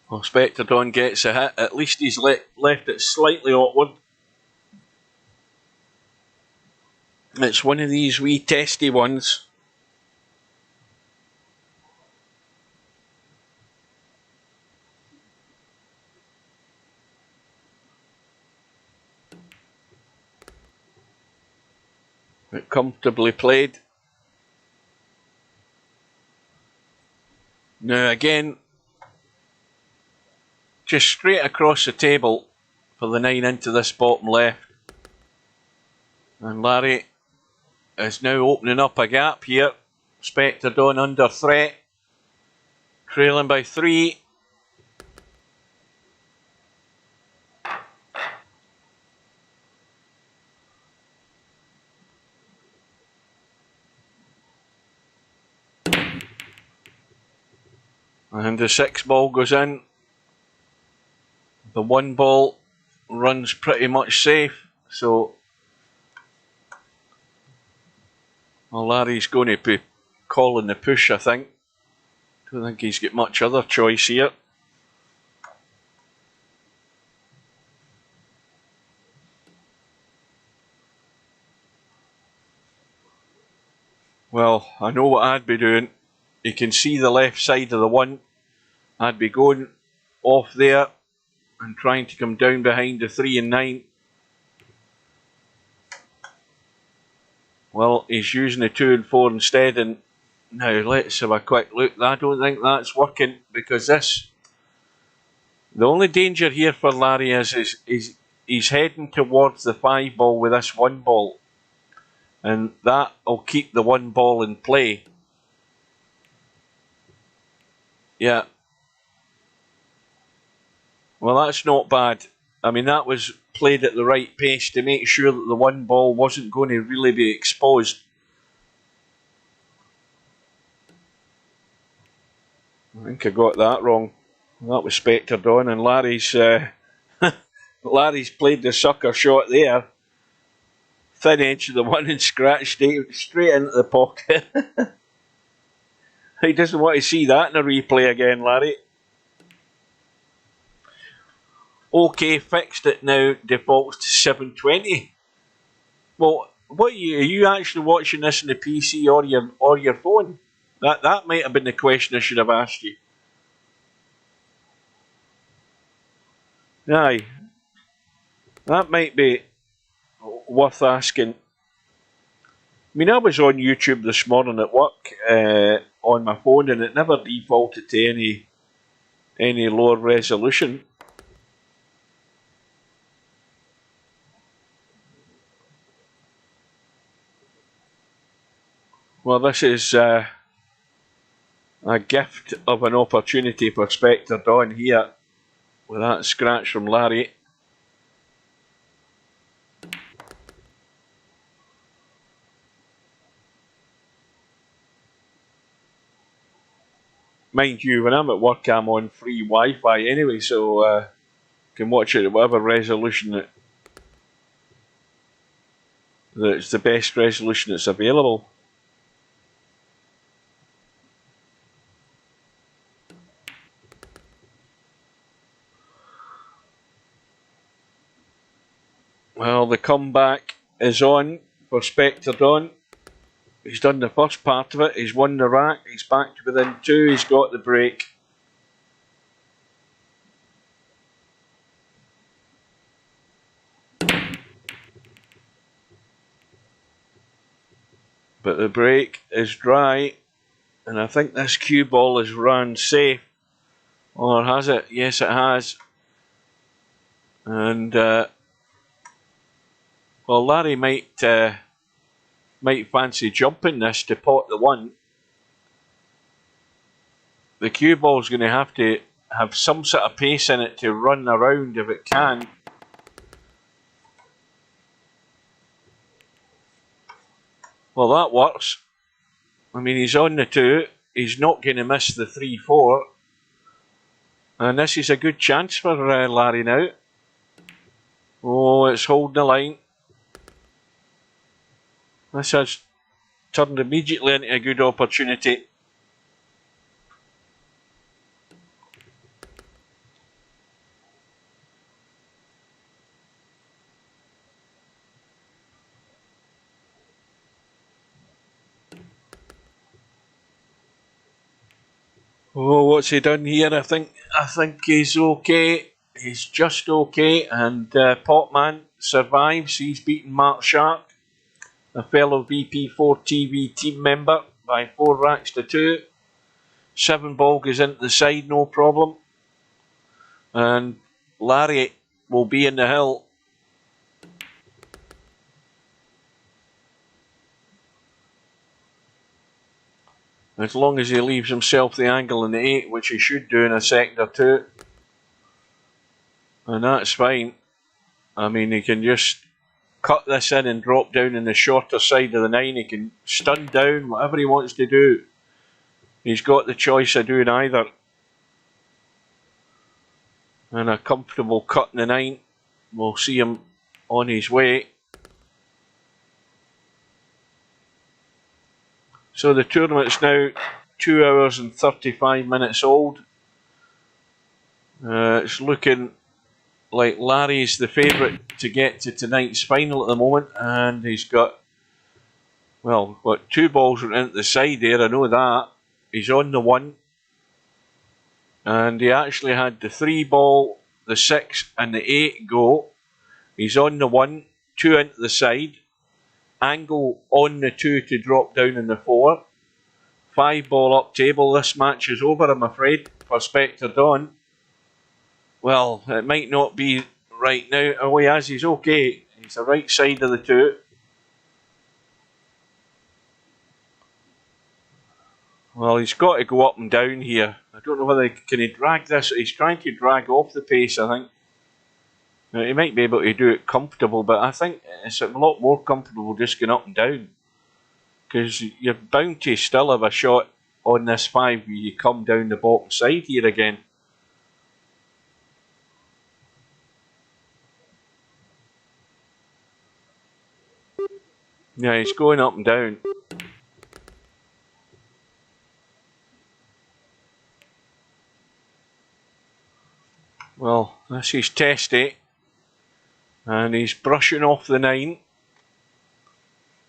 Well, Spectre Dawn gets a hit. At least he's left it slightly awkward. It's one of these wee testy ones. But comfortably played. Now again, just straight across the table for the 9 into this bottom left. And Larry is now opening up a gap here. Spectre Dawn under threat. Trailing by 3. And the 6 ball goes in. The 1 ball runs pretty much safe. So Larry's going to be calling the push, I think. Don't think he's got much other choice here. Well, I know what I'd be doing. You can see the left side of the 1. I'd be going off there and trying to come down behind the 3 and 9. Well, he's using the 2 and 4 instead, and now let's have a quick look. I don't think that's working because the only danger here for Larry is he's heading towards the 5 ball with this 1 ball, and that'll keep the 1 ball in play. Yeah. Well, that's not bad. I mean, that was played at the right pace to make sure that the 1 ball wasn't going to really be exposed. I think I got that wrong. That was Spectre Dawn, and Larry's Larry's played the sucker shot there. Thin edge of the 1 and scratched straight into the pocket. He doesn't want to see that in a replay again, Larry. OK, fixed it now, defaults to 720. Well, are you actually watching this on the PC or your phone? That might have been the question I should have asked you. Aye, that might be worth asking. I mean, I was on YouTube this morning at work on my phone, and it never defaulted to any lower resolution. Well, this is a gift of an opportunity for Spectre Dawn here with that scratch from Larry. Mind you, when I'm at work, I'm on free Wi-Fi anyway, so can watch it at whatever resolution that's the best resolution that's available. Well, the comeback is on for Spectre Dawn. He's done the first part of it, he's won the rack, he's back to within 2, he's got the break. But the break is dry, and I think this cue ball is run safe. Or has it? Yes, it has. And well, Larry might fancy jumping this to pot the 1. The cue ball's going to have some sort of pace in it to run around if it can. Well, that works. I mean, he's on the 2. He's not going to miss the 3-4. And this is a good chance for Larry now. Oh, it's holding the line. This has turned immediately into a good opportunity. Oh, what's he done here? I think he's okay. He's just okay, and Potman survives. He's beaten Mark Shark, a fellow VP4 TV team member, by 4 racks to 2. 7 ball goes into the side, no problem. And Larry will be in the hill. As long as he leaves himself the angle in the 8, which he should do in a second or 2. And that's fine. I mean, he can just cut this in and drop down in the shorter side of the 9. He can stun down, whatever he wants to do. He's got the choice of doing either. And a comfortable cut in the 9. We'll see him on his way. So the tournament's now 2 hours and 35 minutes old. It's looking like Larry's the favourite to get to tonight's final at the moment, and he's got, well, what, 2 balls went into the side there, I know that. He's on the 1, and he actually had the 3 ball, the 6 and the 8 go. He's on the 1, 2 into the side, angle on the 2 to drop down in the 4. 5 ball up table. This match is over, I'm afraid, for Spectre Dawn. Well, it might not be right now. Oh, he has. He's okay. He's the right side of the 2. Well, he's got to go up and down here. I don't know whether can he drag this. He's trying to drag off the pace, I think. Now, he might be able to do it comfortable, but I think it's a lot more comfortable just going up and down. Because you're bound to still have a shot on this 5 where you come down the bottom side here again. Yeah, he's going up and down. Well, this is testy. And he's brushing off the 9.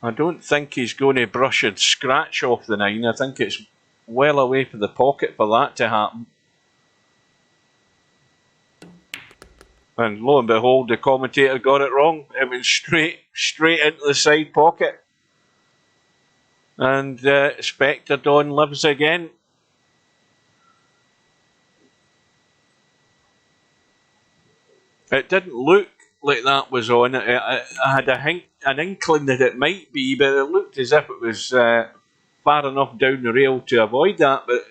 I don't think he's going to brush and scratch off the 9. I think it's well away from the pocket for that to happen. And lo and behold, the commentator got it wrong. It went straight into the side pocket. And Spectre Dawn lives again. It didn't look like that was on. I had an inkling that it might be, but it looked as if it was far enough down the rail to avoid that. But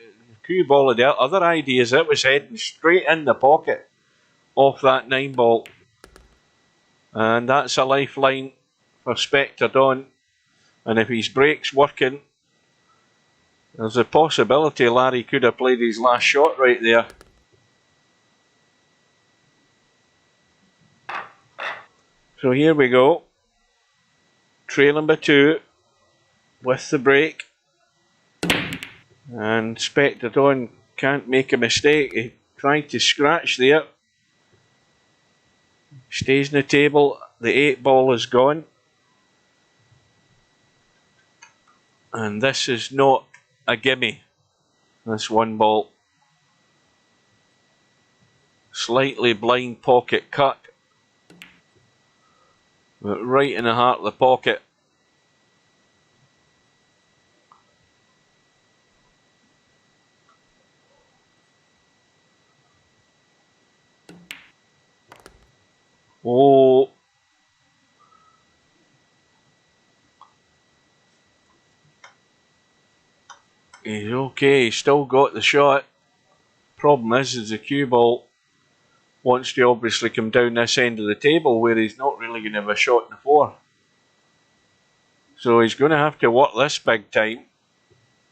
cue ball had other ideas. It was heading straight in the pocket off that 9 ball. And that's a lifeline for Spectre Dawn. And if his break's working, there's a possibility Larry could have played his last shot right there. So here we go. Trail number 2 with the break. And Spectre Dawn can't make a mistake. He tried to scratch there. Stays in the table. The 8 ball is gone. And this is not a gimme. This 1 ball. Slightly blind pocket cut. But right in the heart of the pocket. Oh. He's okay, he's still got the shot. Problem is the cue ball wants to obviously come down this end of the table where he's not really going to have a shot in the 4. So he's going to have to work this big time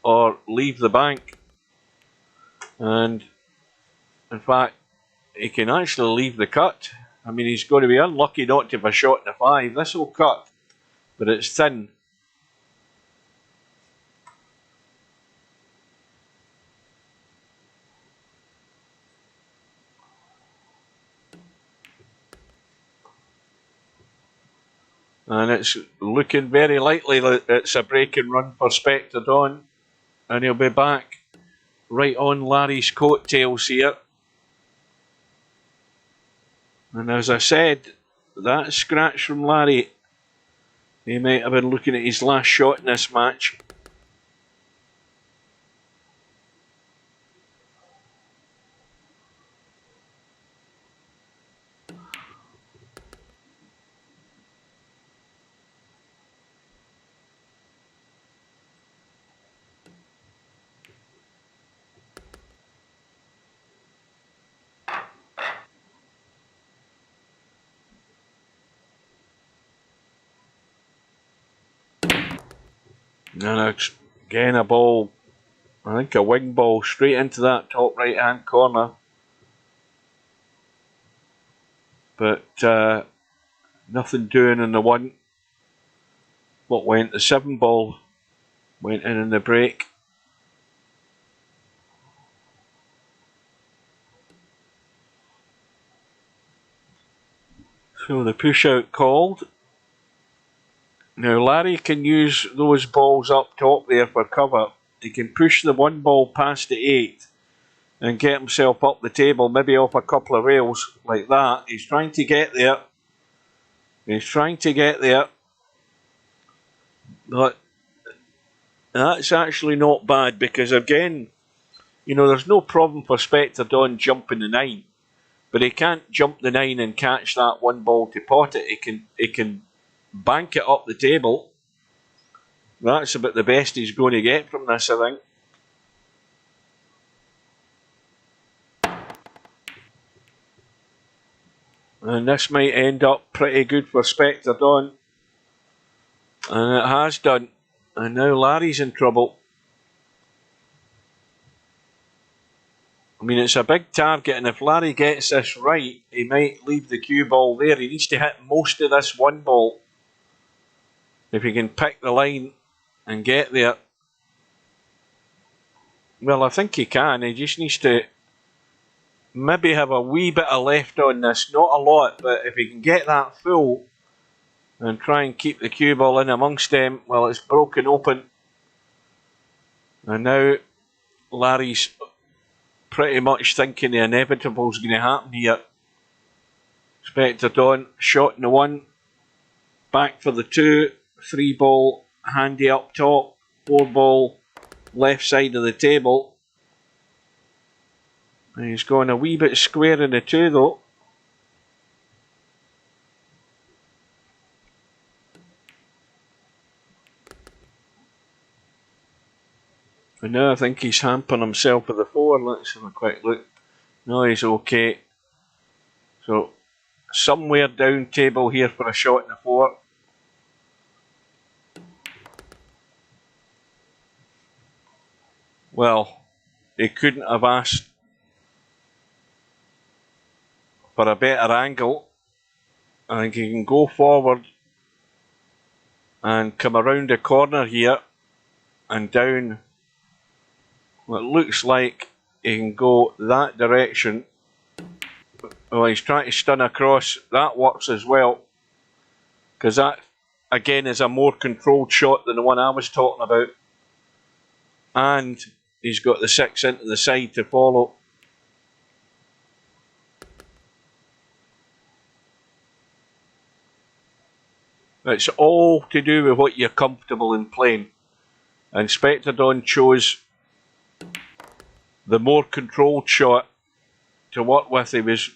or leave the bank. And in fact, he can actually leave the cut. I mean, he's going to be unlucky not to have a shot in the 5. This will cut, but it's thin. And it's looking very likely that it's a break and run for Spectre Dawn. And he'll be back right on Larry's coattails here. And as I said, that scratch from Larry, he might have been looking at his last shot in this match. And again a ball, I think a wing ball straight into that top right hand corner. But nothing doing in the 1. What went the 7 ball went in the break. So the push out called. Now Larry can use those balls up top there for cover. He can push the 1 ball past the 8 and get himself up the table, maybe off a couple of rails like that. He's trying to get there. But that's actually not bad because again, you know, there's no problem for Spectre Dawn jumping the 9. But he can't jump the 9 and catch that 1 ball to pot it. He can bank it up the table. That's about the best he's going to get from this, I think. And this might end up pretty good for Spectre Dawn. And it has done. And now Larry's in trouble. I mean, it's a big target, and if Larry gets this right, he might leave the cue ball there. He needs to hit most of this 1 ball. If he can pick the line and get there. Well, I think he can. He just needs to maybe have a wee bit of left on this. Not a lot, but if he can get that full and try and keep the cue ball in amongst them, well, it's broken open. And now Larry's pretty much thinking the inevitable is going to happen here. Spectre Dawn, shot in the 1, back for the 2, 3 ball, handy up top, 4 ball, left side of the table. And he's going a wee bit square in the 2 though. And now I think he's hampering himself with the 4. Let's have a quick look. No, he's okay. So, somewhere down table here for a shot in the 4. Well, he couldn't have asked for a better angle. I think he can go forward and come around the corner here and down what looks like he can go that direction. Oh, he's trying to stun across. That works as well, because that again is a more controlled shot than the one I was talking about. And he's got the 6 into the side to follow. It's all to do with what you're comfortable in playing. And Spectre Dawn chose the more controlled shot to work with. He was,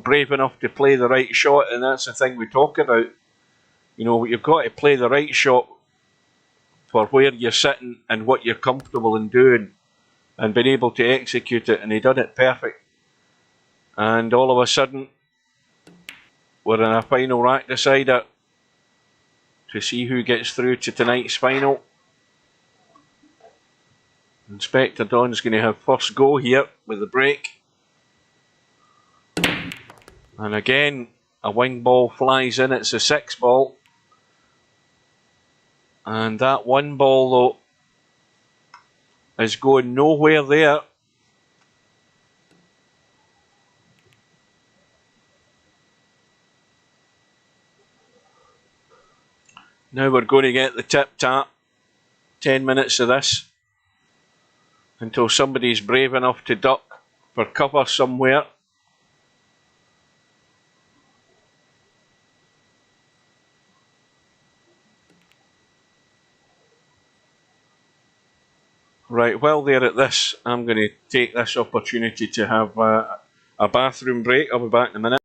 brave enough to play the right shot, and that's the thing we talk about. You've got to play the right shot for where you're sitting and what you're comfortable in doing, and being able to execute it, and he done it perfect. And all of a sudden, we're in a final rack decider to see who gets through to tonight's final. Inspector Dawn's going to have first go here with the break. And again, a wing ball flies in. It's a 6 ball. And that 1 ball, though, is going nowhere there. Now we're going to get the tip-tap. 10 minutes of this, until somebody's brave enough to duck for cover somewhere. Right, while they're at this, I'm going to take this opportunity to have a bathroom break. I'll be back in a minute.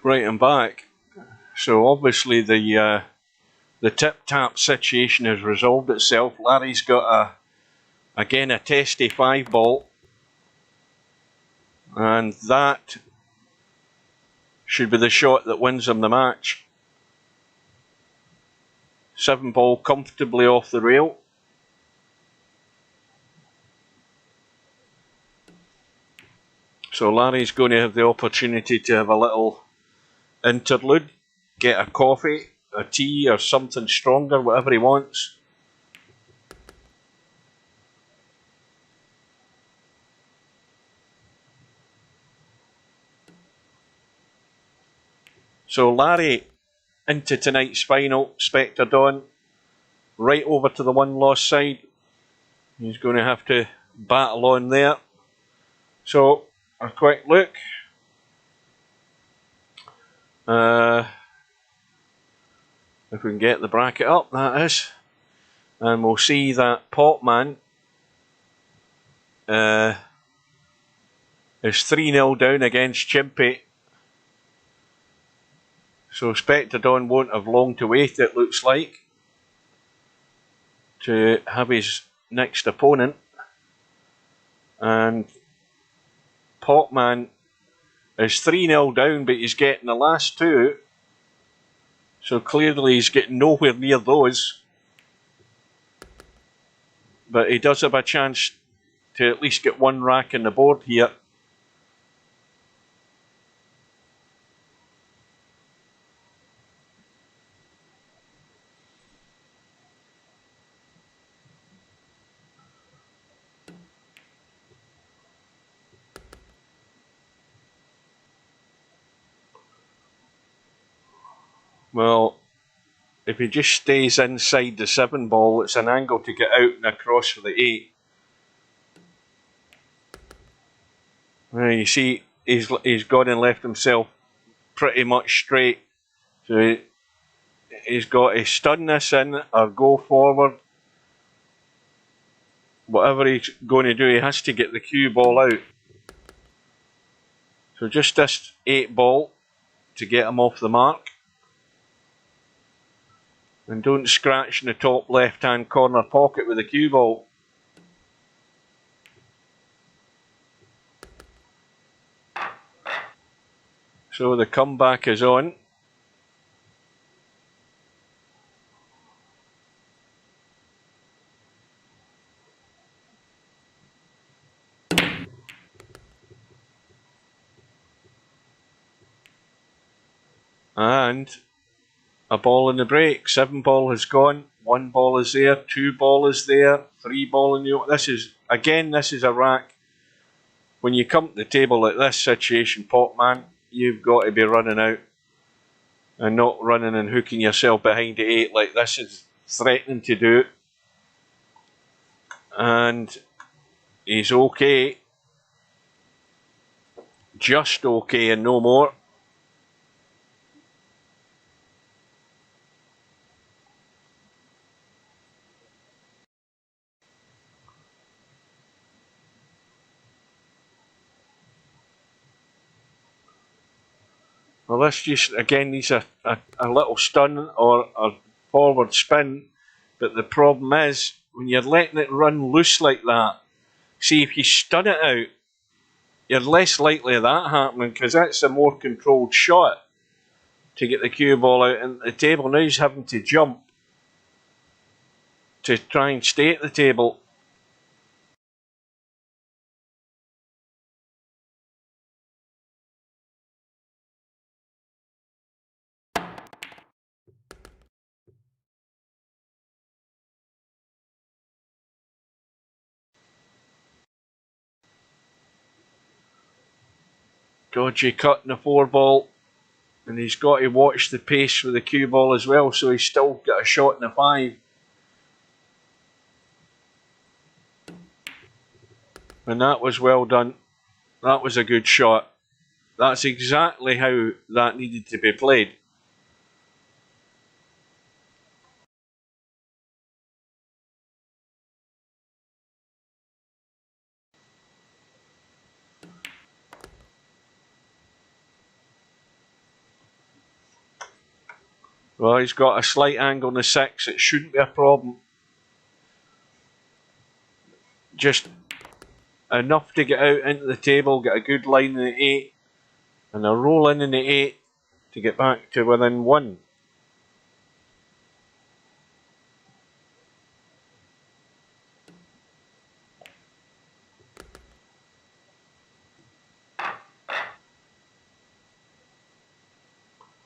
Right, I'm back. So obviously the tip-tap situation has resolved itself. Larry's got again a testy 5 ball, and that should be the shot that wins him the match. 7 ball comfortably off the rail. So Larry's going to have the opportunity to have a little interlude, get a coffee, a tea or something stronger, whatever he wants. So Larry into tonight's final. Spectre Dawn right over to the 1-loss side. He's going to have to battle on there. So a quick look. If we can get the bracket up, that is. And we'll see that Potman is 3-0 down against Chimpy. So Spectre Dawn won't have long to wait, it looks like, to have his next opponent. And Potman is 3-0 down, but he's getting the last 2. So clearly he's getting nowhere near those. But he does have a chance to at least get 1 rack in the board here. Well, if he just stays inside the 7 ball, it's an angle to get out and across for the 8. Well, you see, he's gone and left himself pretty much straight. So he's got to stun this in or go forward. Whatever he's going to do, he has to get the cue ball out. So just this 8 ball to get him off the mark. And don't scratch in the top left-hand corner pocket with the cue ball. So the comeback is on. And a ball in the break. 7 ball has gone. 1 ball is there. 2 ball is there. 3 ball in the... This is a rack. When you come to the table at this situation, Potman, you've got to be running out and not running and hooking yourself behind the 8 like this is threatening to do. And he's okay. Just okay and no more. Well, this just, again, needs a little stun or a forward spin. But the problem is, when you're letting it run loose like that, see, if you stun it out, you're less likely of that happening because that's a more controlled shot to get the cue ball out. And the table, now he's having to jump to try and stay at the table. Dodgy cut in the 4 ball. And he's got to watch the pace for the cue ball as well, so he's still got a shot in the 5. And that was well done. That was a good shot. That's exactly how that needed to be played. Well, he's got a slight angle in the 6. It shouldn't be a problem. Just enough to get out into the table, get a good line in the 8, and a roll in the 8 to get back to within 1.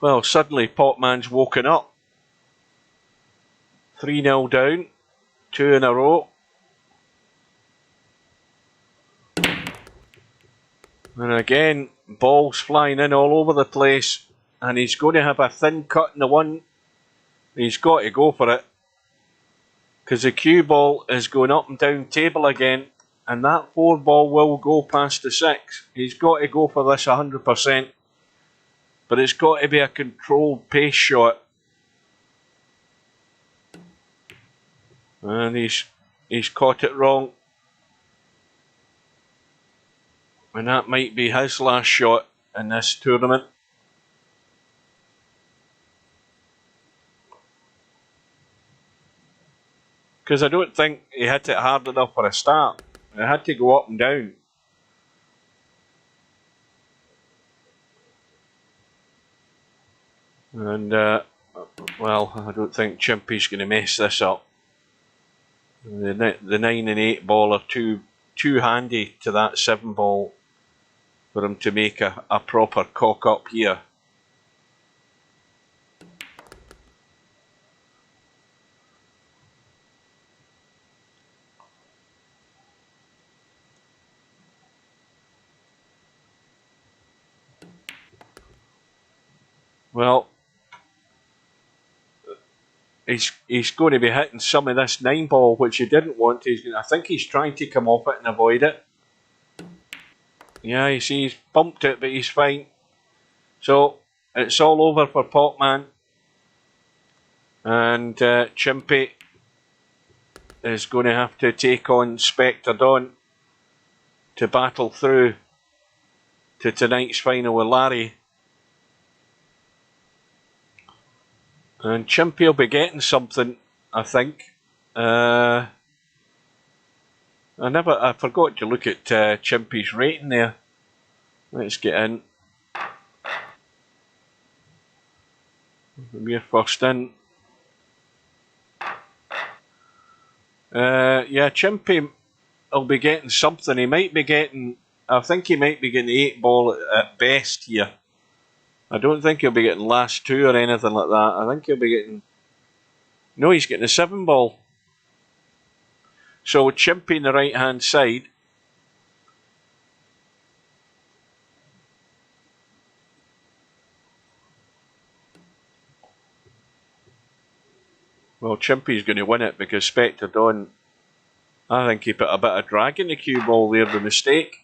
Well, suddenly Potman's woken up. 3-0 down, 2 in a row. And again, balls flying in all over the place. And he's going to have a thin cut in the 1. He's got to go for it. Because the cue ball is going up and down table again. And that 4 ball will go past the 6. He's got to go for this 100%. But it's got to be a controlled pace shot. And he's caught it wrong. And that might be his last shot in this tournament. Because I don't think he hit it hard enough for a start. It had to go up and down. And, well, I don't think Chimpy's going to mess this up. The 9 and 8 ball are too handy to that 7 ball for him to make a proper cock up here. Well, he's going to be hitting some of this 9 ball, which he didn't want to. I think he's trying to come off it and avoid it. Yeah, you see, he's bumped it, but he's fine. So it's all over for Potman. And Chimpy is going to have to take on Spectre Dawn to battle through to tonight's final with Larry. And Chimpy will be getting something, I think. I forgot to look at Chimpy's rating there. Let's get in. We're first in. Yeah, Chimpy will be getting something. He might be getting, I think he might be getting 8 ball at best here. I don't think he'll be getting last 2 or anything like that. I think he'll be getting, no, he's getting a 7 ball. So Chimpy in the right hand side. Well, Chimpy's going to win it because Spectre Dawn, I think he put a bit of drag in the cue ball there, the mistake.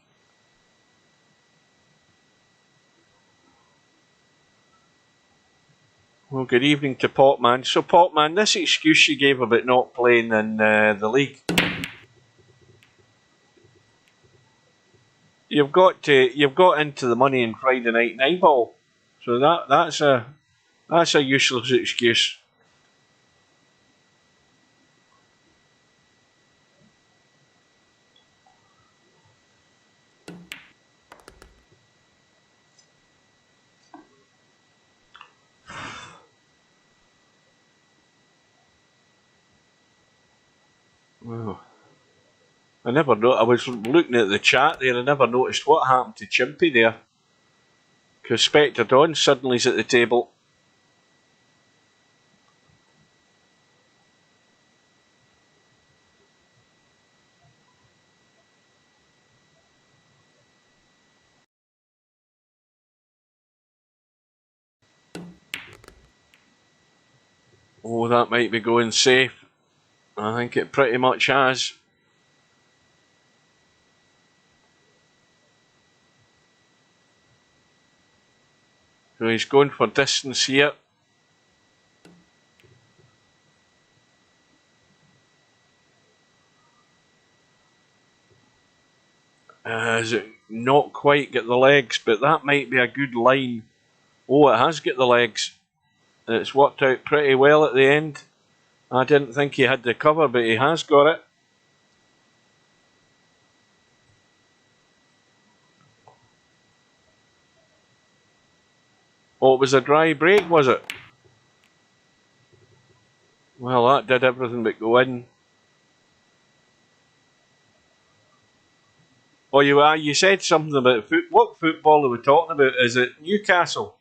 Well, good evening to Potman. So Potman, this excuse you gave about not playing in the league, you've got into the money in Friday night 9 ball, so that's a useless excuse. Well, I never know. I was looking at the chat there. I never noticed what happened to Chimpy there, because Spectre Dawn suddenly's at the table. Oh, that might be going safe. I think it pretty much has. So he's going for distance here. Has it not quite get the legs, but that might be a good line. Oh, it has got the legs. It's worked out pretty well at the end. I didn't think he had the cover, but he has got it. Oh, it was a dry break, was it? Well, that did everything but go in. Oh, you said something about what football are we talking about? Is it Newcastle?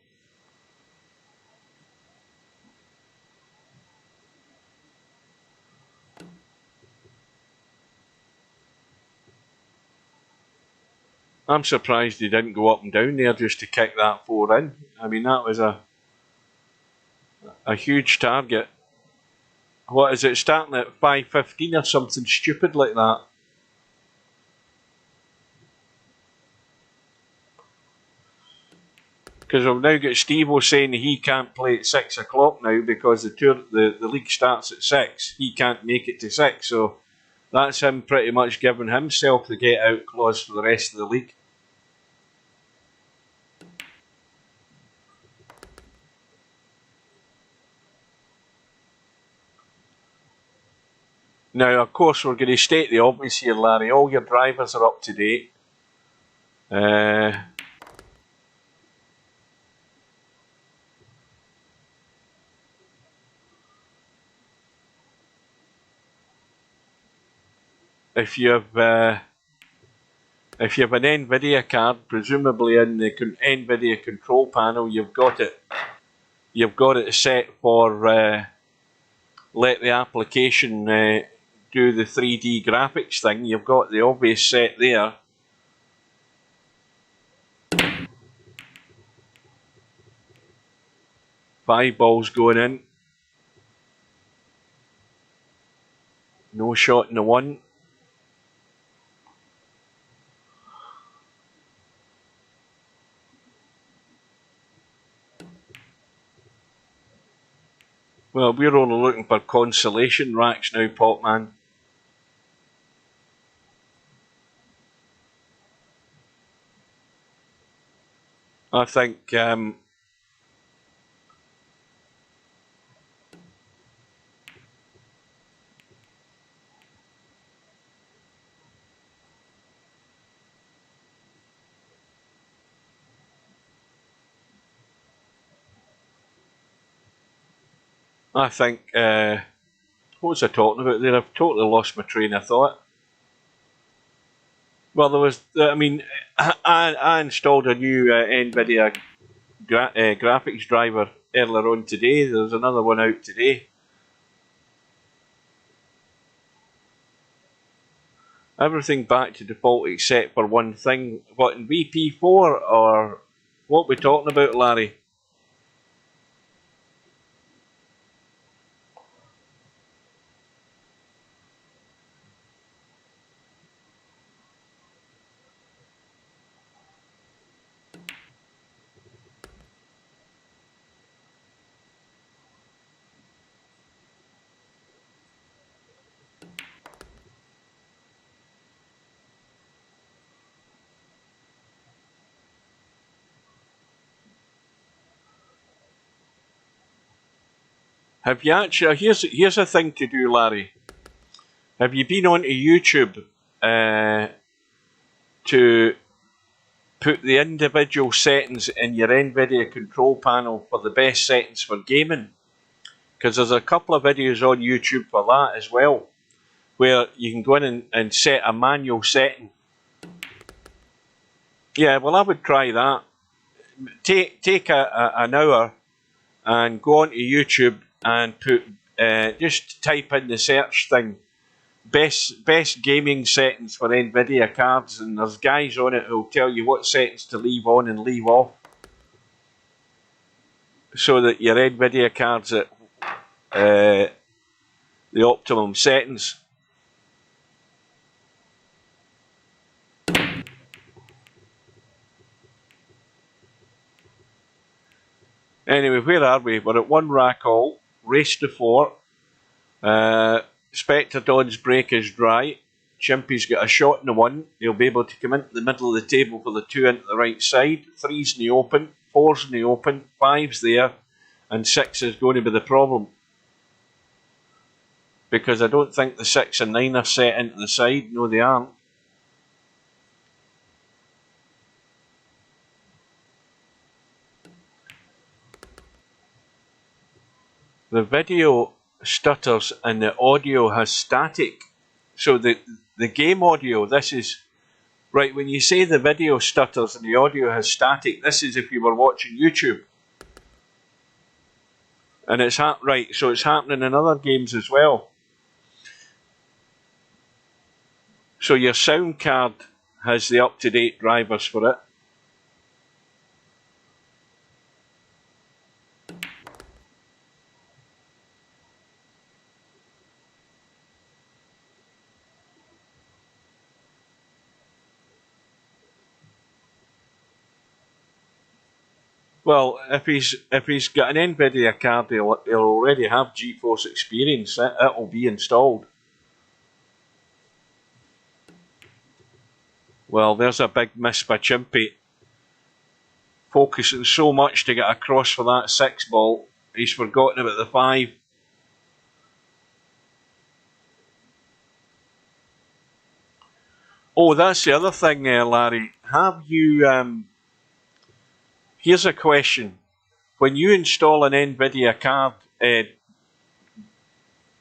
I'm surprised he didn't go up and down there just to kick that 4 in. I mean, that was a huge target. What is it, starting at 5:15 or something stupid like that? Because I've now got Steve-O saying he can't play at 6 o'clock now because the league starts at 6. He can't make it to 6, so that's him pretty much giving himself the get out clause for the rest of the league. Now, of course, we're going to state the obvious here, Larry. All your drivers are up to date. If you have an NVIDIA card, presumably in the NVIDIA control panel, you've got it set for let the application do the 3D graphics thing. You've got the obvious set there. Five balls going in. No shot in the one. Well, we're only looking for consolation racks now, Popman. I think what was I talking about there? I've totally lost my train of thought. Well, there was, I mean, I installed a new NVIDIA graphics driver earlier on today. There's another one out today. Everything back to default except for one thing. What, in VP4 or what we talking about, Larry? Have you actually? Here's a thing to do, Larry. Have you been onto YouTube to put the individual settings in your NVIDIA control panel for the best settings for gaming? Because there's a couple of videos on YouTube for that as well, where you can go in and set a manual setting. Yeah, well, I would try that. Take an hour and go onto YouTube and put just type in the search thing, best gaming settings for NVIDIA cards, and there's guys on it who'll tell you what settings to leave on and leave off, so that your NVIDIA card's at the optimum settings. Anyway, where are we? We're at 1 rack all, race to 4. Spectre Don's break is dry. Chimpy's got a shot in the 1. He'll be able to come into the middle of the table for the 2 into the right side. 3's in the open, 4's in the open, 5's there, and 6 is going to be the problem. Because I don't think the 6 and 9 are set into the side. No, they aren't. The video stutters and the audio has static. So the game audio, this is, right, when you say the video stutters and the audio has static, this is if you were watching YouTube. And it's right, so it's happening in other games as well. So your sound card has the up-to-date drivers for it. Well, if he's got an NVIDIA card, he'll already have GeForce Experience. It'll be installed. Well, there's a big miss by Chimpy. Focusing so much to get across for that 6 ball, he's forgotten about the 5. Oh, that's the other thing there, Larry. Have you... here's a question. When you install an NVIDIA card...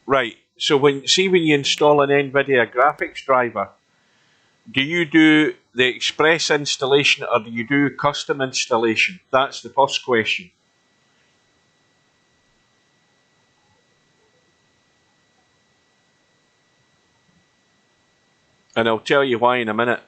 right, so when you install an NVIDIA graphics driver, do you do the express installation or do you do custom installation? That's the first question. And I'll tell you why in a minute.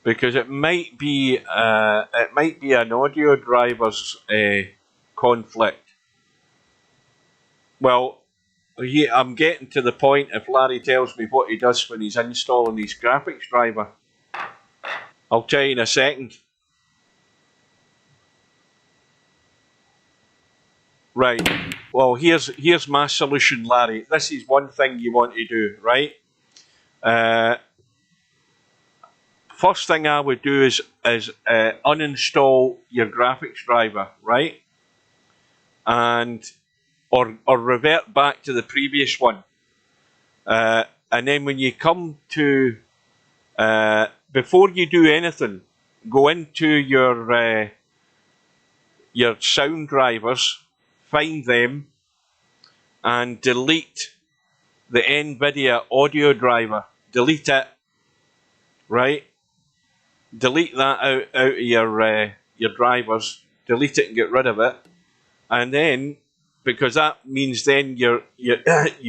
because it might be an audio driver's conflict. Well, I'm getting to the point if Larry tells me what he does when he's installing his graphics driver. I'll tell you in a second. Right. Well, here's my solution, Larry. This is one thing you want to do, right? First thing I would do is uninstall your graphics driver, right? And or revert back to the previous one. And then when you come to before you do anything, go into your sound drivers, find them, and delete the NVIDIA audio driver. Delete it, right? Delete that out of your drivers. Delete it and get rid of it. And then, because that means then you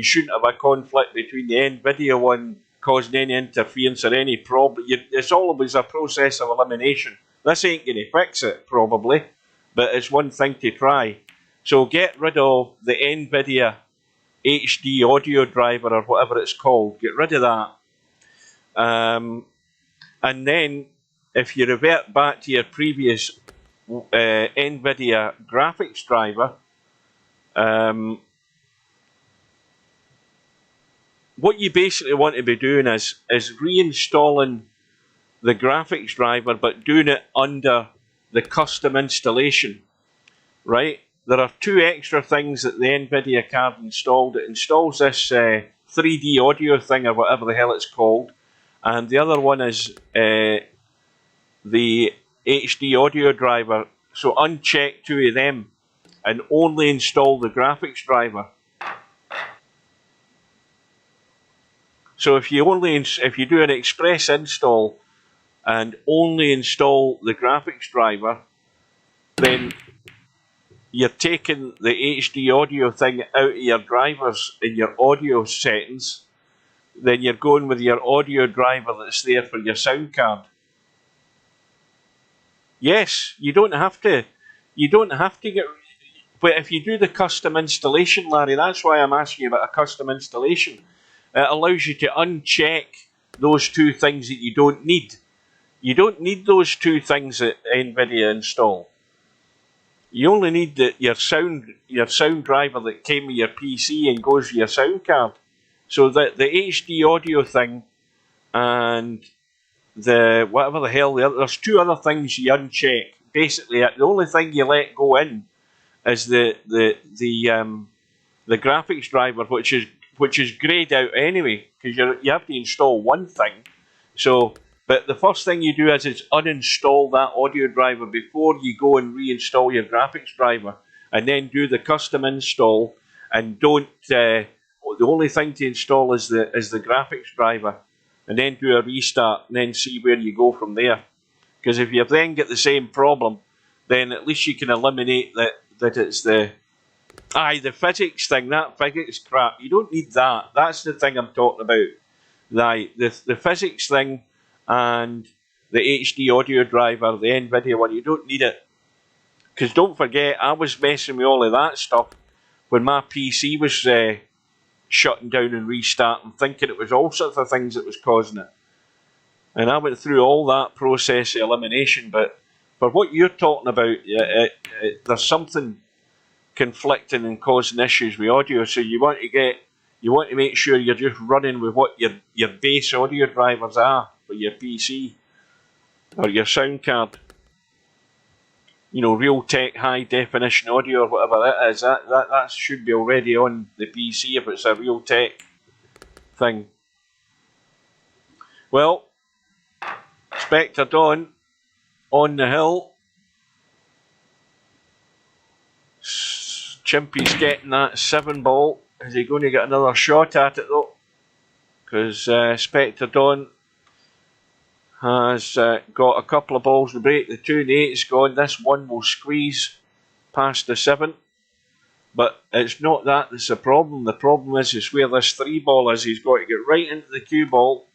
shouldn't have a conflict between the NVIDIA one causing any interference or any problem. It's always a process of elimination. This ain't going to fix it, probably, but it's one thing to try. So get rid of the NVIDIA HD audio driver or whatever it's called. Get rid of that. And then, if you revert back to your previous NVIDIA graphics driver, what you basically want to be doing is reinstalling the graphics driver, but doing it under the custom installation, right? There are two extra things that the NVIDIA card installed. It installs this 3D audio thing or whatever the hell it's called, and the other one is the HD audio driver. So uncheck two of them and only install the graphics driver. So if you do an express install and only install the graphics driver, then you're taking the HD audio thing out of your drivers in your audio settings. Then you're going with your audio driver that's there for your sound card. Yes, you don't have to get. But if you do the custom installation, Larry, that's why I'm asking you about a custom installation. It allows you to uncheck those two things that you don't need. You don't need those two things that NVIDIA install. You only need your sound driver that came with your PC and goes with your sound card. So that the HD audio thing and the whatever the hell there's two other things you uncheck. Basically, the only thing you let go in is the graphics driver, which is grayed out anyway, because you have to install one thing. So, but the first thing you do is uninstall that audio driver before you go and reinstall your graphics driver, and then do the custom install. And don't. The only thing to install is the graphics driver, and then do a restart, and then see where you go from there. Because if you then get the same problem, then at least you can eliminate that it's the physics thing, that physics crap. You don't need that. That's the thing I'm talking about. The physics thing and the HD audio driver, the NVIDIA one, you don't need it. Because don't forget, I was messing with all of that stuff when my PC was shutting down and restarting, thinking it was all sorts of things that was causing it. And I went through all that process of elimination, but for what you're talking about, there's something conflicting and causing issues with audio. So you want to make sure you're just running with what your base audio drivers are for your PC or your sound card. You know, Realtek high definition audio or whatever that is. That should be already on the PC if it's a Realtek thing. Well, Spectre Dawn on the hill. Chimpy's getting that 7-ball. Is he going to get another shot at it though? Because Spectre Dawn has got a couple of balls to break. The 2 and 8's gone. This one will squeeze past the 7. But it's not that's the problem. The problem is where this 3-ball is. He's got to get right into the cue ball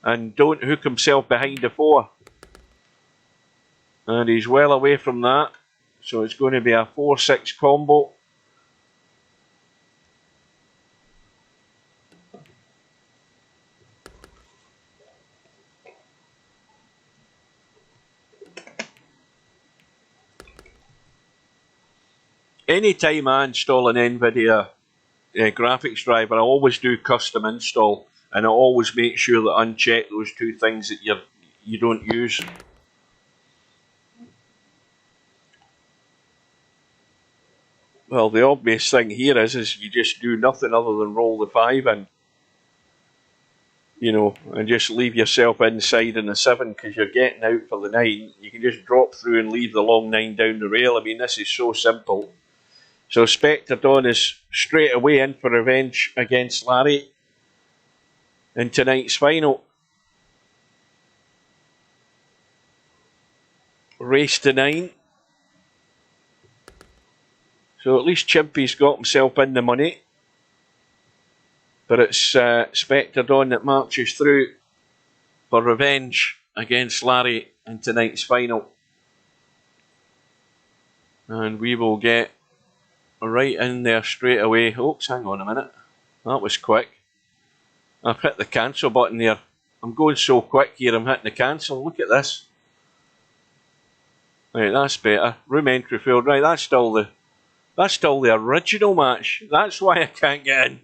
and don't hook himself behind the 4. And he's well away from that. So it's going to be a 4-6 combo. Anytime I install an NVIDIA graphics driver, I always do custom install, and I always make sure that I uncheck those 2 things that you don't use. Well, the obvious thing here is you just do nothing other than roll the 5 in, you know, and just leave yourself inside in the 7 because you're getting out for the 9. You can just drop through and leave the long 9 down the rail. I mean, this is so simple. So Spectre Dawn is straight away in for revenge against Larry in tonight's final. Race to 9. So at least Chimpy's got himself in the money. But it's Spectre Dawn that marches through for revenge against Larry in tonight's final. And we will get right in there straight away. Oops, hang on a minute. That was quick. I've hit the cancel button there. I'm going so quick here, I'm hitting the cancel. Look at this. Right, that's better. Room entry field. Right, that's still the original match. That's why I can't get in.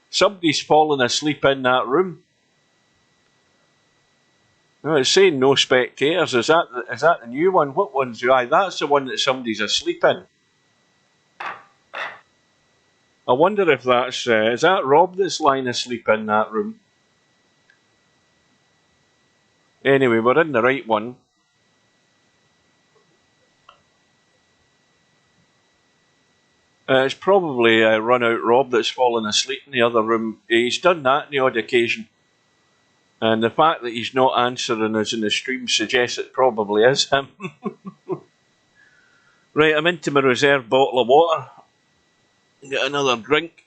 Somebody's fallen asleep in that room. No, it's saying no spectators. Is that the new one? What one's right? That's the one that somebody's asleep in. I wonder if that's is that Rob that's lying asleep in that room. Anyway, we're in the right one. It's probably Run Out Rob that's fallen asleep in the other room. He's done that on the odd occasion. And the fact that he's not answering us in the stream suggests it probably is him. Right, I'm into my reserve bottle of water. Get another drink.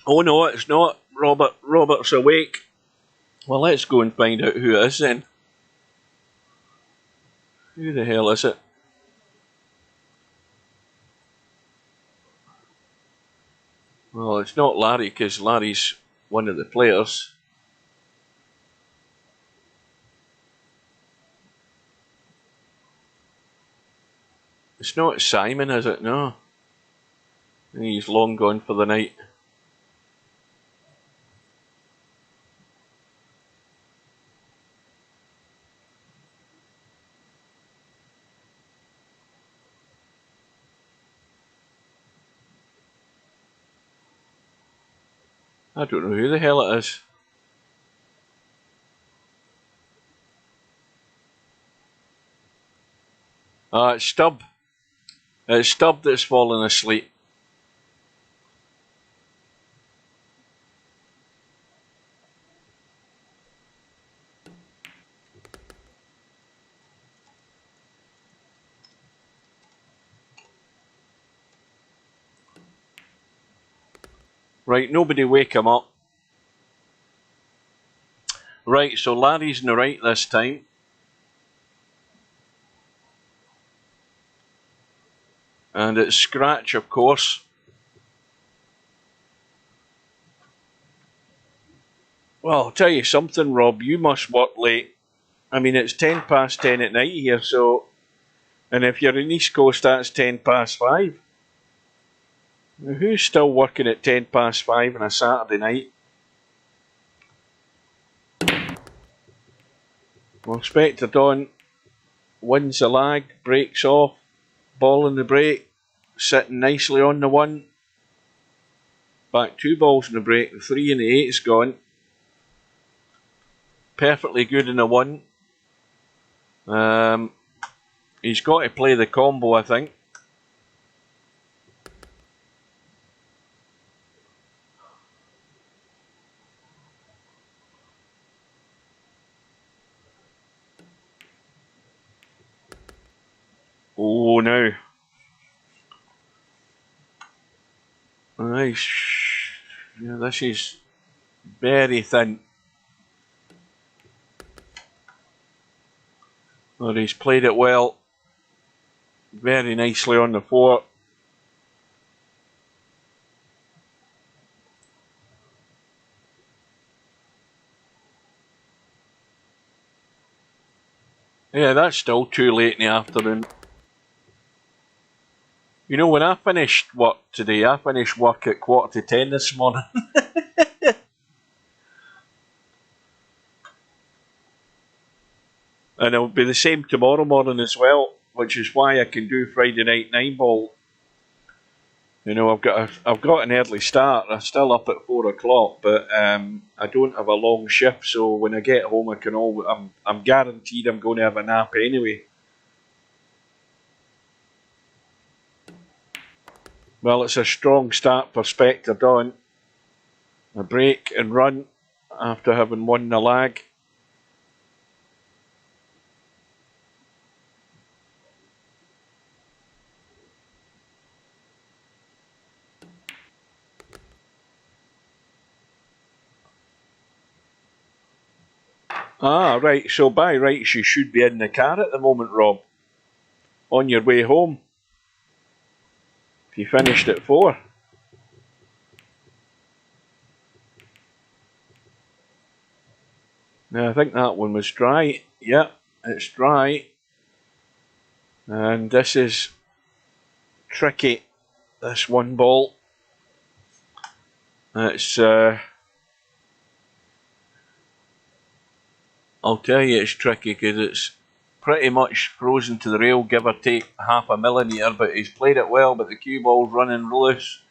Oh no, it's not. Robert's awake. Well, let's go and find out who it is then. Who the hell is it? Well, it's not Larry, because Larry's one of the players. It's not Simon, is it? No. He's long gone for the night. I don't know who the hell it is. It's Stubb. It's Stubb that's fallen asleep. Right, nobody wake him up. Right, so Larry's in the right this time. And it's Scratch, of course. Well, I'll tell you something, Rob. You must work late. I mean, it's 10 past 10 at night here, so... And if you're in East Coast, that's 10 past 5. Now, who's still working at 10 past 5 on a Saturday night? Well, Spectre Dawn wins the lag, breaks off, ball in the break, sitting nicely on the 1. Back 2 balls in the break, the 3 and the 8's gone. Perfectly good in the 1. He's got to play the combo, I think. Oh, no. Nice. Yeah, this is very thin. But he's played it well. Very nicely on the floor. Yeah, that's still too late in the afternoon. You know, when I finished work today, I finished work at 10:15 this morning. And it'll be the same tomorrow morning as well, which is why I can do Friday night 9-ball. You know, I've got an early start. I'm still up at 4 o'clock, but I don't have a long shift. So when I get home, I'm guaranteed I'm going to have a nap anyway. Well, it's a strong start for Spectre Dawn. A break and run after having won the lag. Ah, right. So by rights, you should be in the car at the moment, Rob. On your way home. If you finished at 4. Now, I think that one was dry. Yep, it's dry. And this is tricky, this one ball. It's, I'll tell you it's tricky because it's pretty much frozen to the rail, give or take half a millimetre, but he's played it well, but the cue ball's running loose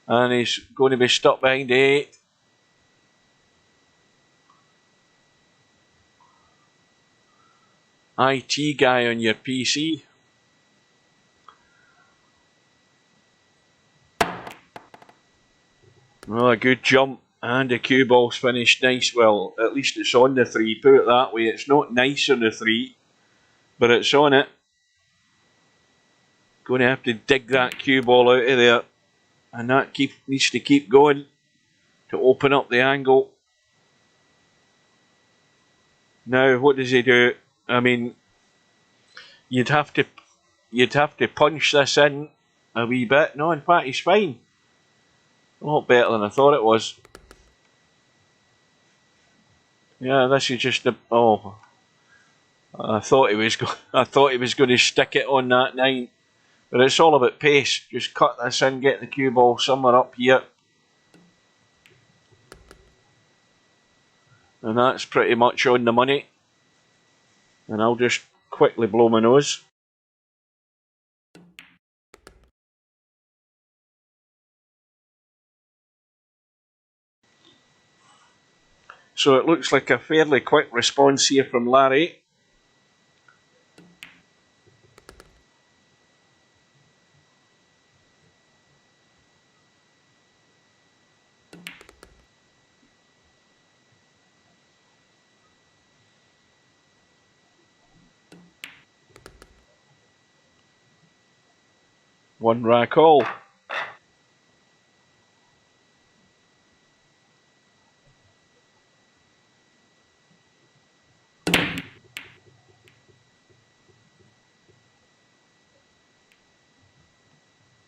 and he's going to be stuck behind the 8. IT guy on your PC. Well, a good jump and the cue ball's finished nice. Well, at least it's on the 3, put it that way. It's not nice on the 3, but it's on it. Going to have to dig that cue ball out of there, and that needs to keep going to open up the angle. Now, what does he do? I mean, you'd have to punch this in a wee bit. No, in fact, he's fine. A lot better than I thought it was. Yeah, this is just a. Oh, I thought he was going to stick it on that 9, but it's all about pace. Just cut this in, get the cue ball somewhere up here, and that's pretty much on the money. And I'll just quickly blow my nose. So it looks like a fairly quick response here from Larry. One rack all.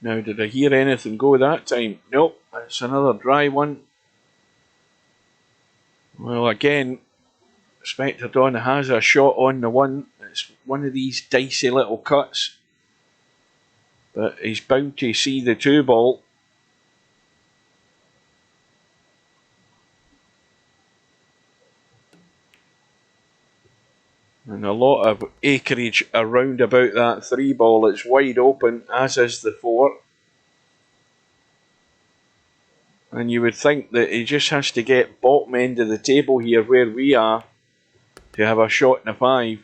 Now, did I hear anything go that time? Nope, it's another dry one. Well, again, Spectre Dawn has a shot on the 1. It's one of these dicey little cuts. But he's bound to see the 2 ball. And a lot of acreage around about that 3 ball. It's wide open, as is the 4. And you would think that he just has to get bottom end of the table here where we are to have a shot in a 5.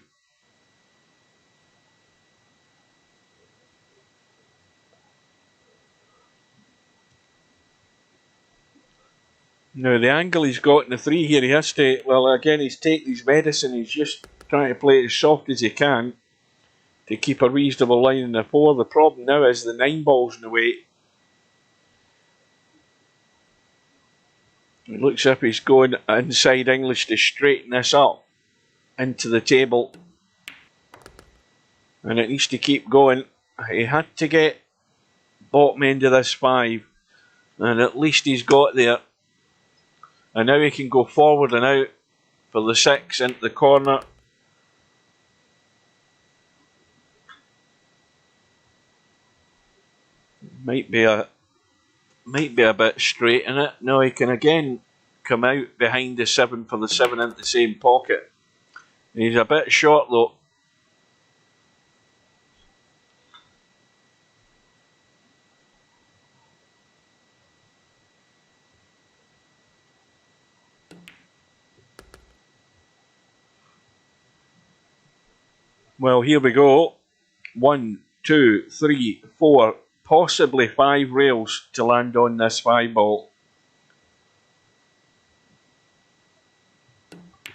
Now the angle he's got in the 3 here, he has to, well again he's taking his medicine, he's just trying to play it as soft as he can. to keep a reasonable line in the 4. The problem now is the 9 ball's in the way. It looks as if he's going inside English to straighten this up into the table. And it needs to keep going. He had to get bottom end of this 5. And at least he's got there. And now he can go forward and out for the 6 into the corner. Might be a bit straight in it. No, he can again come out behind the 7 for the 7 into the same pocket. He's a bit short though. Well, here we go. 1, 2, 3, 4, possibly 5 rails to land on this 5 ball.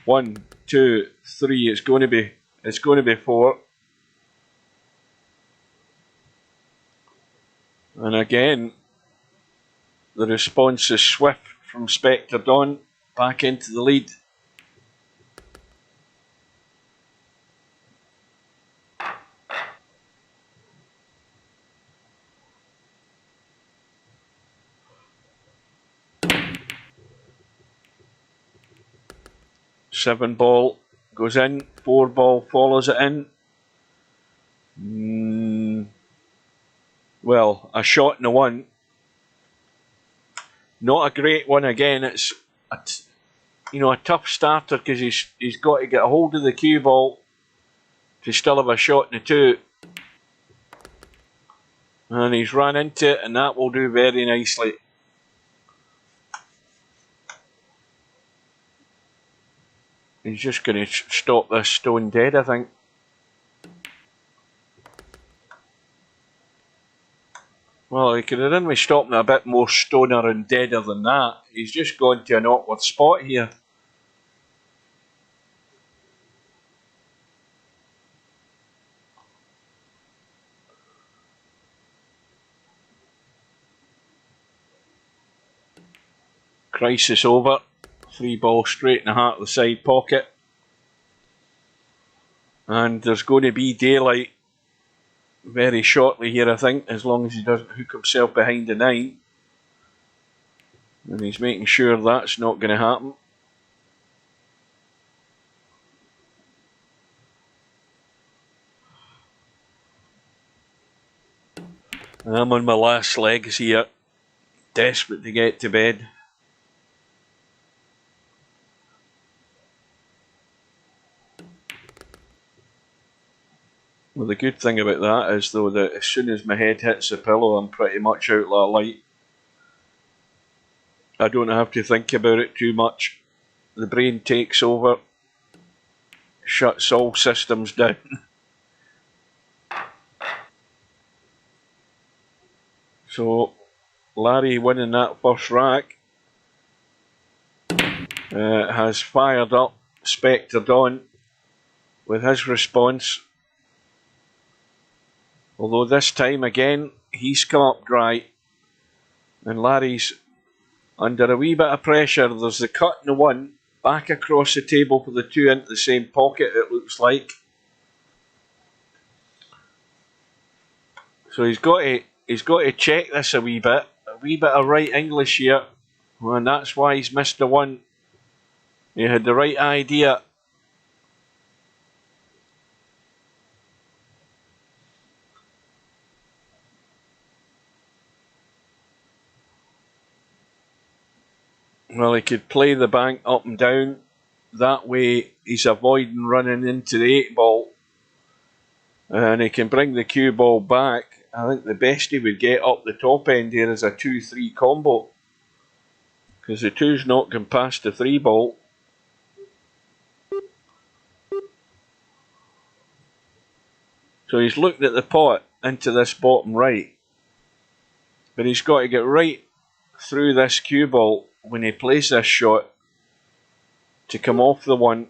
1, 2, 3. It's going to be 4. And again, the response is swift from Spectre Dawn back into the lead. Seven ball goes in, 4 ball follows it in. Well, a shot in the 1. Not a great one again. It's a tough starter because he's got to get a hold of the cue ball to still have a shot in the 2. And he's run into it, and that will do very nicely. He's just going to stop this stone dead, I think. Well, he could have done with stopping a bit more stoner and deader than that. He's just gone to an awkward spot here. Crisis over. 3 ball straight in the heart of the side pocket. And there's going to be daylight very shortly here, I think, as long as he doesn't hook himself behind the 9. And he's making sure that's not going to happen. I'm on my last legs here, desperate to get to bed. Well, the good thing about that is, though, that as soon as my head hits the pillow, I'm pretty much out like a light. I don't have to think about it too much. The brain takes over, shuts all systems down. So, Larry winning that first rack has fired up Spectre Dawn with his response. Although this time again, he's come up dry. And Larry's under a wee bit of pressure. There's the cut in the 1, back across the table for the 2 into the same pocket, it looks like. So he's got to check this a wee bit of right English here. And that's why he's missed the 1. He had the right idea. Well, he could play the bank up and down. That way he's avoiding running into the 8 ball. And he can bring the cue ball back. I think the best he would get up the top end here is a 2-3 combo. Because the 2's not going past the 3 ball. So he's looked at the pot into this bottom right. But he's got to get right through this cue ball when he plays this shot to come off the 1.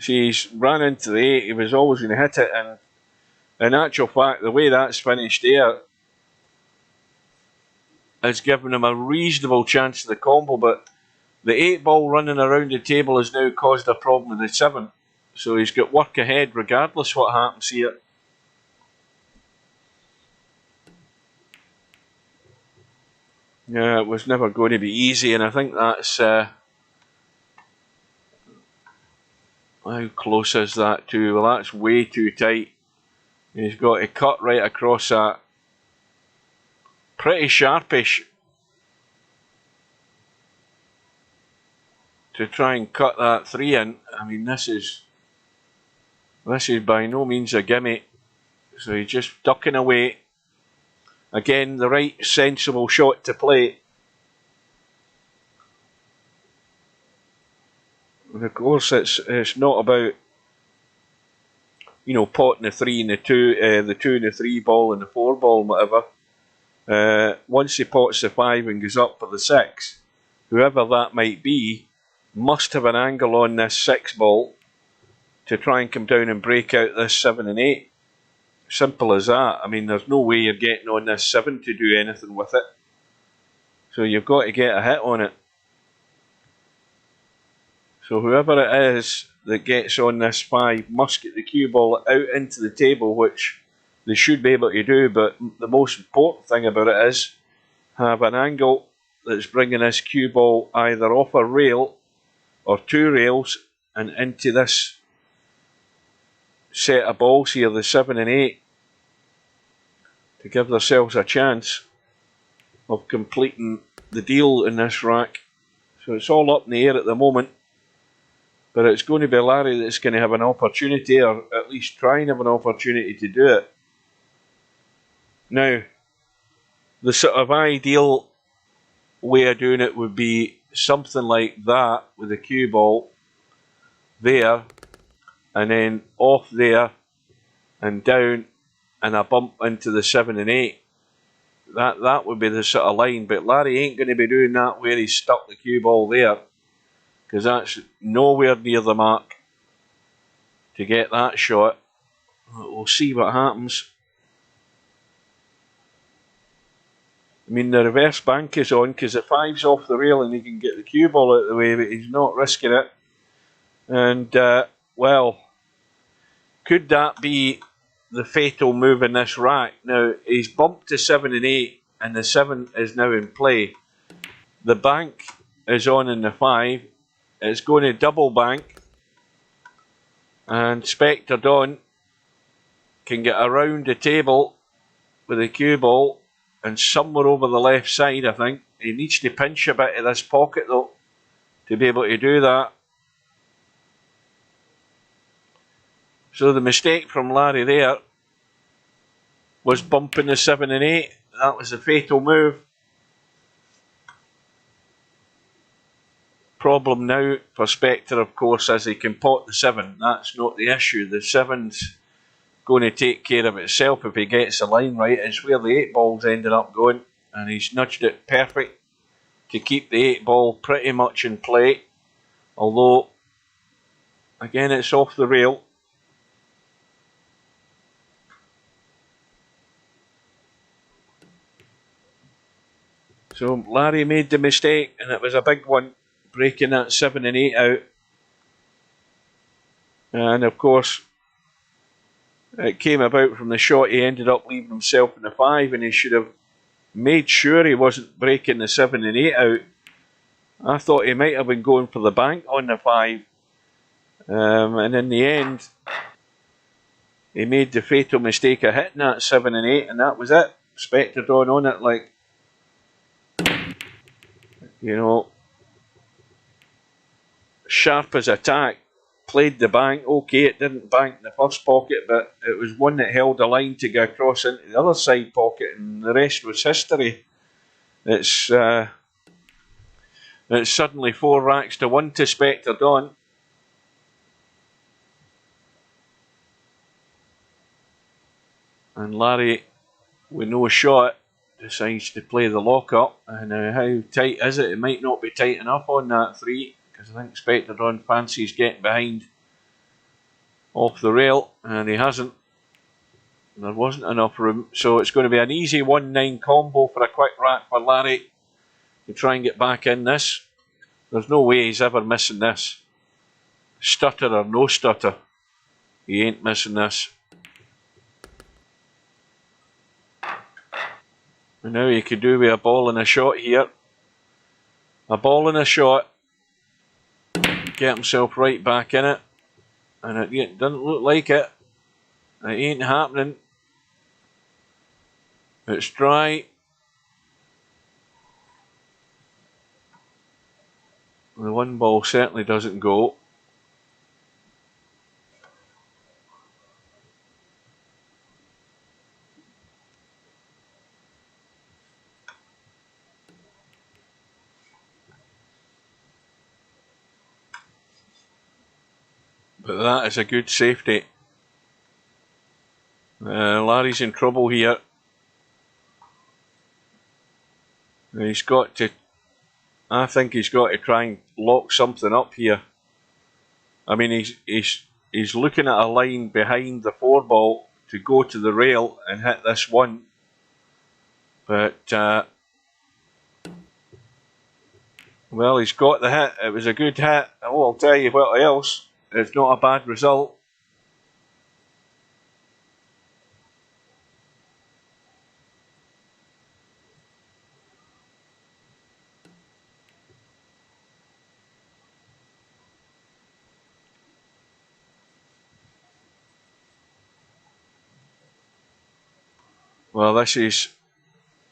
He's ran into the 8, he was always going to hit it, and in actual fact, the way that's finished there has given him a reasonable chance of the combo, but the 8 ball running around the table has now caused a problem with the 7. So he's got work ahead regardless what happens here. Yeah, it was never going to be easy, and I think that's... how close is that to? Well, that's way too tight. He's got to cut right across that. Pretty sharpish to try and cut that 3 in. I mean, this is by no means a gimme. So he's just ducking away. Again, the right sensible shot to play. And of course, it's not about, you know, potting the 3 and the 2, the 2 and the 3 ball and the 4 ball and whatever. Once he pots the 5 and goes up for the 6, whoever that might be must have an angle on this 6 ball to try and come down and break out this 7 and 8. Simple as that. I mean, there's no way you're getting on this 7 to do anything with it. So you've got to get a hit on it. So whoever it is that gets on this 5 must get the cue ball out into the table, which they should be able to do, but the most important thing about it is have an angle that's bringing this cue ball either off a rail or 2 rails and into this set of balls here, the 7 and 8, to give themselves a chance of completing the deal in this rack. So it's all up in the air at the moment, but it's going to be Larry that's going to have an opportunity, or at least try and have an opportunity to do it. Now, the sort of ideal way of doing it would be something like that, with the cue ball there, and then off there and down, and a bump into the 7 and 8. That would be the sort of line, but Larry ain't going to be doing that where he's stuck the cue ball there, because that's nowhere near the mark to get that shot. We'll see what happens. I mean, the reverse bank is on because the 5's off the rail and he can get the cue ball out of the way, but he's not risking it. And, well, could that be the fatal move in this rack? Now, he's bumped to 7 and 8, and the 7 is now in play. The bank is on in the 5. It's going to double bank, and Spectre Dawn can get around the table with the cue ball and somewhere over the left side, I think. He needs to pinch a bit of this pocket though to be able to do that. So the mistake from Larry there was bumping the 7 and 8. That was the fatal move. Problem now for Spectre, of course, is he can pot the 7. That's not the issue. The 7's going to take care of itself if he gets the line right. It's where the 8 ball's ended up going, and he's nudged it perfect to keep the 8 ball pretty much in play. Although, again, it's off the rail. So Larry made the mistake, and it was a big one, breaking that 7 and 8 out. And of course, it came about from the shot he ended up leaving himself in the 5, and he should have made sure he wasn't breaking the 7 and 8 out. I thought he might have been going for the bank on the 5. And in the end, he made the fatal mistake of hitting that 7 and 8, and that was it. Spectre Dawn on it like, you know, sharp as a tack. Played the bank. Okay, it didn't bank in the first pocket, but it was one that held a line to go across into the other side pocket, and the rest was history. It's suddenly 4 racks to 1 to Spectre Dawn. And Larry, with no shot, decides to play the lock-up. And how tight is it? It might not be tight enough on that 3, because I think Spectre Dawn fancies getting behind off the rail, and he hasn't. There wasn't enough room, so it's going to be an easy 1-9 combo for a quick rack for Larry to try and get back in this. There's no way he's ever missing this. Stutter or no stutter, he ain't missing this. And now he could do with a ball and a shot here. A ball and a shot. Get himself right back in it. And it doesn't look like it. It ain't happening. It's dry. The one ball certainly doesn't go. But that is a good safety. Larry's in trouble here. He's got to, I think he's got to try and lock something up here. I mean, he's looking at a line behind the 4 ball to go to the rail and hit this one. But, well, he's got the hit. It was a good hit. Oh, I'll tell you what else. It's not a bad result. Well, this is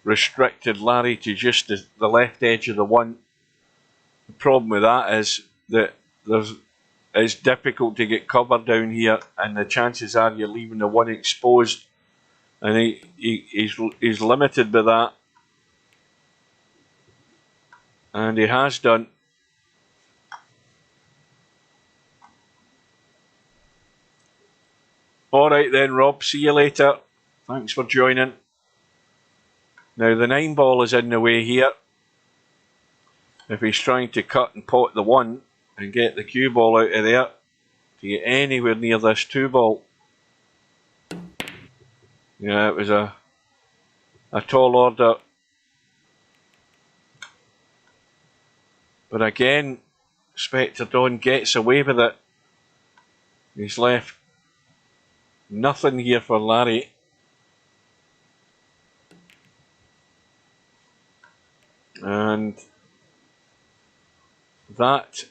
restricted Larry to just the left edge of the 1. The problem with that is that it's difficult to get cover down here, and the chances are you're leaving the 1 exposed, and he's limited by that, and he has done. Alright then, Rob, see you later. Thanks for joining. Now the 9 ball is in the way here. If he's trying to cut and pot the 1 and get the cue ball out of there to get anywhere near this 2 ball. Yeah, it was a tall order. But again, Spectre Dawn gets away with it. He's left nothing here for Larry. And that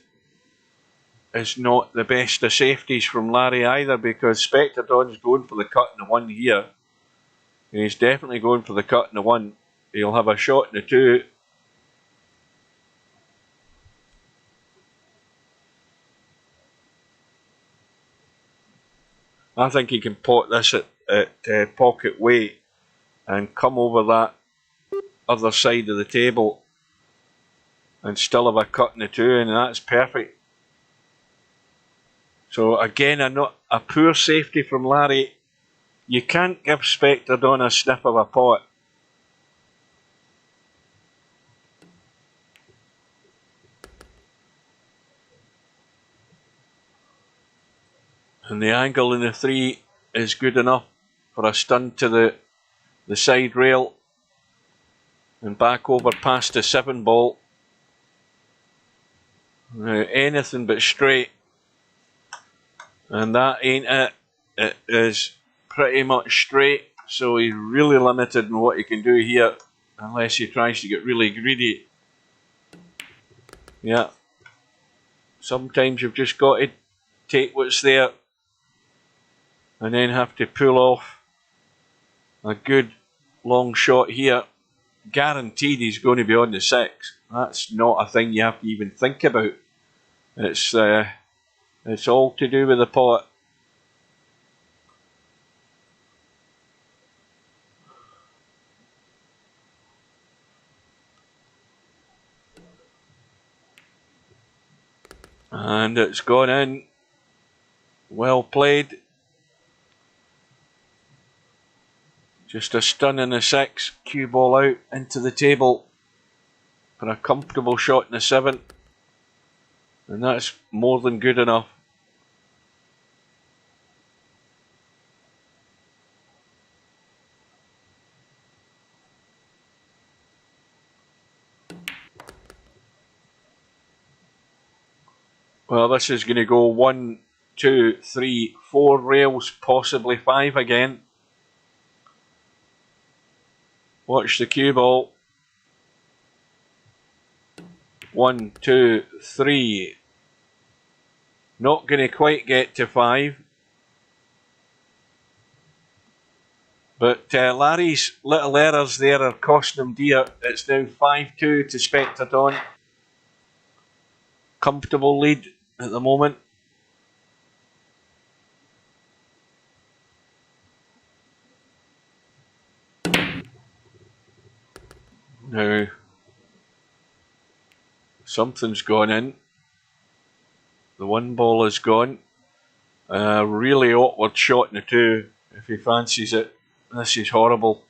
is not the best of safeties from Larry either, because Spectre Dawn's going for the cut in the 1 here. He's definitely going for the cut in the 1. He'll have a shot in the 2. I think he can pot this at pocket weight and come over that other side of the table and still have a cut in the 2, and that's perfect. So again, a poor safety from Larry. You can't give Spectre Dawn a sniff of a pot. And the angle in the 3 is good enough for a stun to the side rail and back over past the 7 ball. Now, anything but straight, and that ain't it. It is pretty much straight, so he's really limited in what he can do here unless he tries to get really greedy. Yeah, sometimes you've just got to take what's there and then have to pull off a good long shot here. Guaranteed he's going to be on the 6. That's not a thing you have to even think about. It's all to do with the pot. And it's gone in. Well played. Just a stun in the 6. Cue ball out into the table for a comfortable shot in the 7. And that's more than good enough. Well, this is going to go 1, 2, 3, 4 rails, possibly 5 again. Watch the cue ball. 1, 2, 3. Not going to quite get to 5. But Larry's little errors there are costing him dear. It's now 5-2 to Spectre Dawn. Comfortable lead at the moment. Now, something's gone in. The 1 ball is gone. Really awkward shot in the 2 if he fancies it. This is horrible.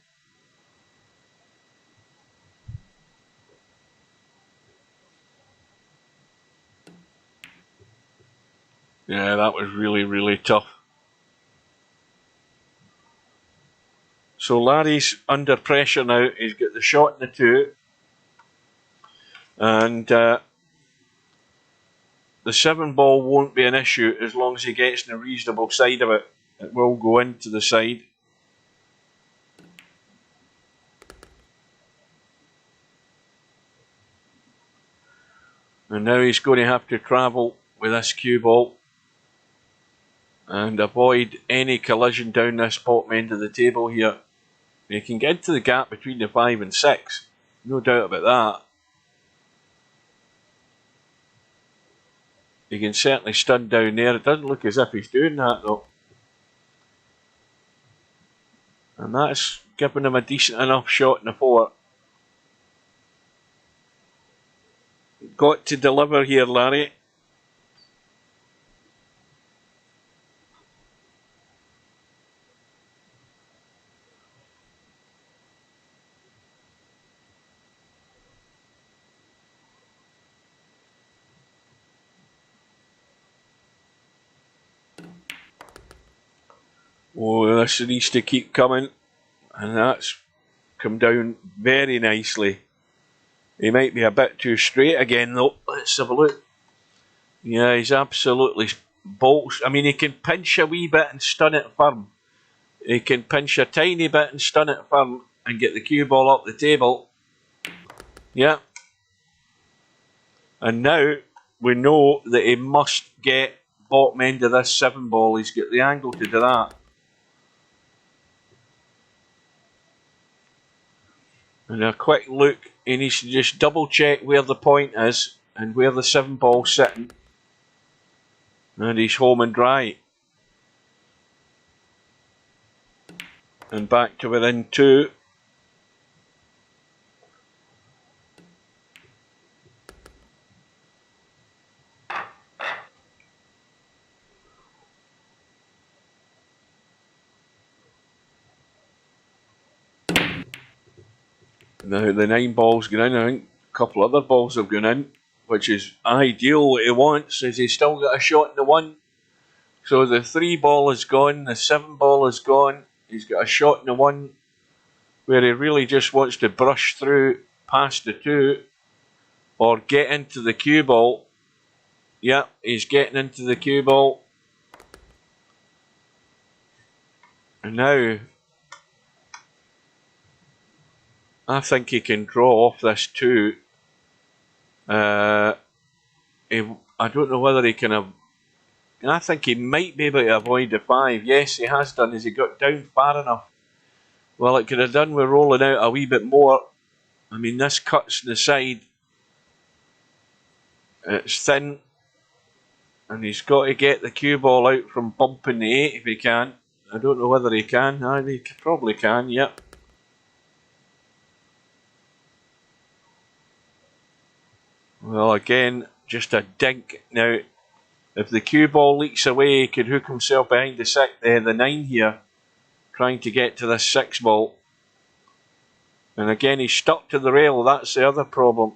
Yeah, that was really, really tough. So Larry's under pressure now. He's got the shot in the 2. And the 7 ball won't be an issue as long as he gets in a reasonable side of it. It will go into the side. And now he's going to have to travel with this cue ball and avoid any collision down this bottom end of the table here. He can get into the gap between the 5 and 6, no doubt about that. He can certainly stun down there. It doesn't look as if he's doing that though. And that's giving him a decent enough shot in the 4. Got to deliver here, Larry. Oh, this needs to keep coming. And that's come down very nicely. He might be a bit too straight again though. Let's have a look. Yeah, he's absolutely bolts. I mean, he can pinch a wee bit and stun it firm. He can pinch a tiny bit and stun it firm and get the cue ball up the table. Yeah. And now we know that he must get bottom end of this 7 ball. He's got the angle to do that. And a quick look, he needs to just double check where the point is and where the 7 ball's sitting. And he's home and dry. And back to within 2. Now the 9 balls gone in. I think a couple other balls have gone in, which is ideal. What he wants is he's still got a shot in the 1. So the 3 ball is gone, the 7 ball is gone. He's got a shot in the 1 where he really just wants to brush through past the 2 or get into the cue ball. Yep, he's getting into the cue ball. And now I think he can draw off this 2. I don't know whether he can have. I think he might be able to avoid the 5. Yes, he has done. Has he got down far enough? Well, it could have done with rolling out a wee bit more. I mean, this cuts the side. It's thin. And he's got to get the cue ball out from bumping the 8 if he can. I don't know whether he can. He probably can, yep. Well, again, just a dink. Now, if the cue ball leaks away, he could hook himself behind the 9 here, trying to get to this 6 ball. And again, he's stuck to the rail. That's the other problem.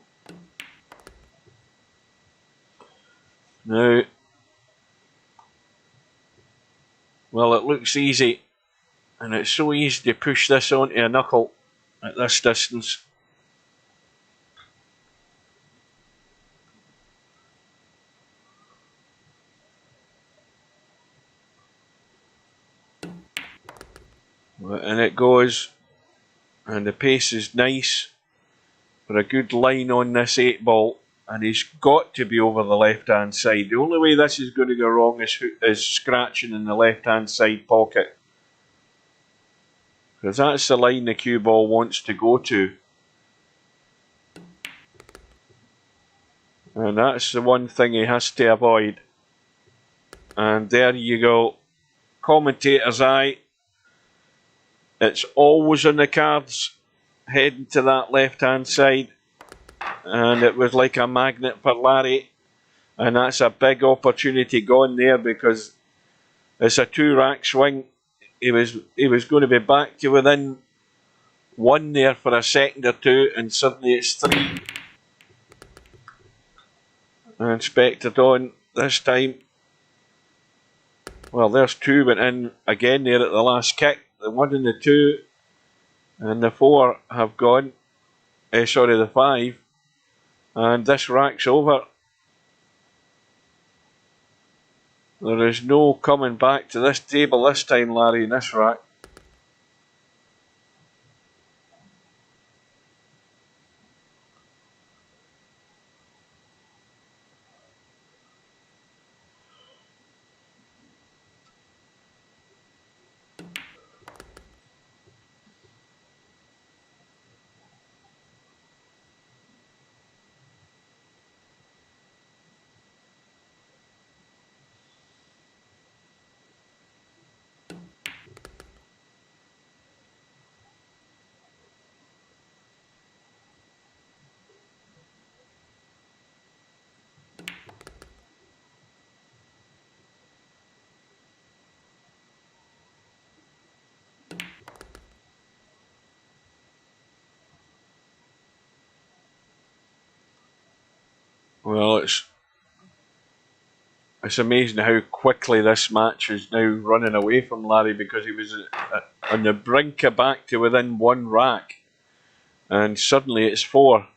Now, well, it looks easy. And it's so easy to push this onto a knuckle at this distance. And it goes, and the pace is nice for a good line on this 8-ball, and he's got to be over the left hand side. The only way this is going to go wrong is scratching in the left hand side pocket, because that's the line the cue ball wants to go to. And that's the one thing he has to avoid. And there you go. Commentator's eye. It's always on the cards, heading to that left hand side. And it was like a magnet for Larry. And that's a big opportunity gone there, because it's a 2-rack swing. He was going to be back to within 1 there for a second or two, and suddenly it's 3. And Spectre Dawn this time. Well, there's 2 went in again there at the last kick. The 1 and the 2 and the 4 have gone. Sorry, the 5. And this rack's over. There is no coming back to this table this time, Larry, in this rack. Well, it's amazing how quickly this match is now running away from Larry, because he was on the brink of back to within 1 rack. And suddenly it's 4.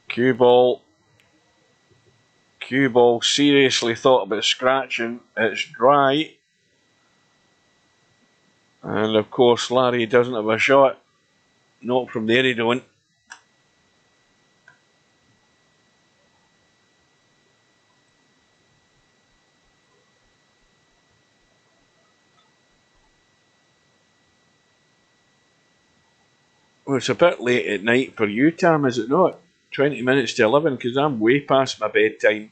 Cue ball seriously thought about scratching. It's dry. And of course Larry doesn't have a shot. Not from there, he don't. Well, it's a bit late at night for you, Tam, is it not? 20 minutes to 11, because I'm way past my bedtime.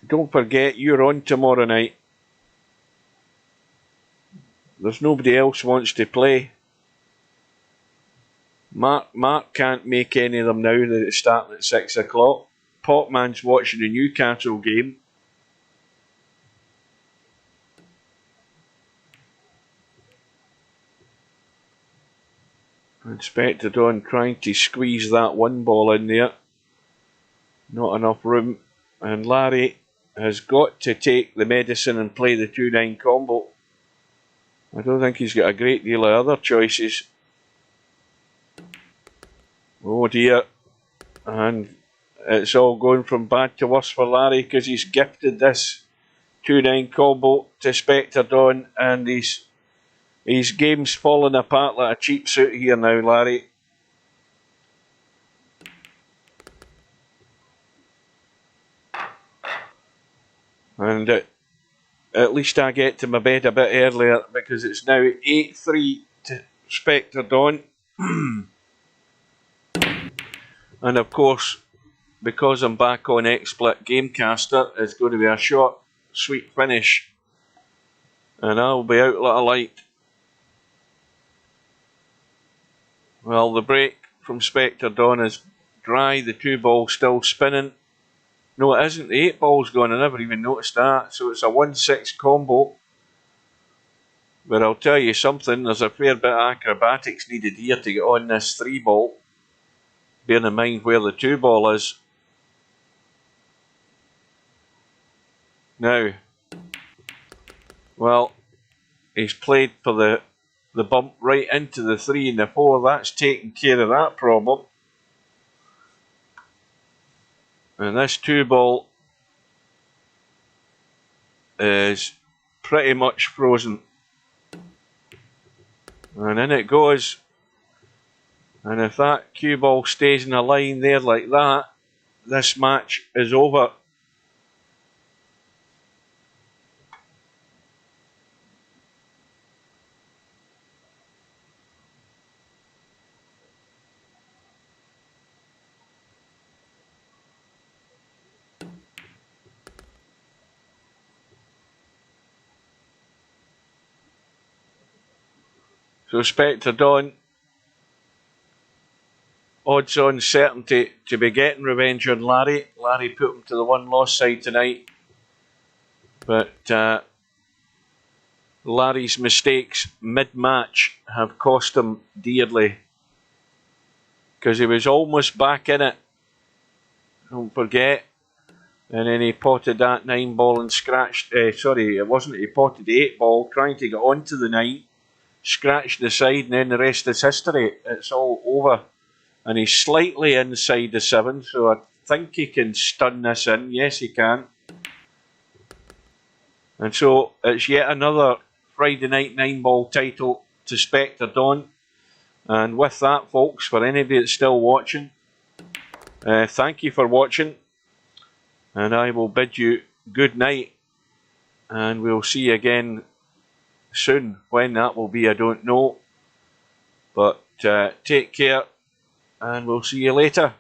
Don't forget, you're on tomorrow night. There's nobody else wants to play. Mark can't make any of them now that it's starting at 6 o'clock. Popman's watching the Newcastle game. Inspector Dawn trying to squeeze that 1 ball in there. Not enough room. And Larry has got to take the medicine and play the 2-9 combo. I don't think he's got a great deal of other choices. Oh dear. And it's all going from bad to worse for Larry, because he's gifted this 2-9 combo to Spectre Dawn, and his game's falling apart like a cheap suit here now, Larry. And at least I get to my bed a bit earlier, because it's now 8-3 to Spectre Dawn. And of course, because I'm back on XSplit Gamecaster, it's going to be a short, sweet finish. And I'll be out like a light. Well, the break from Spectre Dawn is dry, the 2 ball's still spinning. No, it isn't, the 8 ball's gone, I never even noticed that. So it's a 1-6 combo. But I'll tell you something, there's a fair bit of acrobatics needed here to get on this 3 ball. Bearing in mind where the 2 ball is. Now, well, he's played for the bump right into the 3 and the 4. That's taken care of that problem. And this 2-ball is pretty much frozen. And in it goes. And if that cue ball stays in a line there like that, this match is over. So Spectre Dawn, odds on certainty to be getting revenge on Larry. Larry put him to the one-loss side tonight. But Larry's mistakes mid-match have cost him dearly, because he was almost back in it. Don't forget. And then he potted that 9-ball and scratched, sorry, it wasn't, he potted the 8-ball, trying to get onto the 9, scratched the side, and then the rest is history. It's all over. And he's slightly inside the 7, so I think he can stun this in. Yes, he can. And so it's yet another Friday night 9-ball title to Spectre Dawn. And with that, folks, for anybody that's still watching, thank you for watching. And I will bid you good night. And we'll see you again soon. When that will be, I don't know. But take care, and we'll see you later.